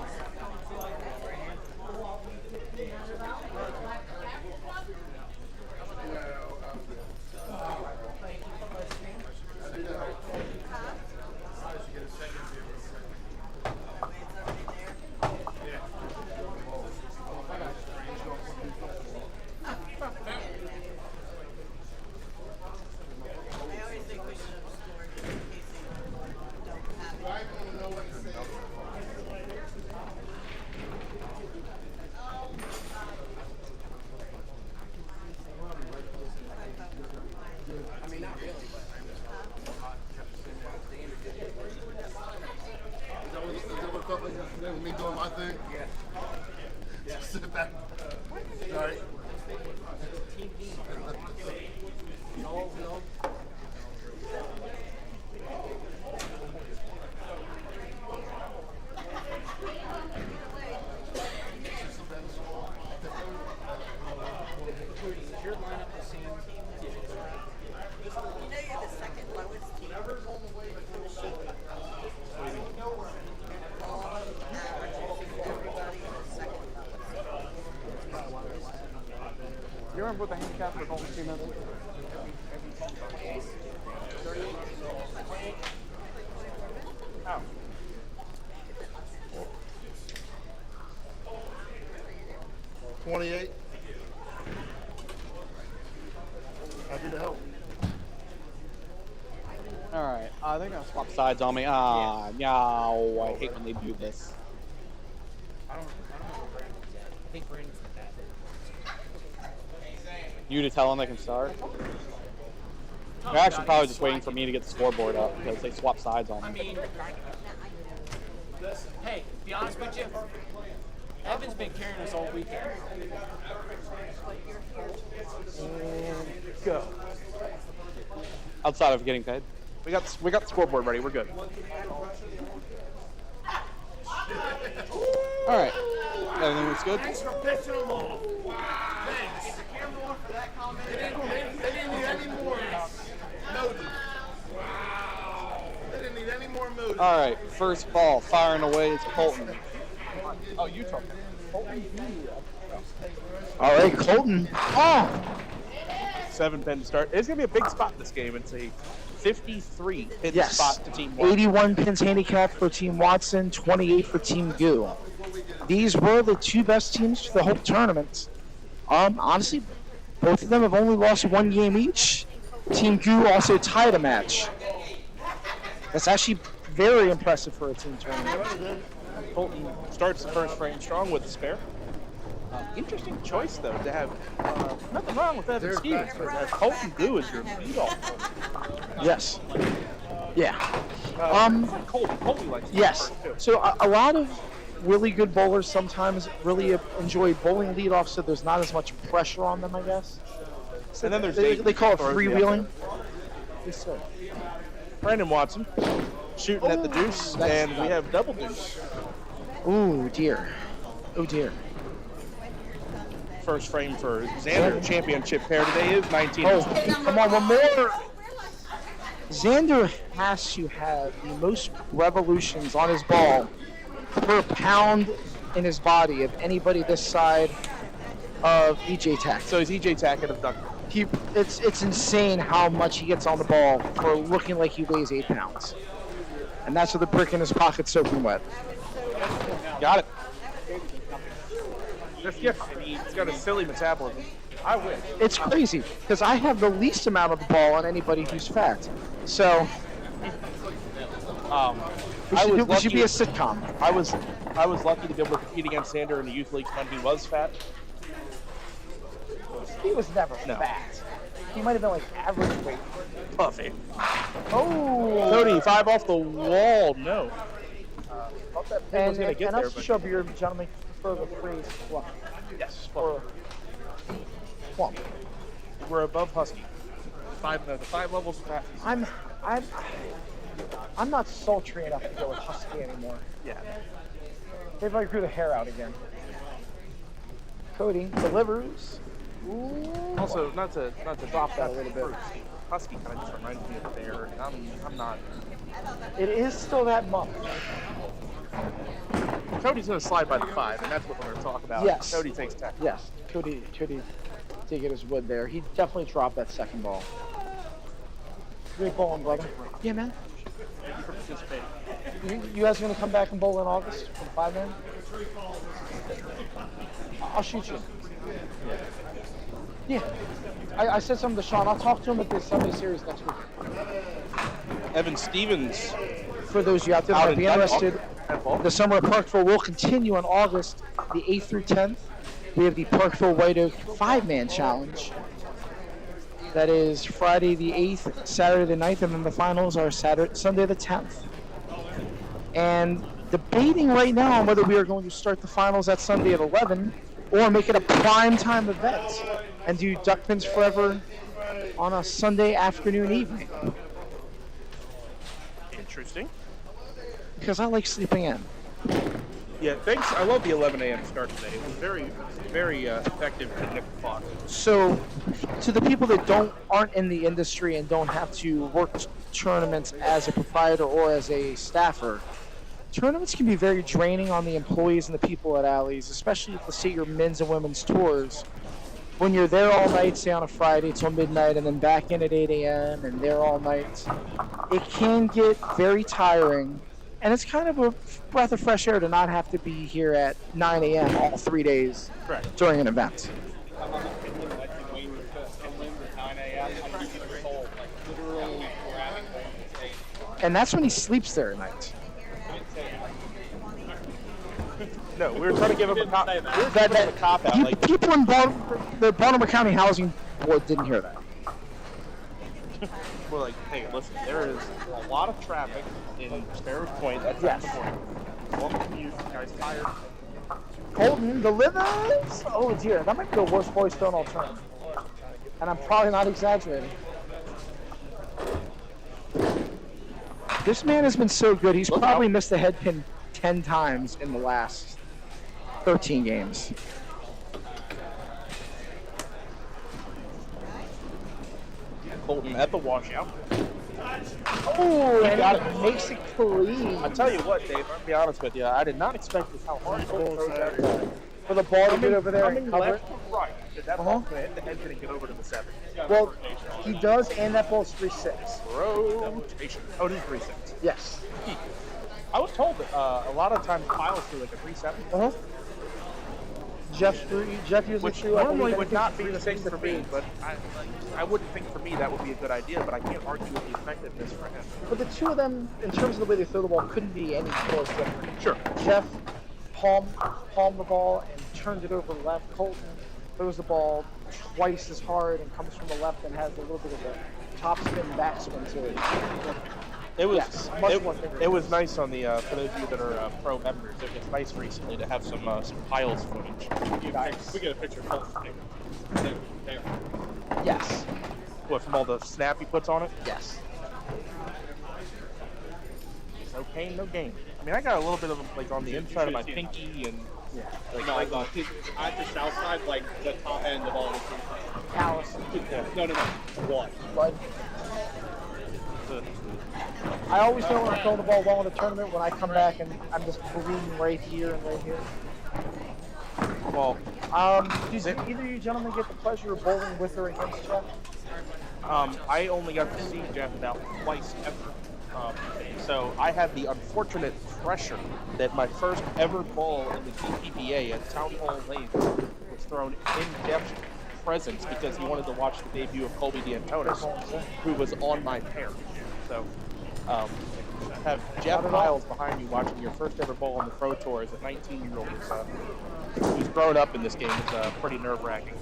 Sit back. Sorry. You remember what the handicap for Golden Team is? Oh. $28. Happy to help. All right, they're gonna swap sides on me. Ah, no, I hate when they do this. You to tell them they can start? They're actually probably just waiting for me to get the scoreboard up because they swap sides on me. I mean, hey, to be honest with you, Evan's been carrying us all weekend. And go. Outside of getting paid. We got the scoreboard ready. We're good. All right. Everything looks good? Thanks for pitching them all. Thanks. Is the camera on for that comment? They didn't need any more emojis. Wow. They didn't need any more emojis. All right. First ball, firing away is Colton. Oh, you took it. All right, Colton. Oh! 7-pin to start. It's going to be a big spot this game. It's a 53 pin Yes. spot to Team Watson. 81 pins handicap for Team Watson, 28 for Team Goo. These were the two best teams for the whole tournament. Honestly, both of them have only lost one game each. Team Goo also tied a match. That's actually very impressive for a team tournament. Colton starts the first frame strong with the spare. Interesting choice, though, to have nothing wrong with Evan Stevens, but to have Colton Goo as your leadoff. Yes. Yeah. Colton likes to yes. first, too. So a lot of really good bowlers sometimes really enjoy bowling leadoff, so there's not as much pressure on them, I guess. So And then there's they call it freewheeling. Yes, sir. Brandon Watson shooting at the deuce, and we have double deuce. Oh dear. Oh dear. First frame for Xander. Championship pair today is 19. Oh, come on, one more. Xander has to have the most revolutions on his ball per pound in his body of anybody this side of EJ Tack. So he's EJ Tackett of Duck. It's insane how much he gets on the ball for looking like he weighs 8 pounds. And that's with the brick in his pocket soaking wet. Got it. He's got a silly metabolism. I wish. It's crazy because I have the least amount of the ball on anybody who's fat. So we should be a sitcom. I was lucky to be able to compete against Xander in the youth leagues when he was fat. He was never fat. He might have been like average weight. Puffy. Oh. Cody, 5 off the wall. No. Thought that pin was going to get and there. us to show up here, gentlemen, prefer the phrase flump. Yes. Or flump. We're above Husky. The 5 levels of fat. I'm not sultry enough to go with Husky anymore. Yeah. They've like grew the hair out again. Cody delivers. Ooh. Also, not to drop that a little bit. Husky kind of just reminds me of bear, and I'm not. It is still that much. Cody's going to slide by the 5, and that's what we're going to talk about. Yes. Cody takes 10. Yes. Cody did get his wood there. He definitely dropped that second ball. Great bowling, brother. Yeah, man. Thank you for participating. You guys going to come back and bowl in August from 5 man? I'll shoot you. Yeah. I said something to Sean. I'll talk to him at the Sunday series next week. Evan Stevens. For those of you out there that might be interested, the summer at Parkville will continue on August the 8th through 10th. We have the Parkville White Oak 5-man challenge. That is Friday the 8th, Saturday the 9th, and then the finals are Sunday the 10th. And debating right now on whether we are going to start the finals that Sunday at 11 or make it a prime time event and do Duckpins4Ever on a Sunday afternoon evening. Interesting. Because I like sleeping in. Yeah, thanks. I love the 11 a.m. start today. It was very effective to nick the clock. So, to the people that aren't in the industry and don't have to work tournaments as a proprietor or as a staffer, tournaments can be very draining on the employees and the people at Alley's, especially if, let's say, your men's and women's tours. When you're there all night, say on a Friday till midnight, and then back in at 8 a.m. and there all night, it can get very tiring. And it's kind of a breath of fresh air to not have to be here at 9 a.m. all 3 days during an event. And that's when he sleeps there at night. No, we were trying to give him a cop. Out. Like, people in the Baltimore County Housing Board didn't hear that. We're like, hey, listen, there is a lot of traffic in Sparrow Point at Yes. the morning. Long commute, guys tired. Colton delivers. Oh dear, that might be the worst voice tone I'll turn. And I'm probably not exaggerating. This man has been so good. He's probably missed the head pin 10 times in the last 13 games. Colton at the washout. Oh, and got it. Makes it clean. I tell you what, Dave, I'll be honest with you. I did not expect this how hard Colton throws that ball. For the ball to get over there and cover it. Left to right. Did that ball hit the head pin and get over to the 7? Well, he does, and that ball's 3-6. Rotation. Oh, it is 3-6. Yes. I was told that a lot of times pilots do like a 3-7. Jeff usually which threw up normally would not be the same for me, but I wouldn't think for me that would be a good idea, but I can't argue with the effectiveness for him. But the two of them, in terms of the way they throw the ball, couldn't be any close different. Sure. Jeff palmed the ball and turned it over left. Colton throws the ball twice as hard and comes from the left and has a little bit of a top spin, back spin to it. It was it was nice on the for those of you that are pro members. It was nice recently to have some piles footage. We get a picture of Colton. There. Yes. What, from all the snap he puts on it? Yes. No pain, no gain. I mean, I got a little bit of like on the inside of my pinky and Like, no, I got at the south side, like the top end of all the callus. No. Blood. I always know when I'm throwing the ball well in a tournament when I come back and I'm just bleeding right here and right here. Well, does either of you gentlemen get the pleasure of bowling with or against Jeff? I only got to see Jeff about twice ever. So I had the unfortunate pressure that my first ever ball in the DPBA at Parkville Lanes was thrown in Jeff's presence because he wanted to watch the debut of Colby D'Antonis, who was on my pair. So have Jeff Miles behind you watching your first ever ball on the Pro Tour as a 19-year-old who's grown up in this game is pretty nerve-wracking.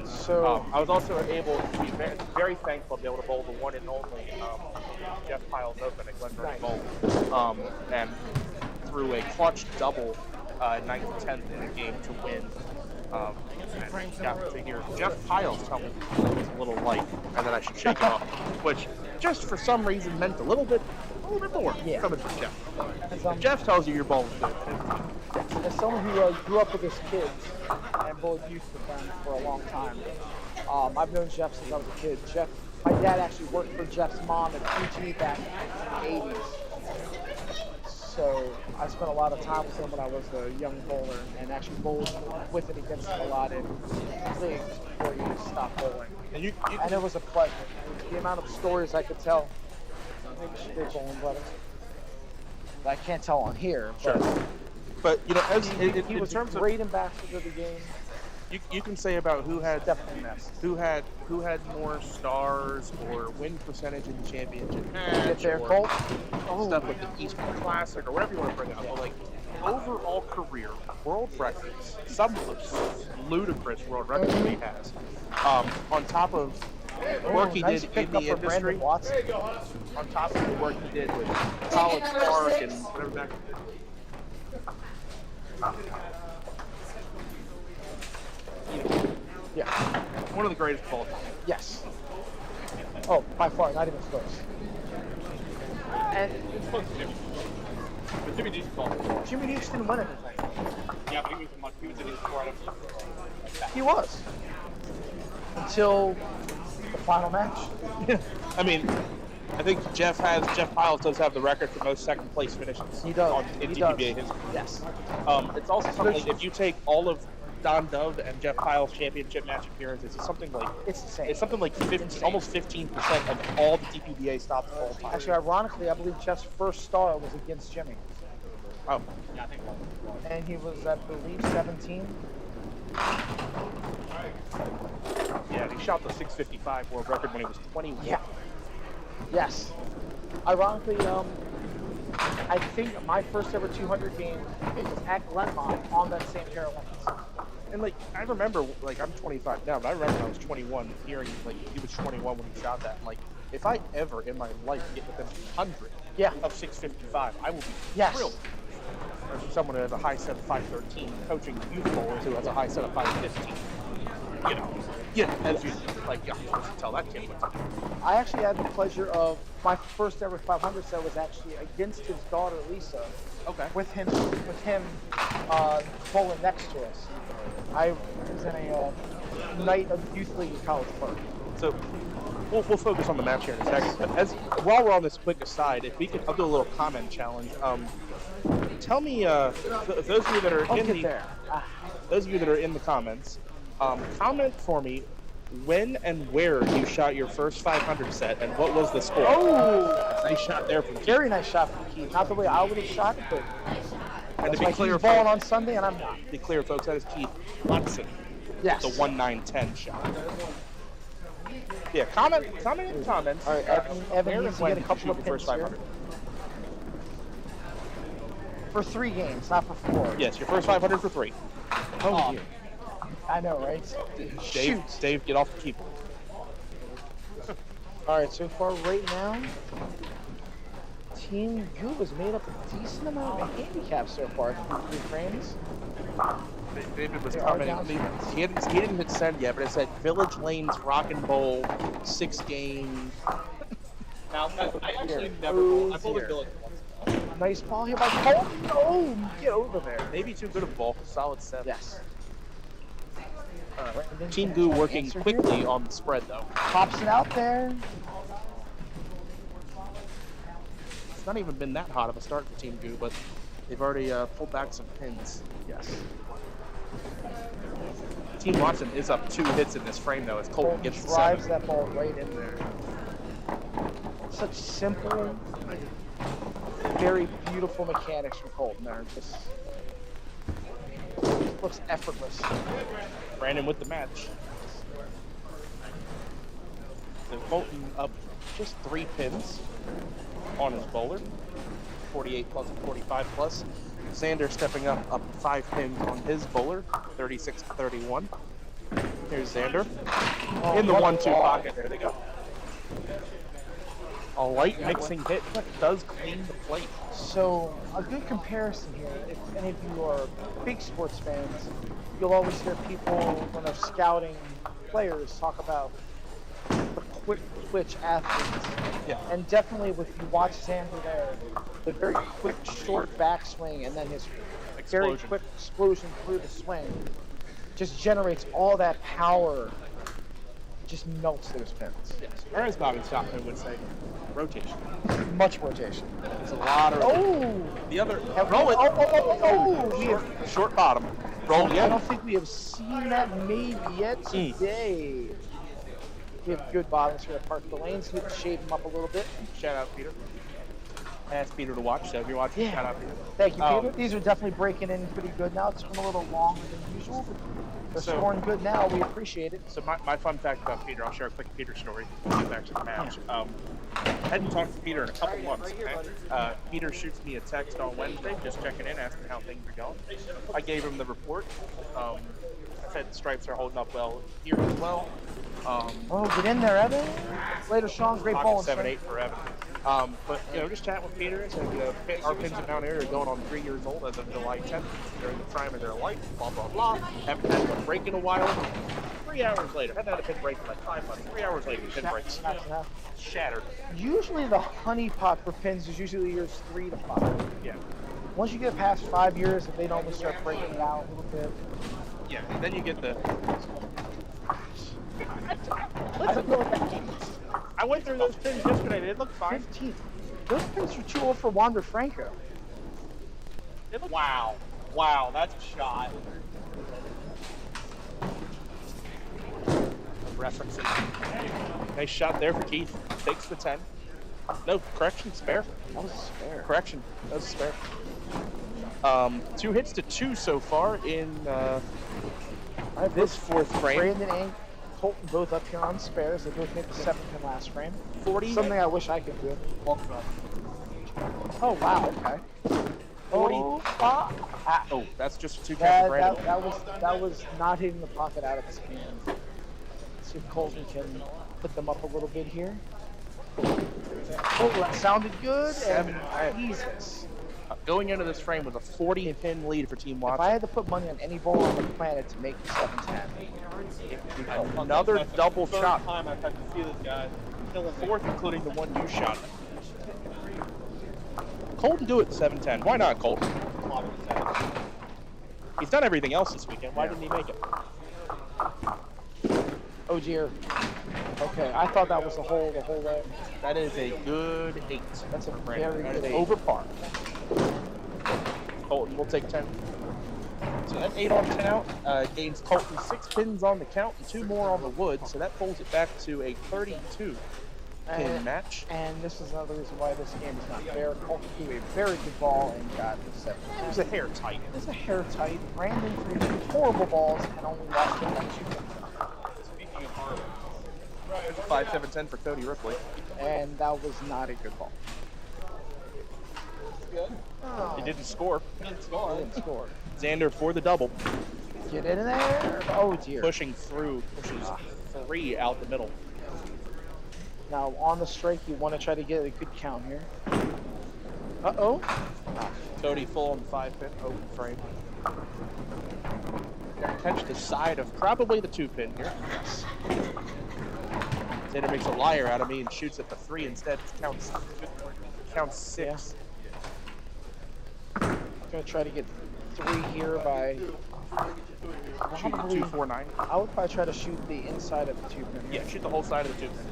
So I was also able to be very thankful to be able to bowl the one and only Jeff Piles Open at Glenburn Bowl, and through a clutch double 9th and 10th in the game to win. And got to hear Jeff Piles tell me it was a little light and that I should shake it off, which just for some reason meant a little bit more coming from Jeff. If Jeff tells you your ball is good. As someone who grew up with his kids and bowled youth with them for a long time, I've known Jeff since I was a kid. My dad actually worked for Jeff's mom at PG back in the 80s. So I spent a lot of time with him when I was a young bowler and actually bowled with and against him a lot in leagues before he stopped bowling. And it was a pleasure. The amount of stories I could tell. Maybe she did bowling brothers. But I can't tell on here. But you know, he was a great ambassador of the game. You can say about who had more stars or win percentage in the championship match, or stuff like the Eastern Classic or whatever you want to bring up. But like overall career, world records, some ludicrous world records he has. On top of work he did in the industry, on top of the work he did with College Park and whatever that. One of the greatest of all time. Yes. Oh, by far, not even close. And It's close to Jimmy. But Jimmy Dees called. Jimmy Dees didn't win anything. Yeah, but he was in his 4 out of. He was. Until the final match. I mean, I think Jeff Piles does have the record for most second place finishes. He does. In He DPBA does. history. Yes. It's also something, if you take all of Don Dove and Jeff Piles' championship match appearances, it's something like it's something like 50, almost 15% of all the DPBA stops of all time. Actually, ironically, I believe Jeff's first star was against Jimmy. Oh. Yeah, I think so. And he was, I believe, 17. Yeah, he shot the 655 world record when he was 21. Yeah. Yes. Ironically, I think my first ever 200 game was at Glenmont on that same pair of lanes. And like, I remember, like, I'm 25 now, but I remember when I was 21 hearing, like, he was 21 when he shot that. And, like, if I ever in my life get within 100 of 655, I will be thrilled. Or someone who has a high set of 513 coaching youth bowlers who has a high set of 515. As you, like, yeah, I'm supposed to tell that kid what to do. I actually had the pleasure of my first ever 500 set was actually against his daughter Lisa. Okay. With him bowling next to us. I was in a night of youth league at College Park. So we'll focus on the match here in a second. But while we're on this quick aside, if we could, I'll do a little comment challenge. Tell me, those of you that are those of you that are in the comments, comment for me when and where you shot your first 500 set and what was the score. Oh, nice shot there from Keith. Very nice shot from Keith. Not the way I would have shot it, but and to be clear, he's balling on Sunday and I'm not. To be clear, folks, that is Keith Hudson. Yes. The 1910 shot. Yeah, comment in the comments. All right, Evan needs to get a couple of pins here. For 3 games, not for 4. Yes, your first 500 for 3. Oh, dear. I know, right? Dave, get off the keyboard. All right, so far right now, Team Goo has made up a decent amount of handicaps so far through 3 frames. David was commenting. He didn't hit send yet, but it said Village Lanes Rock and Bowl 6 games. Now, I actually never bowled. I bowled a Village once. Nice ball here by Cole. No, get over there. Maybe too good of a ball. Solid 7. Yes. Team Goo working quickly on the spread, though. Pops it out there. It's not even been that hot of a start for Team Goo, but they've already pulled back some pins. Yes. Team Watson is up 2 hits in this frame, though, as Colton gets the 7. Drives that ball right in there. Such simple, very beautiful mechanics from Colton there. Just looks effortless. Brandon with the match. So Colton up just 3 pins on his bowler. 48 plus and 45 plus. Xander stepping up 5 pins on his bowler. 36 to 31. Here's Xander. In the 1-2 pocket. There they go. A light mixing hit, but does clean the plate. So, a good comparison here, if any of you are big sports fans, you'll always hear people, when they're scouting players, talk about the quick twitch athletes. Yeah. And definitely, if you watch Xander there, the very quick, short backswing and then his very quick explosion through the swing just generates all that power, just melts those pins. Yes. Or as Bobby Stockman would say, rotation. Much rotation. There's a lot of... Oh! The other... Roll it! Short bottom. Roll again. I don't think we have seen that made yet today. We have good bottoms here at Parkville Lanes. We have to shave them up a little bit. Shout out, Peter. Ask Peter to watch, so if you're watching, shout out, Peter. Thank you, Peter. These are definitely breaking in pretty good now. It's been a little longer than usual, but they're scoring good now. We appreciate it. So my fun fact about Peter, I'll share a quick Peter story. We'll get back to the match. Hadn't talked to Peter in a couple months. Peter shoots me a text on Wednesday, just checking in, asking how things are going. I gave him the report. I said the stripes are holding up well here as well. Get in there, Evan. Later, Sean. Great ball. 7-8 for Evan. But, just chatting with Peter, and said, our pins in Mount Airy are going on 3 years old as of July 10th. They're in the prime of their life, blah, blah, blah. Haven't had a break in a while. 3 3 hours later. Hadn't had a pin break in like 5 months. 3 hours later, pin breaks. Shattered. Usually the honey pot for pins is usually years 3 to 5. Yeah. Once you get past 5 years, they normally start breaking it out a little bit. Yeah, and then you get the... I don't know what that means. I went through those pins yesterday. They look fine. 15. Those pins are too old for Wander Franco. Wow. Wow, that's a shot. Referencing. Nice shot there for Keith. Takes the 10. No, correction, spare. That was a spare. Correction, that was a spare. 2 hits to 2 so far in this fourth frame. Brandon and Colton both up here on spares. They both hit the 7 pin last frame. 40. Something I wish I could do. Oh, wow, okay. 40. Oh, oh, that's just 2 count for Brandon. That was not hitting the pocket out of his hand. Let's see if Colton can put them up a little bit here. Oh, that sounded good. 7. Jesus. Going into this frame with a 40-pin lead for Team Watson. If I had to put money on any ball on the planet to make the 7-10, another double shot. Time I've had to see this guy. 4th, including the one you shot. Colton do it 7-10. Why not, Colton? He's done everything else this weekend. Why didn't he make it? Oh dear. Okay, I thought that was a hole the whole way. That is a good 8. That's a Brandon. very good 8. Over par. Colton will take 10. So that 8 on 10 out gains Colton 6 pins on the count and 2 more on the wood. So that pulls it back to a 32 pin match. And this is another reason why this game is not fair. Colton threw a very good ball and got the 7. It was a hair tight. It was a hair tight. Brandon threw 2 horrible balls and only lost it by 2 pins. Speaking of horrible. 5-7-10 for Cody Ripley. And that was not a good ball. Good. Oh. He didn't score. He didn't score. Xander for the double. Get in there. Oh dear. Pushing through. Pushes 3 out the middle. Now on the strike, you want to try to get a good count here. Uh-oh. Cody full on the 5-pin, open frame. Catch the side of probably the 2-pin here. Xander makes a liar out of me and shoots at the 3 instead. Counts 6. I'm going to try to get 3 here by... Shoot 2-4-9. I would probably try to shoot the inside of the 2-pin. Yeah, shoot the whole side of the 2-pin.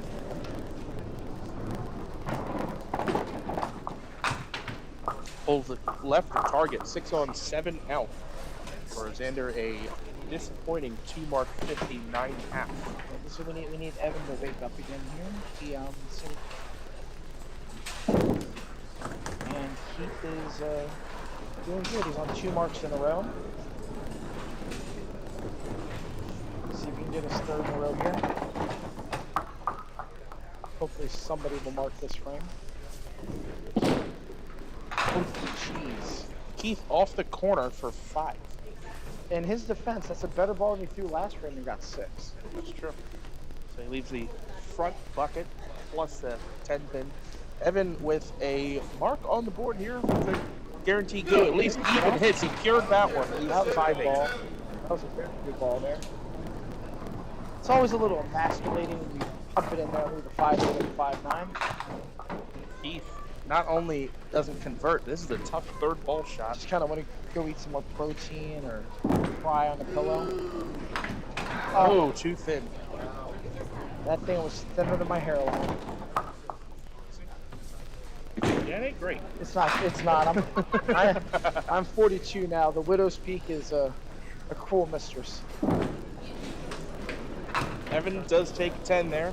Pulls it left for target, 6 on 7 out. For Xander, a disappointing 2-mark 59.5. So we need Evan to wake up again here. And Keith is doing good. He's on 2 marks in a row. See if we can get his 3rd in a row here. Hopefully somebody will mark this frame. Oh, jeez. Keith off the corner for 5. In his defense, that's a better ball than he threw last frame and got 6. That's true. So he leaves the front bucket plus the 10-pin. Evan with a mark on the board here with a guaranteed go. At least even hits. He cured that one. That was a good ball. That was a very good ball there. It's always a little emasculating when you pump it in there with the 5-8 and 5-9. Keith not only doesn't convert, this is a tough 3rd ball shot. Just kind of want to go eat some more protein or cry on the pillow. Oh, too thin. That thing was thinner than my hairline. Yeah, it ain't great. It's not. It's not. I'm 42 now. The widow's peak is a cruel mistress. Evan does take 10 there.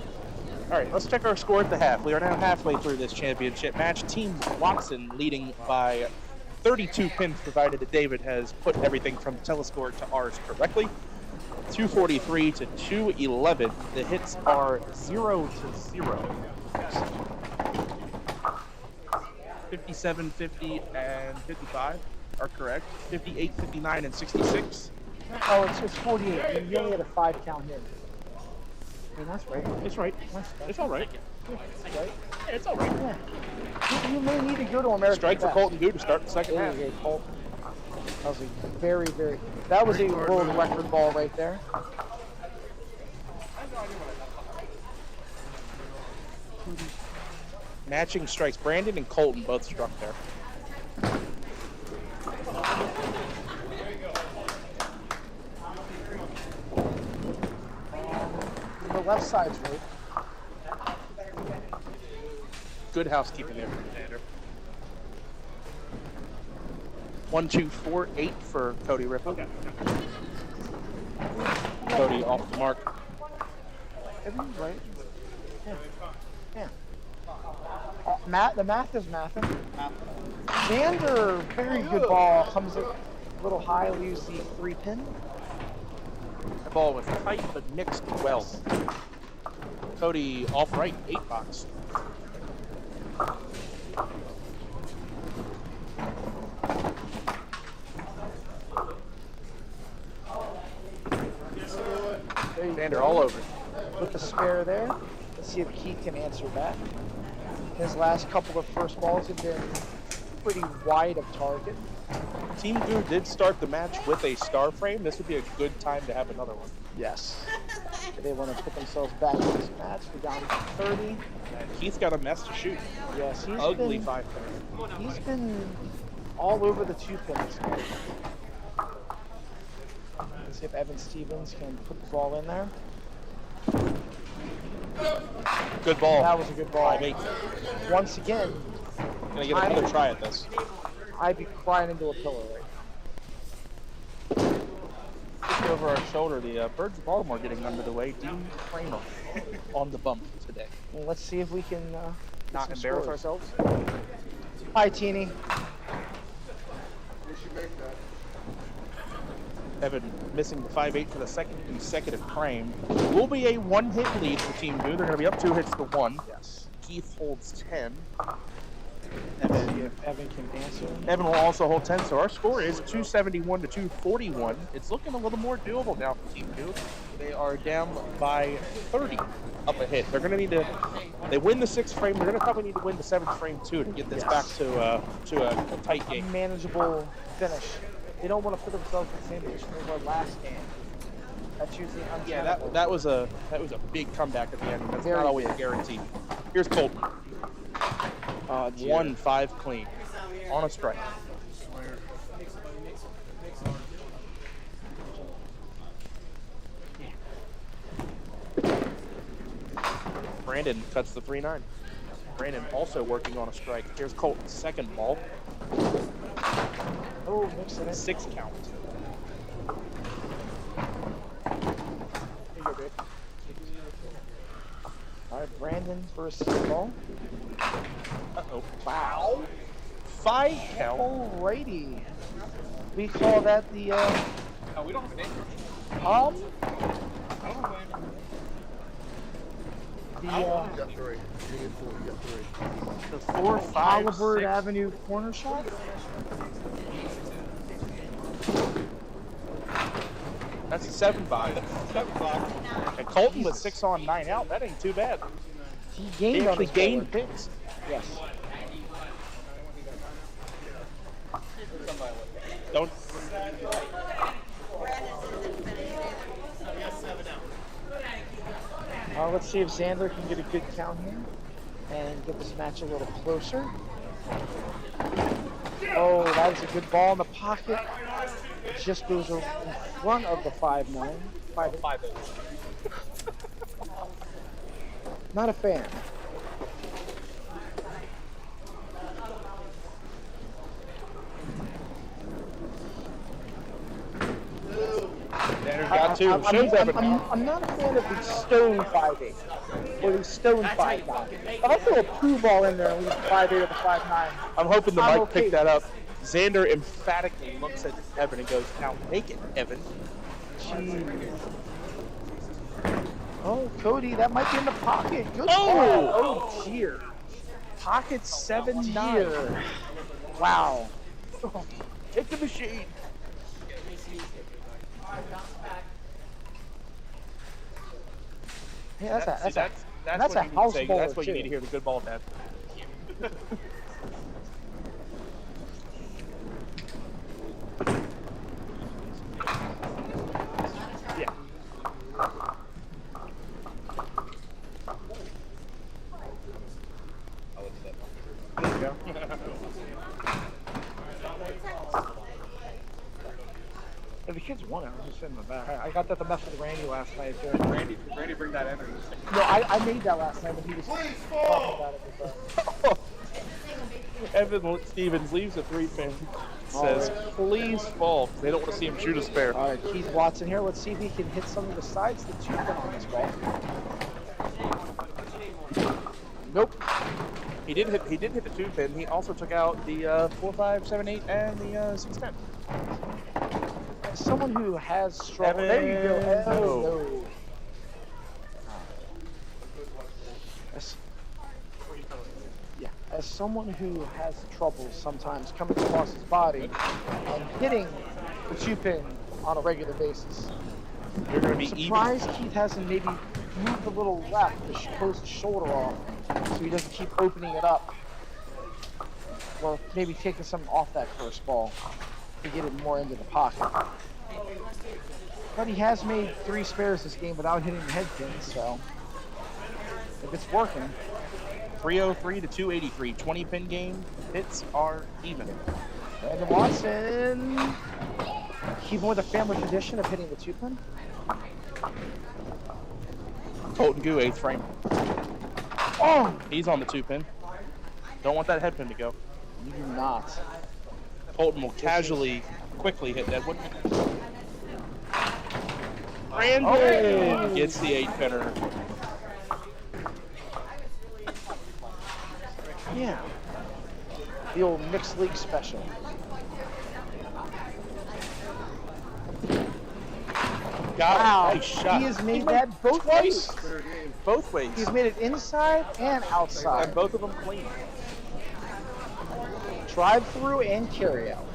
All right, let's check our score at the half. We are now halfway through this championship match. Team Watson leading by 32 pins, provided that David has put everything from telescore to ours correctly. 243 to 211. The hits are 0 to 0. 57, 50, and 55 are correct. 58, 59, and 66. Oh, it's 48. You only had a 5 count here. I mean, that's right. It's right. It's all right. It's right. Yeah, it's all right. Yeah. You may need to go to American Strike for Best. Colton Gu to start the 2nd half. There you go, Colton. That was a very, very... That was a world record ball right there. Matching strikes. Brandon and Colton both struck there. The left side's right. Good housekeeping there from Xander. 1, 2, 4, 8 for Cody Ripple. Cody off the mark. Everything's right. Yeah. The math is mathing. Xander, very good ball. Comes a little high, leaves the 3-pin. The ball was tight but mixed well. Cody off right, 8 box. Xander all over. With the spare there. Let's see if Keith can answer back. His last couple of first balls have been pretty wide of target. Team Goo did start the match with a star frame. This would be a good time to have another one. Yes. They want to put themselves back in this match. We're down to 30. And Keith's got a mess to shoot. Yes, he's ugly been, 5-pin. He's been all over the 2-pins. Let's see if Evan Stevens can put the ball in there. Good ball. That was a good ball. 5-8. Once again, Gonna get another try at this. I'd be crying into a pillow right Just over our shoulder, the Birds of Baltimore getting under the way. Dean Kramer on the bump today. Well, let's see if we can not embarrass ourselves. Hi, Teeny. Evan missing the 5-8 for the second consecutive frame. Will be a 1-hit lead for Team Goo. They're going to be up 2 hits to 1. Yes. Keith holds 10. Evan can answer. Evan will also hold 10, so our score is 271 to 241. It's looking a little more doable now for Team Goo. They are down by 30 up a hit. They're going to need to, they win the 6th frame, they're going to probably need to win the 7th frame too to get this back to a tight game. A manageable finish. They don't want to put themselves in the same position as our last game. That's usually untenable. Yeah, that was a big comeback at the end. That's Very not always big. guaranteed. Here's Colton. 1-5 clean on a strike. Brandon cuts the 3-9. Brandon also working on a strike. Here's Colton's second ball. Oh, mixing it. 6 count. Here you go, babe. All right, Brandon for a 6th ball. Uh-oh. Wow. 5 count. Alrighty. We call that the, No, we don't have a name. got 3. You get 4. You got 3. The 4, 5, Halliburton 6. Avenue corner shot. That's a 7-5. And Colton with 6 on, 9 out. That ain't too bad. He gained He on actually his gained bowler. picks. Yes. Don't. Let's see if Xander can get a good count here and get this match a little closer. Oh, that was a good ball in the pocket. It just goes in front of the 5-9. 5-8. Not a fan. Xander got 2. I'm not a fan of the stone 5-8 or the stone 5-9. But I'll throw a poo ball in there and leave the 5-8 or the 5-9. I'm hoping the I'm mic okay. picked that up. Xander emphatically looks at Evan and goes, "Now make it, Evan." Jeez. Oh, Cody, that might be in the pocket. Good Oh! ball. Oh, dear. Pocket 7-9. Wow. Hit the machine. Yeah, that's See, a what you need to house say. ball. That's what you need to hear. The good ball, Dad. Yeah. kids won it. I was just sitting in the back. I got that to mess with Randy last night. Too. Randy bring that in? No, I made that last night when he was talking about it. With, Evan Stevens leaves a 3-pin. Says, please fall. They don't want to see him shoot a spare. All right, Keith Watson here. Let's see if he can hit something besides the 2-pin on this ball. Nope. He did hit the 2-pin. He also took out the 4, 5, 7, 8, and the 6, 10. As someone who has struggled. There you go. No. As someone who has trouble sometimes coming across his body and hitting the 2-pin on a regular basis, you're going to be surprised Keith hasn't maybe moved a little left to close his shoulder off so he doesn't keep opening it up. Or maybe taking something off that first ball to get it more into the pocket. But he has made 3 spares this game without hitting the head pin, so if it's working. 303 to 283. 20-pin game. Hits are even. Brandon Watson keeping with the family tradition of hitting the 2-pin. Colton Gu, 8th frame. Oh! He's on the 2-pin. Don't want that head pin to go. You do not. Colton will casually, quickly hit Deadwood. Brandon gets the 8-pinner. Yeah. The old mixed league special. Wow. Nice shot. He has made that both ways. Both ways. He's made it inside and outside. And both of them clean. Drive through and carry out.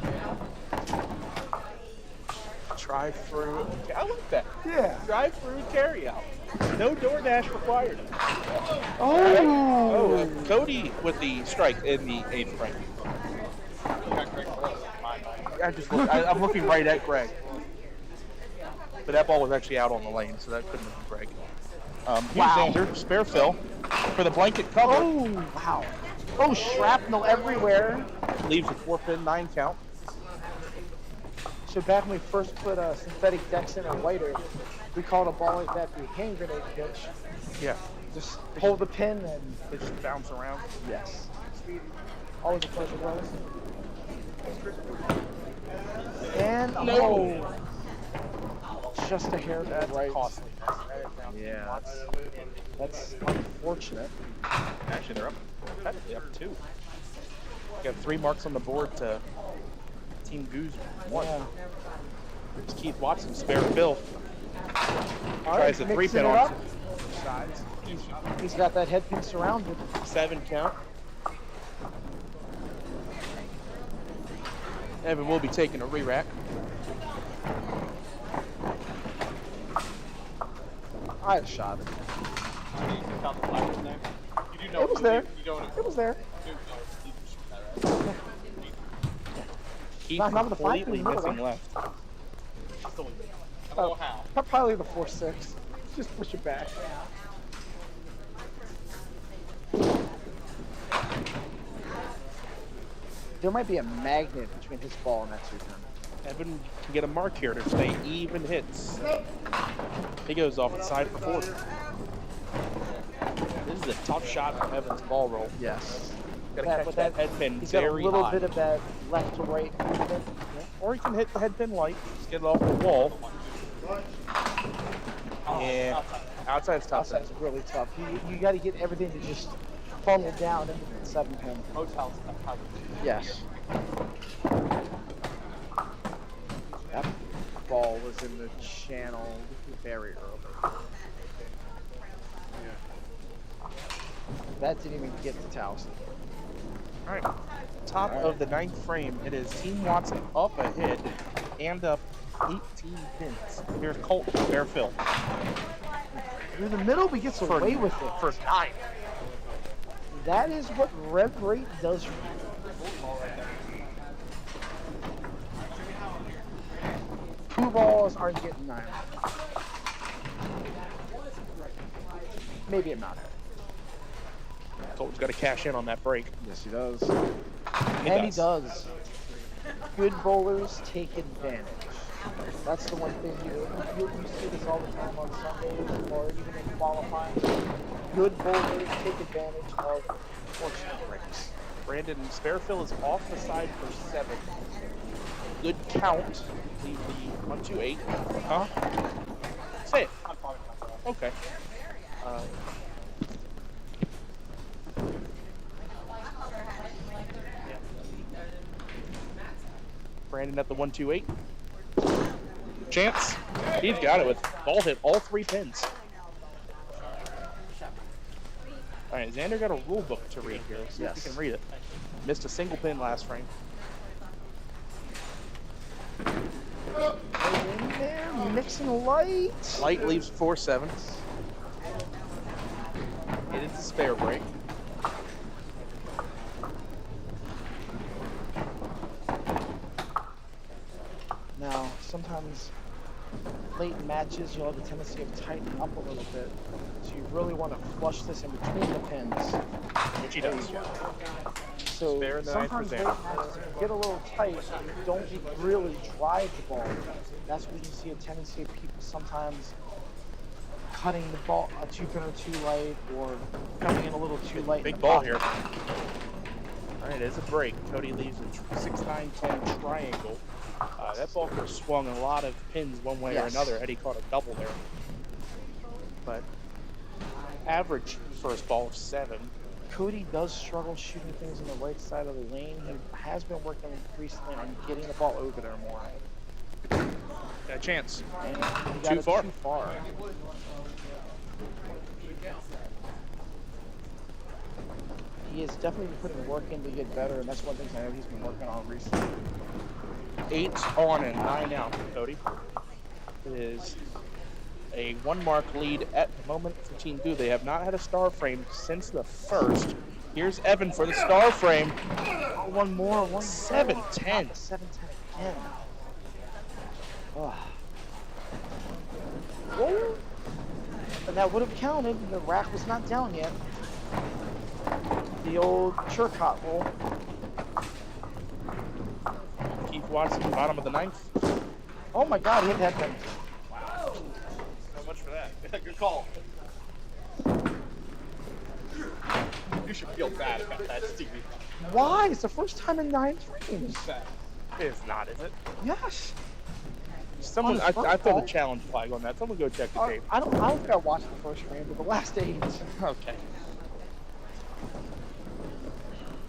Drive through. I like that. Yeah. Drive through, carry out. No DoorDash required. Oh. Cody with the strike in the 8th frame. I'm looking right at Greg. But that ball was actually out on the lane, so that couldn't have been Greg. Here's Xander, spare fill for the blanket cover. Oh, wow. Oh, shrapnel everywhere. Leaves a 4-pin 9 count. So back when we first put synthetic decks in at Whiter, we called a ball like that the hand grenade pitch. Yeah. Just hold the pin and they just bounce around. Yes. Always a pleasure, brothers. And just a hair right. Costly. Yeah. That's unfortunate. Actually, they're up. Technically up 2. Got 3 marks on the board to Team Goose 1. Yeah. It's Keith Watson, spare fill. Tries a 3-pin on sides. He's got that head pin surrounded. 7 count. Evan will be taking a re-rack. I had a shot. You do know It was there. You don't It was there. Keith Not the completely 5-pin missing middle. left. Probably the 4-6. Just push it back. There might be a magnet between his ball and that 2-pin. Evan can get a mark here to stay even hits. He goes off the side for 4. This is a tough shot from Evan's ball roll. Yes. Gotta catch that head pin He's got a very little high. bit of that left to right movement. Or he can hit the head pin light, just get it off the wall. Yeah, outside's tough. Outside's really tough. You got to get everything to just funnel down into the 7-pin. Yes. That ball was in the channel very early. That didn't even get to Towson. All right, top of the 9th frame. It is Team Watson up ahead and up 18 pins. Here's Colt, fair fill. Through the middle, he gets away with it. First 9. That is what rev rate does for you. Two balls aren't getting 9. Maybe I'm not. Colton's got to cash in on that break. Yes, he does. And he does. Good bowlers take advantage. That's the one thing you see this all the time on Sundays or even in qualifying. Good bowlers take advantage of fortunate breaks. Brandon Sparefill is off the side for 7. Good count. Leave the 1, 2, 8. Huh? Say it. Okay. Brandon at the 1, 2, 8. Chance. He's got it with ball hit all 3 pins. All right, Xander got a rule book to read here. See if you can read it. Missed a single pin last frame. In there, mixing light. Light leaves 4-7. It is the spare break. Now, sometimes late in matches, you'll have a tendency of tightening up a little bit. So you really want to flush this in between the pins. Which he does. So sometimes late matches, if you get a little tight, you don't really drive the ball. That's when you see a tendency of people sometimes cutting the ball a 2 pin or too light, or coming in a little too light. Big ball here. All right, it's a break. Cody leaves a 6-9-10 triangle. That ball could have swung a lot of pins one way or another had he caught a double there. But average first ball of 7. Cody does struggle shooting things on the right side of the lane. He has been working recently on getting the ball over there more. Got a chance. And he got Too far. Too far. He is definitely putting work in to get better, and that's one thing I know he's been working on recently. 8 on and 9 out for Cody. It is a 1-mark lead at the moment for Team Goo. They have not had a star frame since the first. Here's Evan for the star frame. Oh, one more. 7-10. 7-10 again. Oh. Whoa. And that would have counted. The rack was not down yet. The old Churcott roll. Keith Watson, bottom of the 9th. Oh my God, he hit that thing. Wow. So much for that. Good call. You should feel bad about that, Stevie. Why? It's the first time in 9 frames. It's not, is it? Yes. Someone, I throw the challenge flag on that. Someone go check the tape. I don't think I watched the first frame, but the last 8. Okay.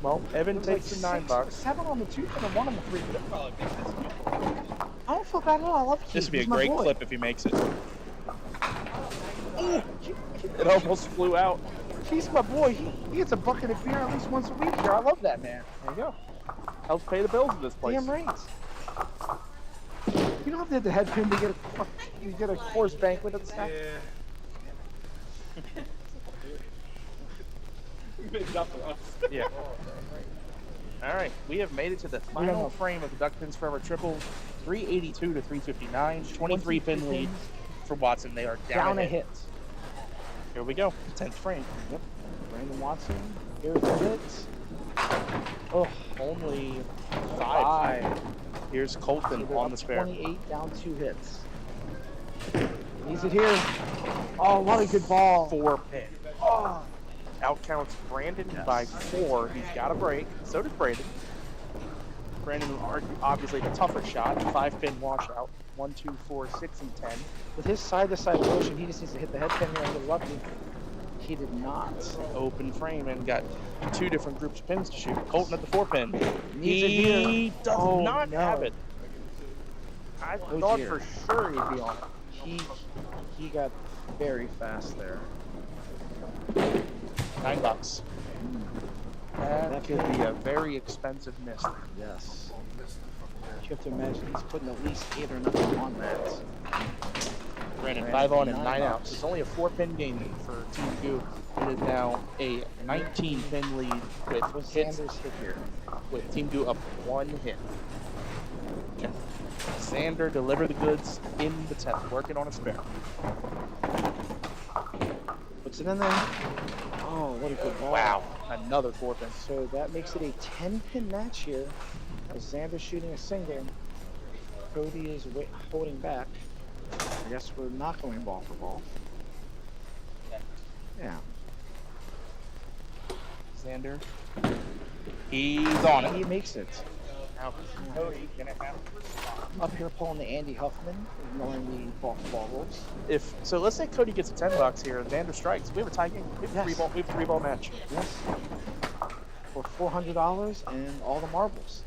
Well, Evan takes the $9. 7 on the 2 pin and 1 on the 3 pin. I don't feel bad at all. I love Keith. This would be a He's my great boy. clip if he makes it. It almost flew out. He's my boy. He gets a bucket of beer at least once a week here. I love that man. There you go. Helps pay the bills in this place. Damn right. You don't have to hit the head pin to get a course banquet at the snack. Yeah. All right, we have made it to the final frame of the Duckpins4Ever Triples. 382 to 359, 23 pin lead for Watson. They are down a hit. Here we go, 10th frame. Yep. Brandon Watson. Here's the hit. Oh, only 5. Here's Colton on the spare. 28 down 2 hits. Needs it here. Oh, what a good ball. 4 pin. Oh. Outcounts Brandon by 4. He's got a break. So does Brandon. Brandon obviously the tougher shot. 5 pin washout. 1, 2, 4, 6, and 10. With his side-to-side motion, he just needs to hit the head pin here and get lucky. He did not. Open frame and got 2 different groups of pins to shoot. Colton at the 4 pin. He does not have it. I thought for sure he'd be on it. He got very fast there. $9. That could be a very expensive miss. Yes. You have to imagine he's putting at least 8 or 9 on that. Brandon 5 on and 9 out. It's only a 4 pin game for Team Goo. It is now a 19 pin lead with Xander's hit here. With Team Goo up 1 hit. Okay. Xander delivered the goods in the 10th, working on a spare. Puts it in there. Oh, what a good ball. Wow, another 4 pin. So that makes it a 10 pin match here. As Xander's shooting a single. Cody is holding back. I guess we're not going ball for ball. Yeah. Xander. He's on it. He makes it. Now, Cody gonna have up here pulling the Andy Huffman, ignoring the ball for ball rules. So let's say Cody gets a $10 here and Xander strikes. We have a tie game. We have a three ball match. Yes. For $400 and all the marbles.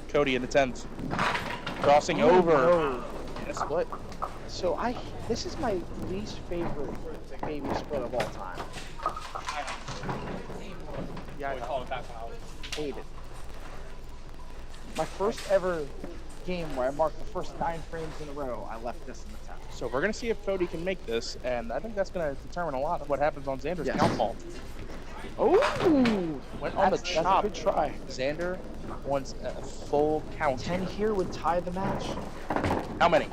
Cody in the 10th. Crossing over. No. And a split. So this is my least favorite baby split of all time. Yeah, I call it back when I was. Hate it. My first ever game where I marked the first 9 frames in a row, I left this in the 10th. So we're going to see if Cody can make this, and I think that's going to determine a lot of what happens on Xander's count ball. Oh! Went on the chop. That's a good try. Xander wants a full count. 10 here would tie the match. How many?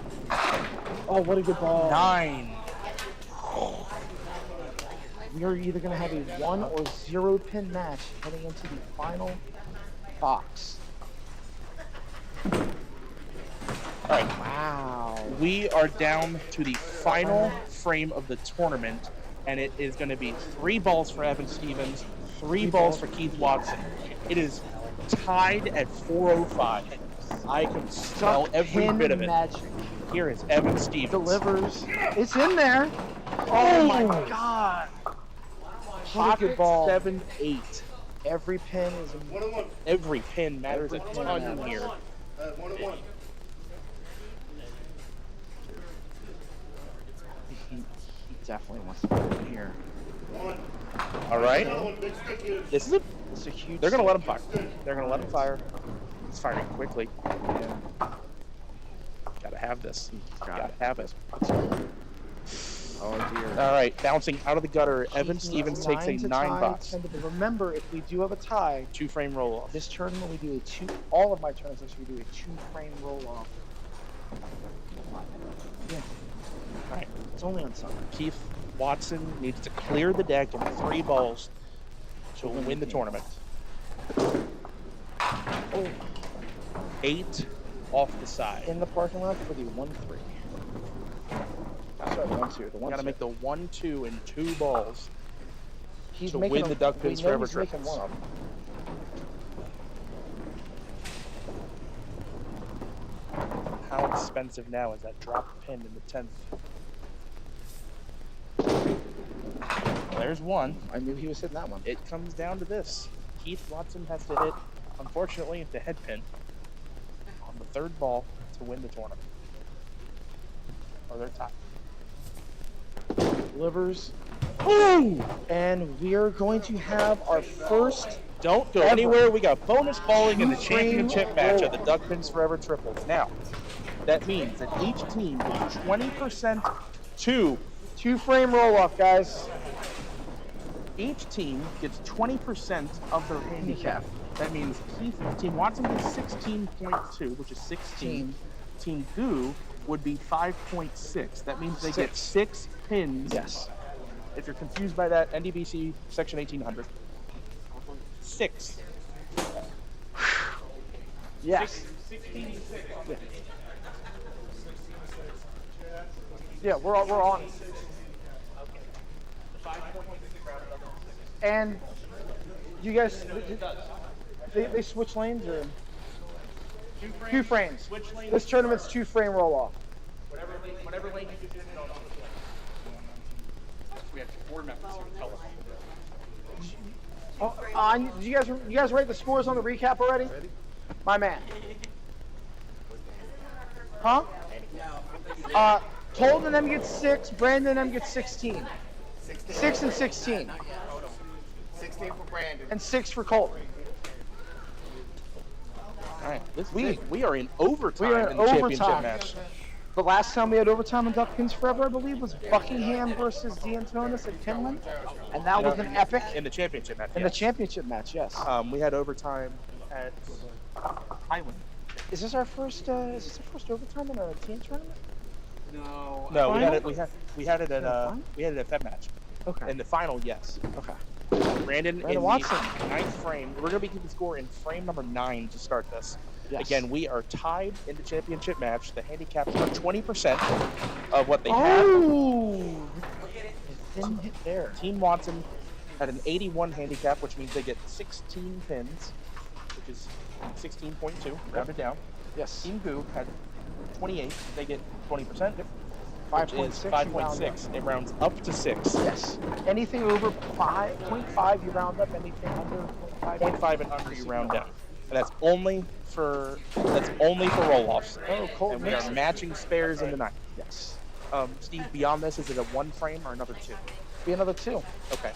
Oh, what a good ball. 9. We are either going to have a 1 or 0 pin match heading into the final box. All right. Wow. We are down to the final frame of the tournament, and it is going to be 3 balls for Evan Stevens, 3 balls for Keith Watson. It is tied at 4:05. I can smell every bit of it. Magic. Here is Evan Stevens. Delivers. It's in there. Oh my God. Pocket ball. 7-8. Every pin is every pin matters a ton here. 1-1. He definitely wants to put it in here. All right. This is a huge. They're gonna let him fire. They're gonna let him fire. He's firing quickly. Gotta have this. Gotta have it. Oh dear. All right, bouncing out of the gutter. Evan Stevens takes a 9 box. Remember, if we do have a tie, 2 frame roll off. This tournament we do a 2. All of my tournaments actually we do a 2 frame roll off. Yeah. All right. It's only on Sunday. Keith Watson needs to clear the deck in 3 balls to win the tournament. 8 off the side. In the parking lot for the 1-3. Sorry, 1-2. The 1-2. Gotta make the 1-2 in 2 balls He's to making win the Duckpins4Ever he's making Triples. one of them. How expensive now is that drop pin in the 10th? There's one. I knew he was hitting that one. It comes down to this. Keith Watson has to hit, unfortunately, the head pin on the 3rd ball to win the tournament. Or they're tied. Delivers. Ooh! And we are going to have our first. Don't go anywhere. We got bonus balling in the championship match of the Duckpins4Ever Triples. Now, that means that each team gets 20% to 2 frame roll off, guys. Each team gets 20% of their handicap. That means Team Watson gets 16.2, which is 16. Team Goo would be 5.6. That means they get 6 pins. Yes. If you're confused by that, NDBC section 1800. 6. Yes. 16 6. Yeah. Yeah, we're on. And you guys, they switch lanes or 2 frames. Switch lanes. This tournament's 2 frame roll off. Whatever lane you get in on. We have 4 members here. Tell us. Did you guys write the scores on the recap already? My man. Huh? Told and them gets 6. Brandon and them gets 16. 6 and 16. 16 for Brandon. And 6 for Colton. All right, we are in overtime in the championship match. The last time we had overtime in Duckpins4Ever, I believe, was Buckingham versus D'Antonis at Kinlan, and that was an epic. In the championship match. In the championship match, yes. We had overtime at Highland. Is this our first overtime in a team tournament? No, we had it at Fed match. Okay. In the final, yes. Okay. Brandon in Watson. the 9th frame. We're gonna be keeping score in frame number 9 to start this. Yes. Again, we are tied in the championship match. The handicaps are 20% of what they have. Oh! Thin hit there. Team Watson had an 81 handicap, which means they get 16 pins, which is 16.2, rounded down. Yes. Team Goo had 28. They get 20%. 5.6. 5.6. It rounds up to 6. Yes. Anything over 5.5, you round up. Anything under 0.5 and under, you round down. And that's only for roll-offs. Oh, Colt and we makes are it. matching spares in the night. Yes. Steve, beyond this, is it a 1 frame or another 2? Be another 2. Okay.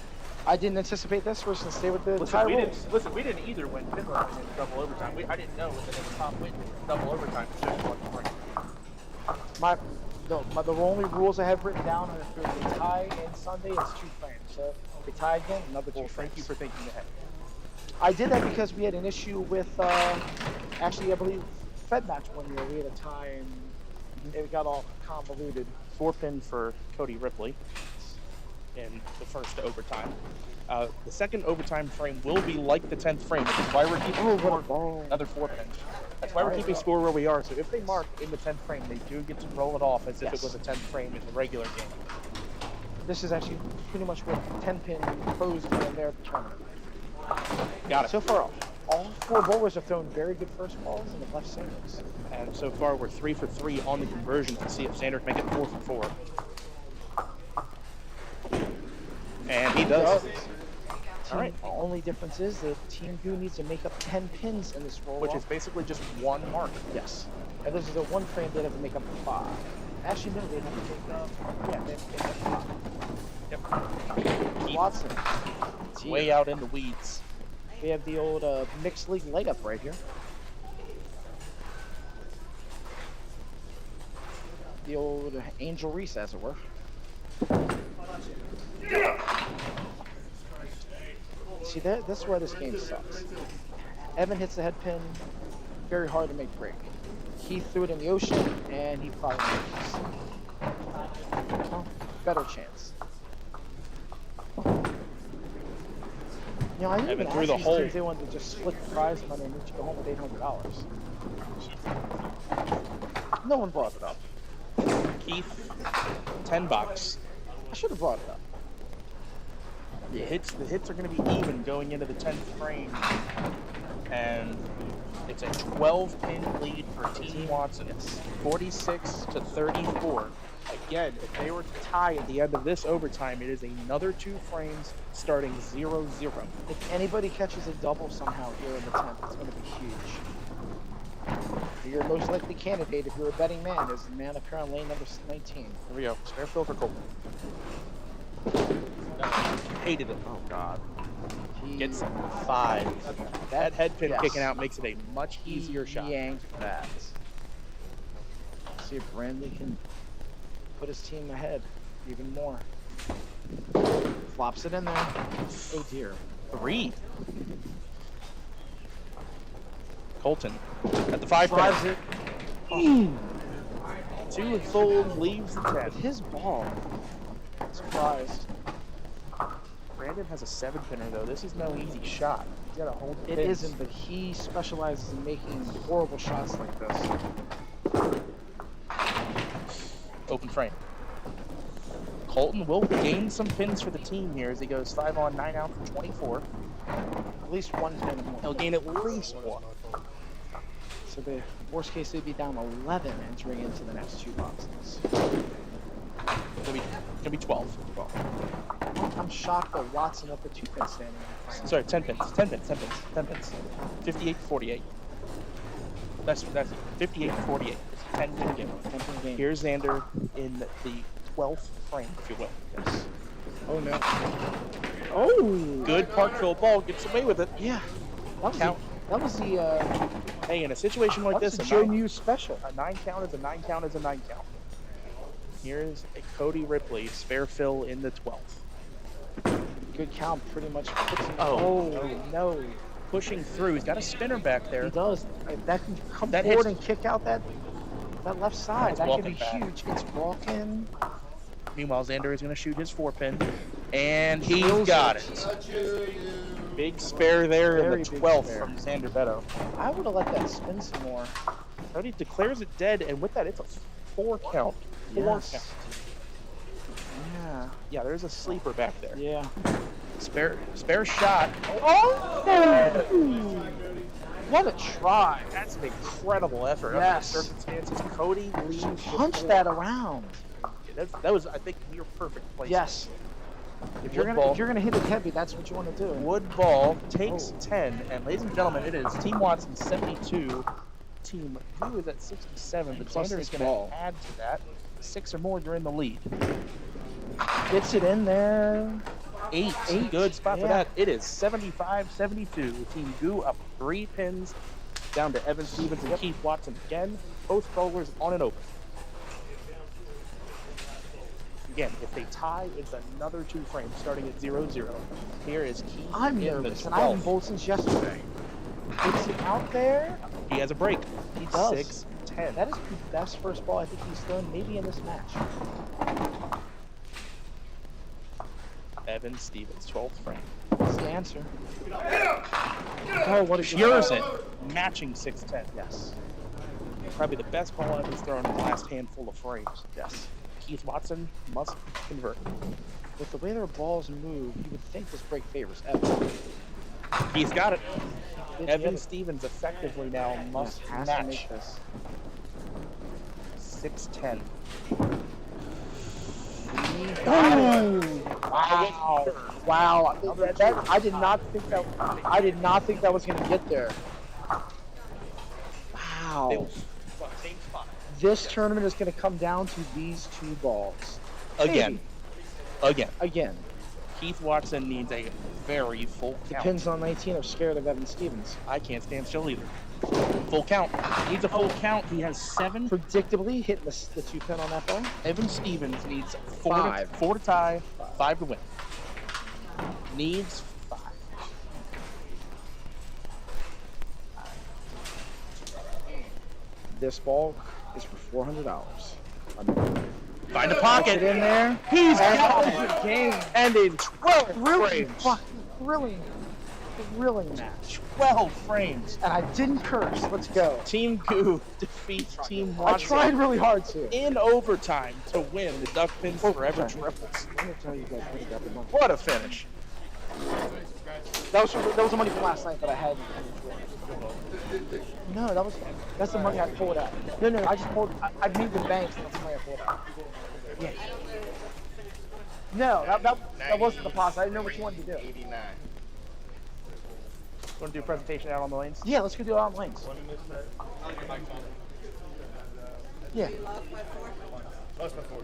I didn't anticipate this. We're just gonna stay with the tie rules. We didn't either when Finland went in double overtime. I didn't know that the top went in double overtime. It's just 1 frame. The only rules I have written down are if there's a tie and Sunday, it's 2 frames. So if we tie again, another 2 frames. Thank you for thinking ahead. I did that because we had an issue with, actually, I believe, Fed match one year. We had a tie and it got all convoluted. 4 pin for Cody Ripley in the first overtime. The second overtime frame will be like the 10th frame, which is why we're keeping another 4 pins. That's why we're keeping score where we are. So if they mark in the 10th frame, they do get to roll it off as if it was a 10th frame in the regular game. This is actually pretty much what 10 pin pros do in there at the tournament. Got it. So far, all 4 bowlers have thrown very good first balls in the left singles. And so far, we're 3 for 3 on the conversion to see if Xander can make it 4 for 4. And he does. All right. The only difference is that Team Goo needs to make up 10 pins in this roll, which is basically just 1 mark. Yes. And this is a 1 frame. They have to make up 5. Actually, no, they have to make up. Yeah, they have to make up 5. Yep. Watson. Way out in the weeds. We have the old mixed league leg up right here. The old Angel Reese, as it were. See, that's where this game sucks. Evan hits the head pin, very hard to make break. He threw it in the ocean, and he probably misses. Well, better chance. You know, I even asked these teams if they wanted to just split the prize money and each go home with $800. No one brought it up. Keith, $10. I should have brought it up. The hits are going to be even going into the 10th frame, and it's a 12-pin lead for Team Watson. It's 46 to 34. Again, if they were to tie at the end of this overtime, it is another 2 frames starting 0-0. If anybody catches a double somehow here in the 10th, it's going to be huge. Your most likely candidate, if you're a betting man, is the man up here on lane number 19. Here we go. Spare fill for Colton. Hated it. Oh, God. Gets 5. That head pin kicking out makes it a much easier shot. Yanked that. See if Brandley can put his team ahead even more. Flops it in there. Oh, dear. 3. Colton at the 5 pin. It. 2 fold leaves the 10. His ball. Surprised. Brandon has a 7-pinner though. This is no easy shot. He's got to hold the It pins. isn't, but he specializes in making horrible shots like this. Open frame. Colton will gain some pins for the team here as he goes 5 on 9 out for 24. At least 1 pin more. He'll gain at least 1. So the worst case, they'd be down 11 entering into the next 2 boxes. It'll be 12. I'm shocked that Watson up the 2 pin standing. Sorry, 10 pins. 10 pins. 10 pins. 10 pins. 58-48. That's 58-48. It's a 10 pin game. Here's Xander in the 12th frame, if you will. Yes. Oh no. Oh! Good Parkville ball. Gets away with it. Yeah. That was the hey, in a situation like this, a Joe Muse special. A 9 count is a 9 count is a 9 count. Here's a Cody Ripley spare fill in the 12th. Good count, pretty much puts him. Oh no. Pushing through. He's got a spinner back there. He does. That can come forward and kick out that left side. That could be huge. It's walking. Meanwhile, Xander is going to shoot his 4 pin, and he's got it. Big spare there in Very the big 12th spare. from Xander Beto. I would have let that spin some more. Already declares it dead, and with that, it's a 4 count. 4 Yes. count. Yeah. Yeah, there's a sleeper back there. Yeah. Spare shot. Oh! What a try. That's an incredible effort. Yes. Under the circumstances, Cody leaves. Punch that around. That was, I think, near perfect place. Yes. If you're gonna hit it heavy, that's what you want to do. Wood ball takes 10, and ladies and gentlemen, it is Team Watson 72. Team Blue is at 67, but Plus Xander is this going ball. to add to that. 6 or more, you're in the lead. Gets it in there. 8. Good spot for that. It is 75-72. Team Goo up 3 pins, down to Evan Stevens and Keith Watson again. Both bowlers on and open. Again, if they tie, it's another 2 frames starting at 0-0. Here is Keith. I'm in nervous, the and I haven't 12th. bowled since yesterday. Gets it out there. He has a break. He does. 6-10. That is the best first ball I think he's thrown maybe in this match. Evan Stevens, 12th frame. That's the answer. Oh, what a Cures it, matching 6-10. Yes. Probably the best ball Evan's thrown in the last handful of frames. Yes. Keith Watson must convert. With the way their balls move, you would think this break favors Evan. He's got it. Did Evan get it. Stevens effectively now must Has to match. make this. 6-10. Wow! Wow! I did not think that. I did not think that was going to get there. Wow! This tournament is going to come down to these 2 balls. Again. Maybe. Again. Again. Keith Watson needs a very full The count. pins on 19 are scared of Evan Stevens. I can't stand still either. Full count. Needs a full count. He has 7. Predictably hitting the 2 pin on that ball. Evan Stevens needs 4 5. 4 to tie, 5 to win. Needs 5. This ball is for $400. Find a pocket. Get in there. He's got got the game. And in 12 Really frames. fucking thrilling match. 12 frames. And I didn't curse. Let's go. Team Goo defeats Team I Watson tried really hard to. in overtime to win the Duckpins4Ever Triples. Let me tell you guys what got the money. What a finish. That was the money from last night that I had. No, that's the money I pulled out. No, I just pulled. I made the banks. That's the money I pulled out. Yeah. No, that wasn't the pause. I didn't know what you wanted to do. 89. Want to do a presentation out on the lanes? Yeah, let's go do it on lanes. Yeah. Lost my 4.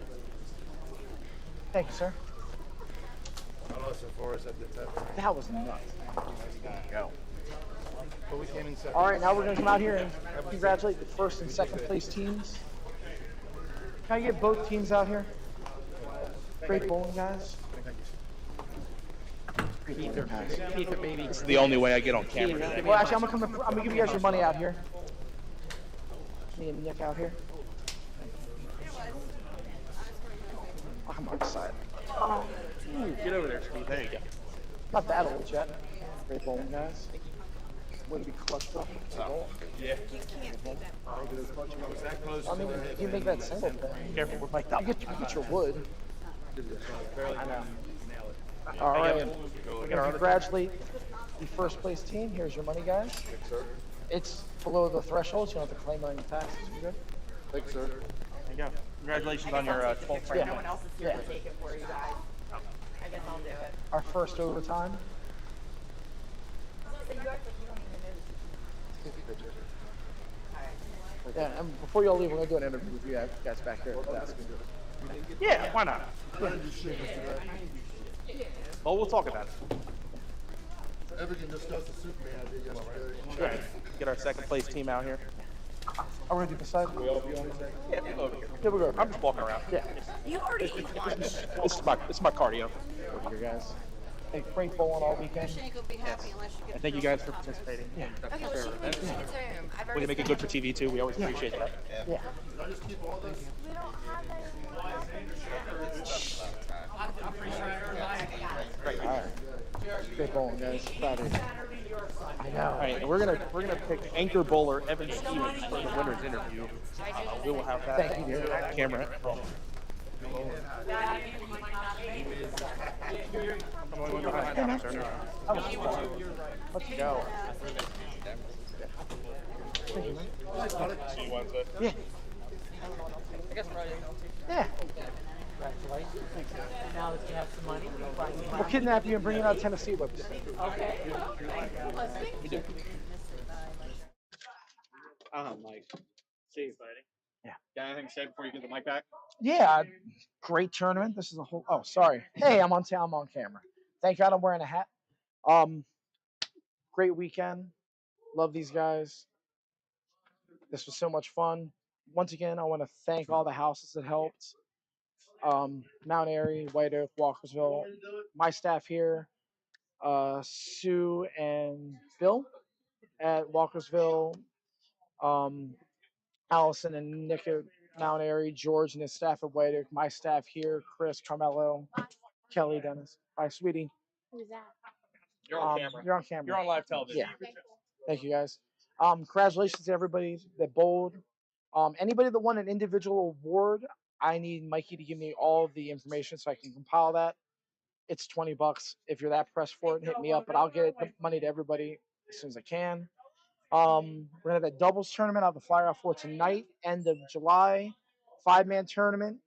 Thank you, sir. I lost my 4. That was nuts. Go. But we came in second. All right, now we're going to come out here and congratulate the first and second place teams. Can I get both teams out here? Great bowling, guys. Keith it, baby. This is the only way I get on camera today. Well, actually, I'm gonna give you guys your money out here. Me and Nick out here. Oh, I'm excited. Oh, Get over there, Steve. There you go. not that old yet. Great bowling, guys. Way to be clutched up. Yeah. I mean, you make that single thing. Careful with my thumb. You get your wood. I know. All right. We're going to congratulate the first place team. Here's your money, guys. Thanks, sir. It's below the threshold, so you don't have to claim on your taxes. You good? Thanks, sir. There you go. Congratulations on your 12th frame. Yeah. No one else is going to take it for you guys. I guess I'll do it. Our first overtime. Yeah, and before you all leave, we're going to do an interview with you guys back there at the desk. Yeah, why not? Well, we'll talk about it. Everything discussed the Superman I did yesterday. Right. Get our second place team out here. Are we going to do the side? We all be on the same? Yeah, we'll go over here. Yeah, we'll go. I'm just walking around. Yeah. You already ate lunch. This is my cardio. Over here, guys. Hey, great bowling all weekend. Shank will be happy unless you get. And thank you guys for participating. Yeah. Okay, well, she gets home. I've We already can make it good for TV too. We always appreciate that. Yeah. Can I just keep all this? We don't have Great. bowling, guys. Friday. I know. All right, and we're gonna pick anchor bowler Evan Stevens for the winner's interview. We will have that. Thank you, dude. Camera. Let's go. Thank you, man. Yeah. Yeah. Now that you have some money, We'll kidnap you and bring you out of Tennessee with us. Okay. Mike. See you, buddy. Yeah. Got anything to say before you get the mic back? Yeah, great tournament. This is a whole. Oh, sorry. Hey, I'm on camera. Thank God I'm wearing a hat. Great weekend. Love these guys. This was so much fun. Once again, I want to thank all the houses that helped. Mount Airy, White Oak, Walkersville, my staff here, Sue and Bill at Walkersville, Allison and Nick at Mount Airy, George and his staff at White Oak, my staff here, Chris, Carmelo, Kelly, Dennis. Hi, sweetie. Who's that? You're on camera. You're on camera. You're on live television. Yeah. Thank you, guys. Congratulations to everybody that bowled. Anybody that won an individual award, I need Mikey to give me all of the information so I can compile that. It's $20. If you're that pressed for it, hit me up, but I'll get the money to everybody as soon as I can. We're gonna have that doubles tournament. I'll have the flyer out for tonight, end of July, 5-man tournament.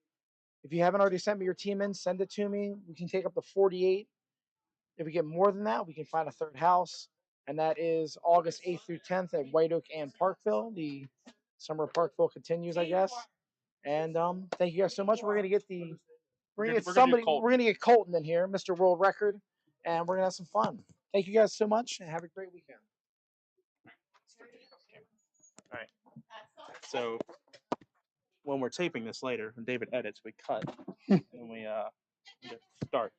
If you haven't already sent me your team in, send it to me. We can take up to 48. If we get more than that, we can find a third house, and that is August 8th through 10th at White Oak and Parkville. The summer of Parkville continues, I guess. And thank you guys so much. We're gonna get Colton in here, Mr. World Record, and we're gonna have some fun. Thank you guys so much, and have a great weekend. All right. So when we're taping this later, when David edits, we cut and we start.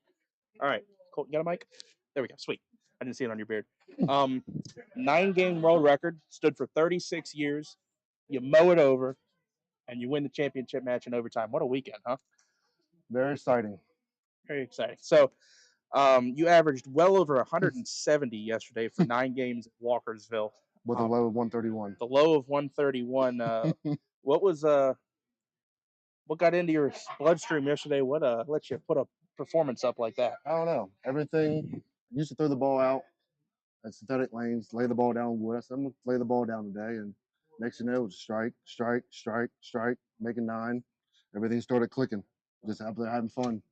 All right, Colton, you got a mic? There we go. Sweet. I didn't see it on your beard. 9-game world record, stood for 36 years. You mow it over, and you win the championship match in overtime. What a weekend, huh? Very exciting. Very exciting. So you averaged well over 170 yesterday for 9 games at Walkersville. With a low of 131. The low of 131. What got into your bloodstream yesterday? What let you put a performance up like that? I don't know. Everything. Used to throw the ball out at synthetic lanes, lay the ball down wood. I said, I'm going to lay the ball down today. And next thing you know, it was strike, making 9. Everything started clicking. Just out there having fun.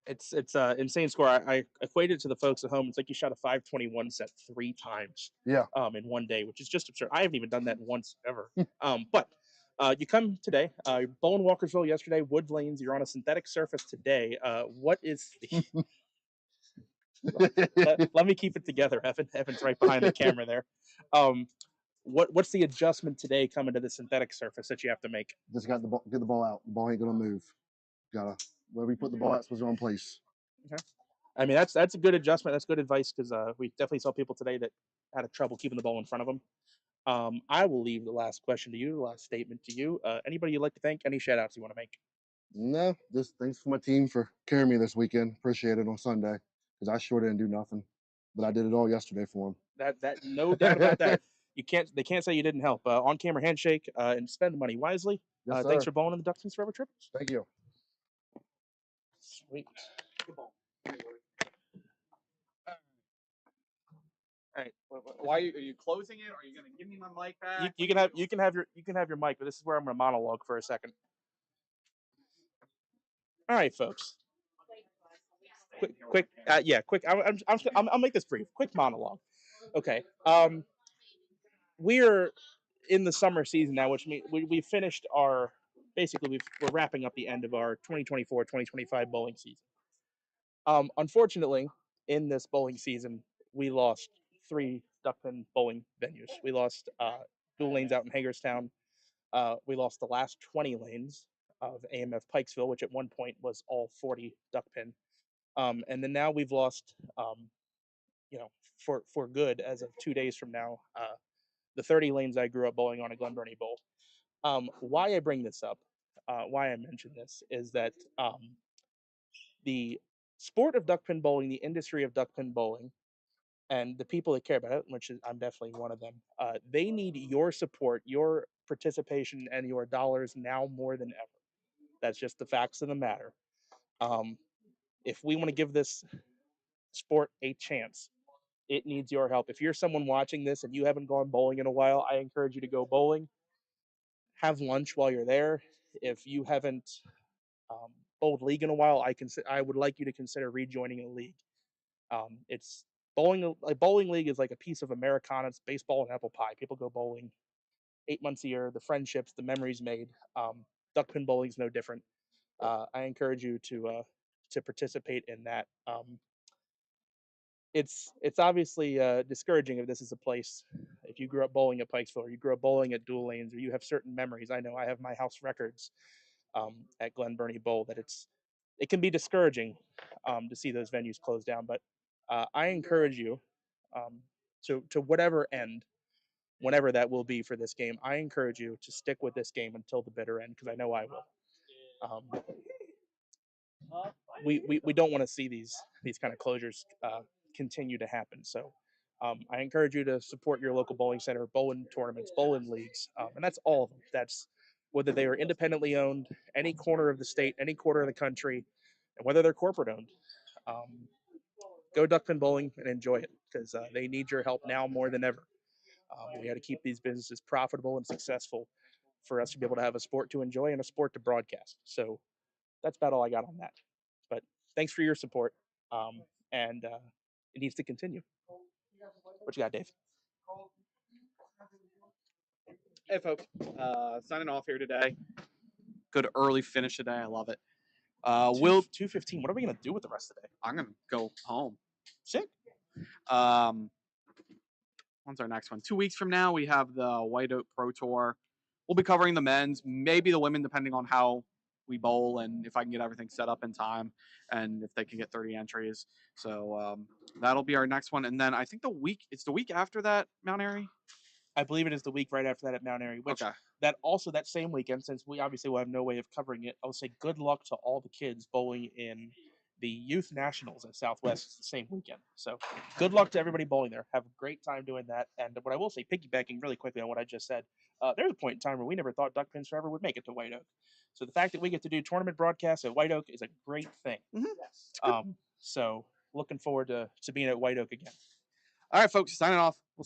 It's insane score. I equate it to the folks at home. It's like you shot a 521 set 3 times. Yeah. In one day, which is just absurd. I haven't even done that once ever. But you come today. Bowling Walkersville yesterday. Wood Lanes. You're on a synthetic surface today. What is the? let me keep it together, Evan. Evan's right behind the camera there. What's the adjustment today coming to the synthetic surface that you have to make? Just got get the ball out. The ball ain't gonna move. Gotta wherever you put the ball, it's supposed to go in place. Okay. I mean that's a good adjustment. That's good advice because we definitely saw people today that had a trouble keeping the ball in front of them. I will leave the last question to you, the last statement to you. Anybody you'd like to thank? Any shout outs you want to make? No, just thanks for my team for carrying me this weekend. Appreciate it on Sunday because I sure didn't do nothing, but I did it all yesterday for them. That no doubt about that. They can't say you didn't help. On camera handshake and spend the money wisely. Yes, Thanks sir. for bowling in the Duckpins4Ever Triples. Thank you. Sweet. All right. Why are you closing it? Or are you gonna give me my mic back? You can have your mic, but this is where I'm gonna monologue for a second. All right, folks. Quick. I'll make this brief. Quick monologue. Okay. We're in the summer season now, which means we finished our we're wrapping up the end of our 2024-2025 bowling season. Unfortunately, in this bowling season, we lost 3 duckpin bowling venues. We lost dual lanes out in Hagerstown. We lost the last 20 lanes of AMF Pikesville, which at one point was all 40 duckpin. And then now we've lost, for good as of 2 days from now, the 30 lanes I grew up bowling on at Glen Burnie Bowl. Why I bring this up, why I mention this, is that the sport of duckpin bowling, the industry of duckpin bowling, and the people that care about it, which is, I'm definitely one of them, they need your support, your participation, and your dollars now more than ever. That's just the facts of the matter. If we want to give this sport a chance, it needs your help. If you're someone watching this and you haven't gone bowling in a while, I encourage you to go bowling. Have lunch while you're there. If you haven't bowled league in a while, I would like you to consider rejoining a league. It's bowling. Like bowling league is like a piece of Americana. It's baseball and apple pie. People go bowling 8 months a year. The friendships, the memories made. Duckpin bowling is no different. I encourage you to participate in that. It's obviously discouraging if this is a place. If you grew up bowling at Pikesville, or you grew up bowling at Dual Lanes, or you have certain memories. I know I have my house records at Glen Burnie Bowl. That it can be discouraging to see those venues close down. But I encourage you to whatever end, whenever that will be for this game. I encourage you to stick with this game until the bitter end, because I know I will. We don't want to see these kind of closures continue to happen. So I encourage you to support your local bowling center, bowling tournaments, bowling leagues, and that's all of them. That's whether they are independently owned, any corner of the state, any quarter of the country, and whether they're corporate owned. Go duckpin bowling and enjoy it, because they need your help now more than ever. We got to keep these businesses profitable and successful for us to be able to have a sport to enjoy and a sport to broadcast. So that's about all I got on that. But thanks for your support, and it needs to continue. What you got, Dave? Hey, folks. Signing off here today. Good early finish today. I love it. Will 2:15. What are we gonna do with the rest of the day? I'm gonna go home. Sick. When's our next one? 2 weeks from now, we have the White Oak Pro Tour. We'll be covering the men's, maybe the women, depending on how we bowl and if I can get everything set up in time and if they can get 30 entries. So that'll be our next one. And then I think it's the week after that, Mount Airy. I believe it is the week right after that at Mount Airy, which that same weekend, since we obviously will have no way of covering it, I'll say good luck to all the kids bowling in the Youth Nationals at Southwest the same weekend. So good luck to everybody bowling there. Have a great time doing that. And what I will say, piggybacking really quickly on what I just said, there's a point in time where we never thought Duckpins4Ever would make it to White Oak. So the fact that we get to do tournament broadcasts at White Oak is a great thing. So looking forward to being at White Oak again. All right, folks, signing off.